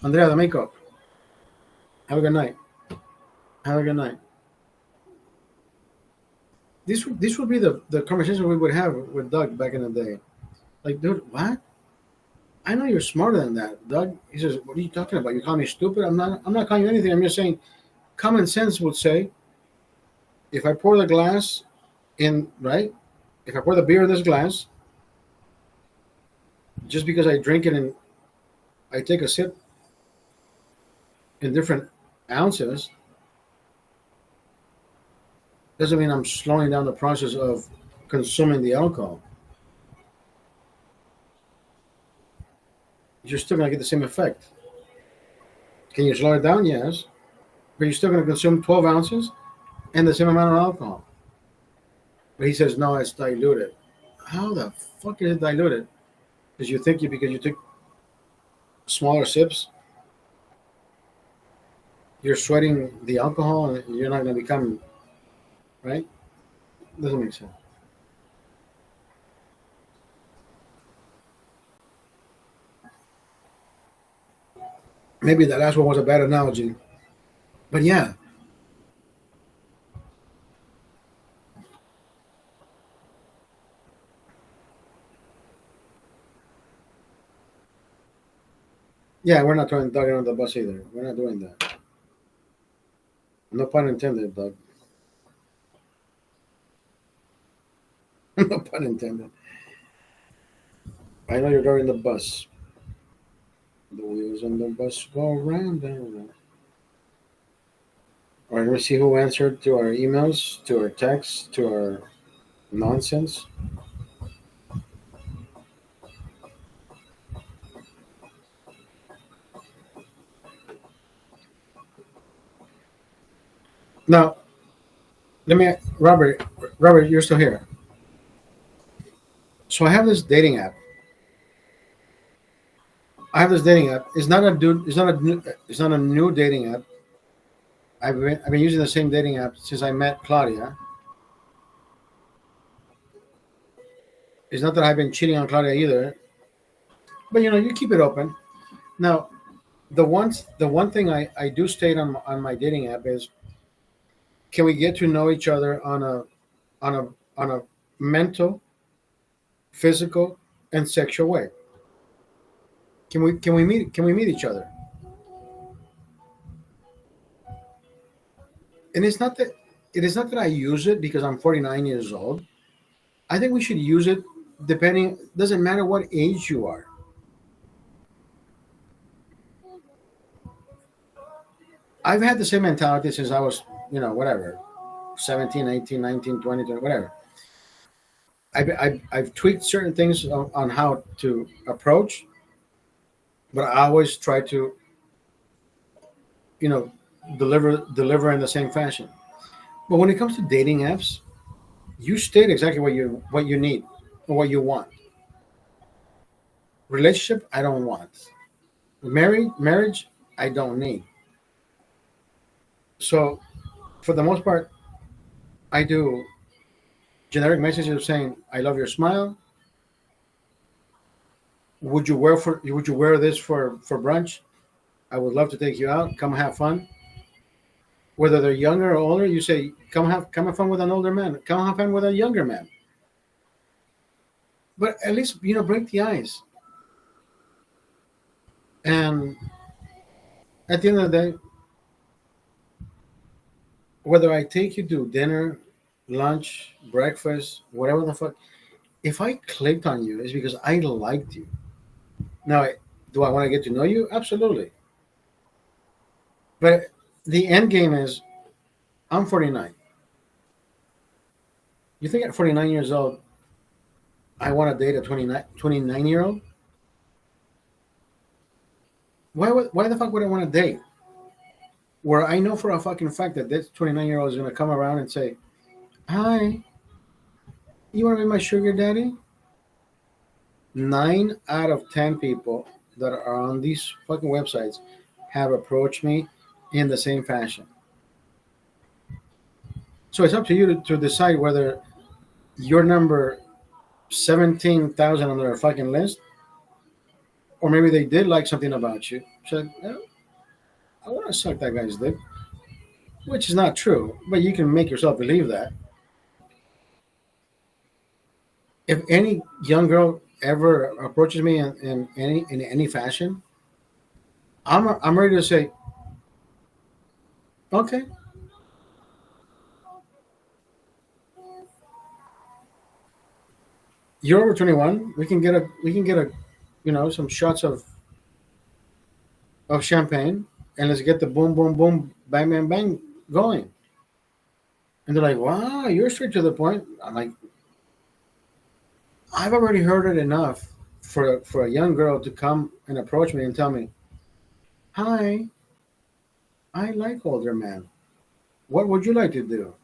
S1: Andrea, the makeup. Have a good night. Have a good night. This would be the conversation we would have with Doug back in the day. Like, dude, what? I know you're smarter than that, Doug. He says, "What are you talking about? You call me stupid? I'm not. I'm not calling you anything. I'm just saying, common sense would say, if I pour the glass in, right? If I pour the beer in this glass, just because I drink it and I take a sip in different ounces, doesn't mean I'm slowing down the process of consuming the alcohol. You're still going to get the same effect. Can you slow it down? Yes. But you're still going to consume 12 ounces and the same amount of alcohol. But he says, no, it's diluted. How the fuck is it diluted? Because you took smaller sips, you're sweating the alcohol and you're not going to become, right? Doesn't make sense. Maybe the last one was a bad analogy. But yeah, yeah, we're not throwing Doug under the bus either. We're not doing that. No pun intended, Doug. No pun intended. I know you're driving the bus. The wheels on the bus go round and round. All right, let me see who answered to our emails, to our texts, to our nonsense. Now, let me, Robert. Robert, you're still here. So I have this dating app. I have this dating app. It's not a dude. It's not a new. It's not a new dating app. I've been using the same dating app since I met Claudia. It's not that I've been cheating on Claudia either, but you keep it open. Now, the one thing I do state on my dating app is, can we get to know each other on a on a mental, physical, and sexual way? Can we meet each other? And it is not that I use it because I'm 49 years old. I think we should use it depending. Doesn't matter what age you are. I've had the same mentality since I was, whatever, 17, 18, 19, 20, 20, whatever. I've tweaked certain things on how to approach, but I always try to, you know, deliver in the same fashion. But when it comes to dating apps, you state exactly what you need or what you want. Relationship, I don't want. Marriage, I don't need. So for the most part, I do generic messages saying, "I love your smile. Would you wear this for brunch? I would love to take you out. Come have fun." Whether they're younger or older, you say, "Come have fun with an older man. Come have fun with a younger man." But at least break the ice. And at the end of the day, whether I take you to dinner, lunch, breakfast, whatever the fuck, if I clicked on you, it's because I liked you. Now, do I want to get to know you? Absolutely. But the end game is, I'm 49. You think at 49 years old, I want to date a 29-year-old? Why the fuck would I want to date? Where I know for a fucking fact that this 29-year-old is going to come around and say, "Hi, you want to be my sugar daddy?" 9 out of 10 people that are on these fucking websites have approached me in the same fashion. So it's up to you to decide whether you're number 17,000 on their fucking list, or maybe they did like something about you. So, I want to suck that guy's dick. which is not true, but you can make yourself believe that. If any young girl ever approaches me in any fashion, I'm ready to say, okay, you're over 21. We can get a some shots of champagne, and let's get the boom boom boom bang bang bang going. And they're like, wow, you're straight to the point. I'm like, I've already heard it enough for a young girl to come and approach me and tell me, hi, I like older men. What would you like to do?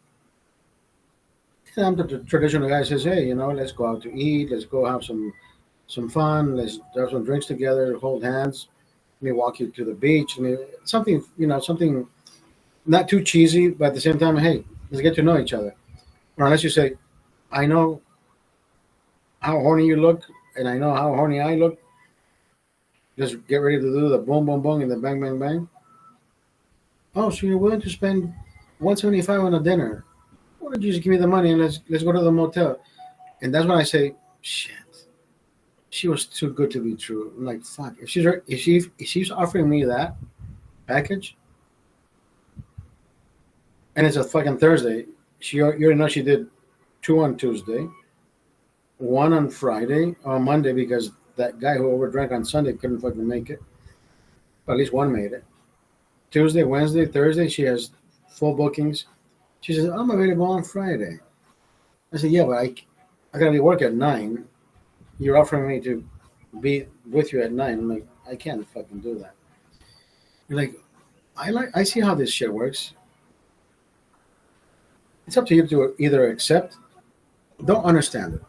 S1: And I'm the traditional guy says, hey, let's go out to eat. Let's go have some fun. Let's have some drinks together. Hold hands. Let me walk you to the beach. Something, something not too cheesy, but at the same time, hey, let's get to know each other. Or unless you say, I know how horny you look, and I know how horny I look. Just get ready to do the boom, boom, boom, and the bang, bang, bang. Oh, so you're willing to spend 175 on a dinner? Why don't you just give me the money and let's go to the motel? And that's when I say, shit, she was too good to be true. I'm like, fuck. If she's offering me that package, and it's a fucking Thursday, you already know she did two on Tuesday, one on Friday, on Monday because that guy who overdrank on Sunday couldn't fucking make it. But at least one made it. Tuesday, Wednesday, Thursday, she has full bookings. She says, I'm available on Friday. I said, yeah, but I gotta be work at 9. You're offering me to be with you at 9. I'm like, I can't fucking do that. You're like, I see how this shit works. It's up to you to either accept, don't understand it.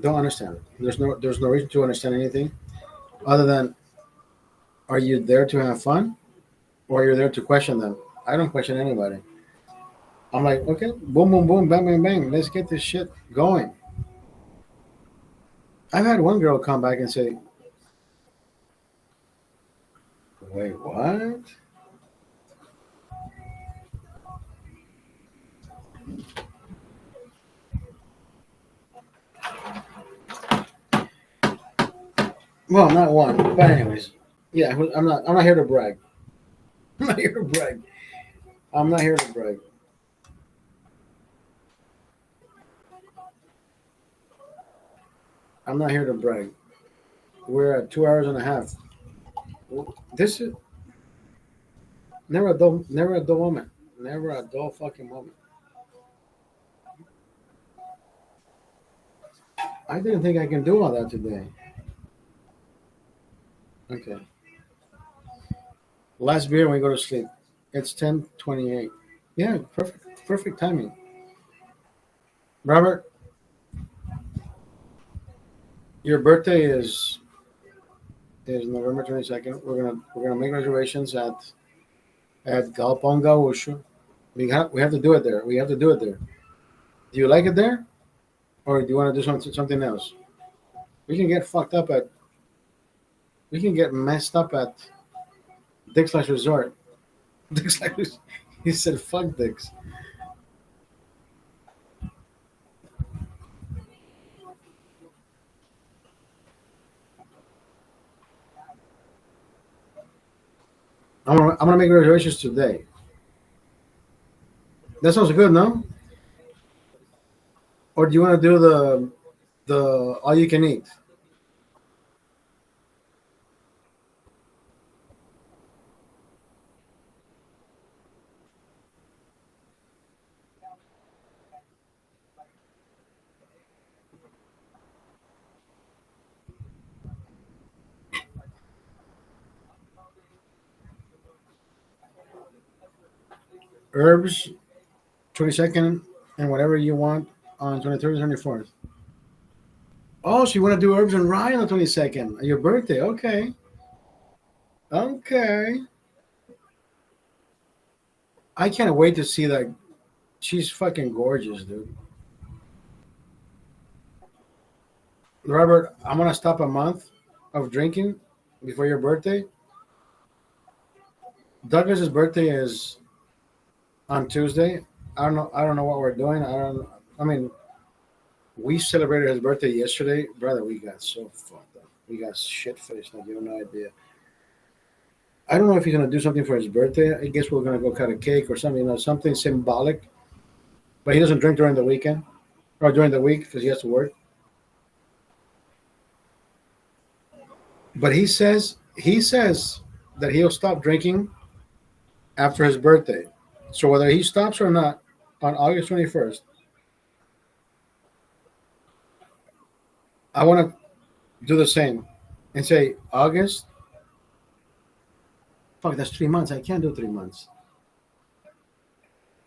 S1: Don't understand it. There's no reason to understand anything other than, are you there to have fun or you're there to question them? I don't question anybody. I'm like, okay, boom, boom, boom, bang, bang, bang. Let's get this shit going. I've had one girl come back and say, wait, what? Well, not one, but anyways, yeah. I'm not here to brag. I'm not here to brag. I'm not here to brag. I'm not here to brag. We're at 2 hours and a half. This is never a dull moment. Never a dull fucking moment. I didn't think I can do all that today. Okay. Last beer when we go to sleep. It's 10:28. Yeah, perfect timing. Robert, your birthday is November 22nd. We're gonna make reservations at Galpon Gaúcho. We have to do it there. We have to do it there. Do you like it there, or do you want to do something else? We can get fucked up at. We can get messed up at Dick's Last Resort. Dick's Last. He said, "Fuck Dick's." I'm gonna make reservations today. That sounds good, no? Or do you want to do the all you can eat? Herbs 22nd and whatever you want on 23rd and 24th. Oh, so you want to do herbs and rye on the 22nd? Your birthday? Okay. Okay. I can't wait to see that. She's fucking gorgeous, dude. Robert, I'm gonna stop a month of drinking before your birthday. Douglas's birthday is on Tuesday. I don't know. I don't know what we're doing. I don't. I mean, we celebrated his birthday yesterday, brother. We got so fucked up. We got shit faced. Like you have no idea. I don't know if he's gonna do something for his birthday. I guess we're gonna go cut a cake or something. Something symbolic. But he doesn't drink during the weekend or during the week because he has to work. But he says that he'll stop drinking after his birthday. So whether he stops or not on August 21st, I want to do the same and say August. Fuck, that's 3 months. I can't do 3 months.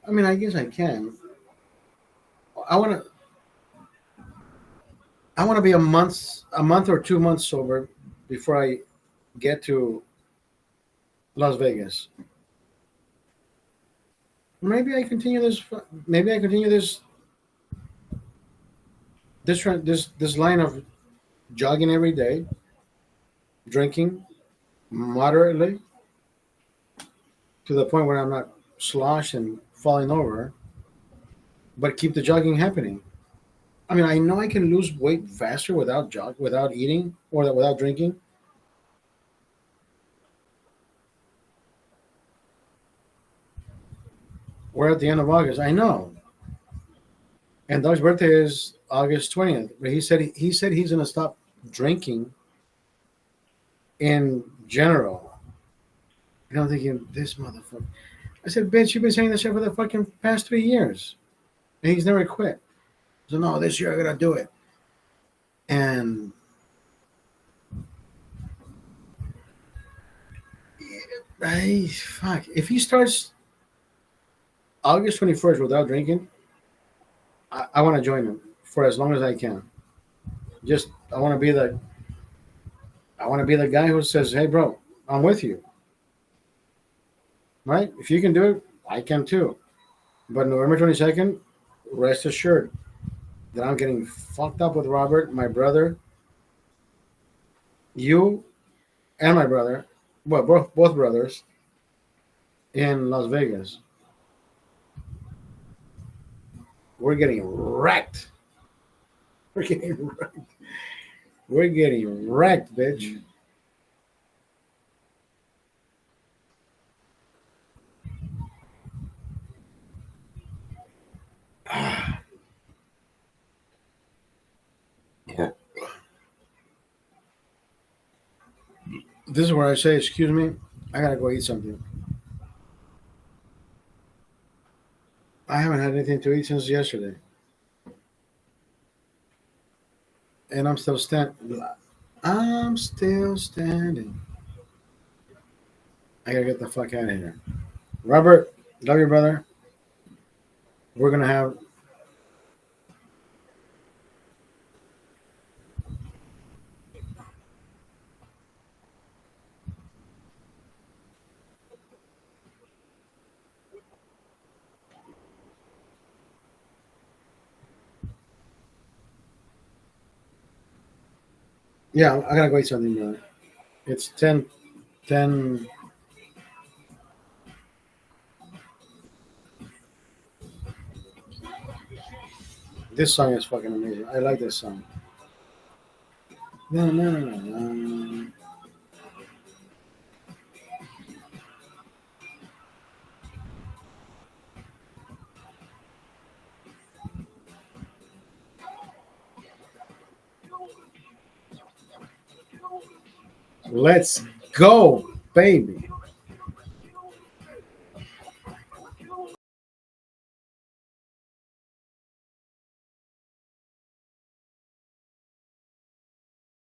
S1: I mean, I guess I can. I want to. I want to be a month or 2 months sober before I get to Las Vegas. Maybe I continue this. Maybe I continue this line of jogging every day, drinking moderately to the point where I'm not sloshed and falling over, but keep the jogging happening. I mean, I know I can lose weight faster without eating or without drinking. We're at the end of August. I know, and Doug's birthday is August 20th. But he said he's gonna stop drinking in general. And I'm thinking, this motherfucker. I said, bitch, you've been saying this shit for the fucking past 3 years, and he's never quit. So no, this year I gotta do it. And fuck, if he starts August 21st without drinking, I want to join him for as long as I can. Just I want to be the guy who says, "Hey, bro, I'm with you." Right? If you can do it, I can too. But November 22nd, rest assured that I'm getting fucked up with Robert, my brother, you, and my brother. Well, both brothers in Las Vegas. We're getting wrecked. We're getting wrecked. We're getting wrecked, bitch. This is where I say, excuse me, I gotta go eat something. I haven't had anything to eat since yesterday, and I'm still standing. I gotta get the fuck out of here. Robert, love you, brother. We're gonna have. Yeah, I gotta go eat something, brother. It's 10. This song is fucking amazing. I like this song. No, no, no, no, no. Let's go, baby.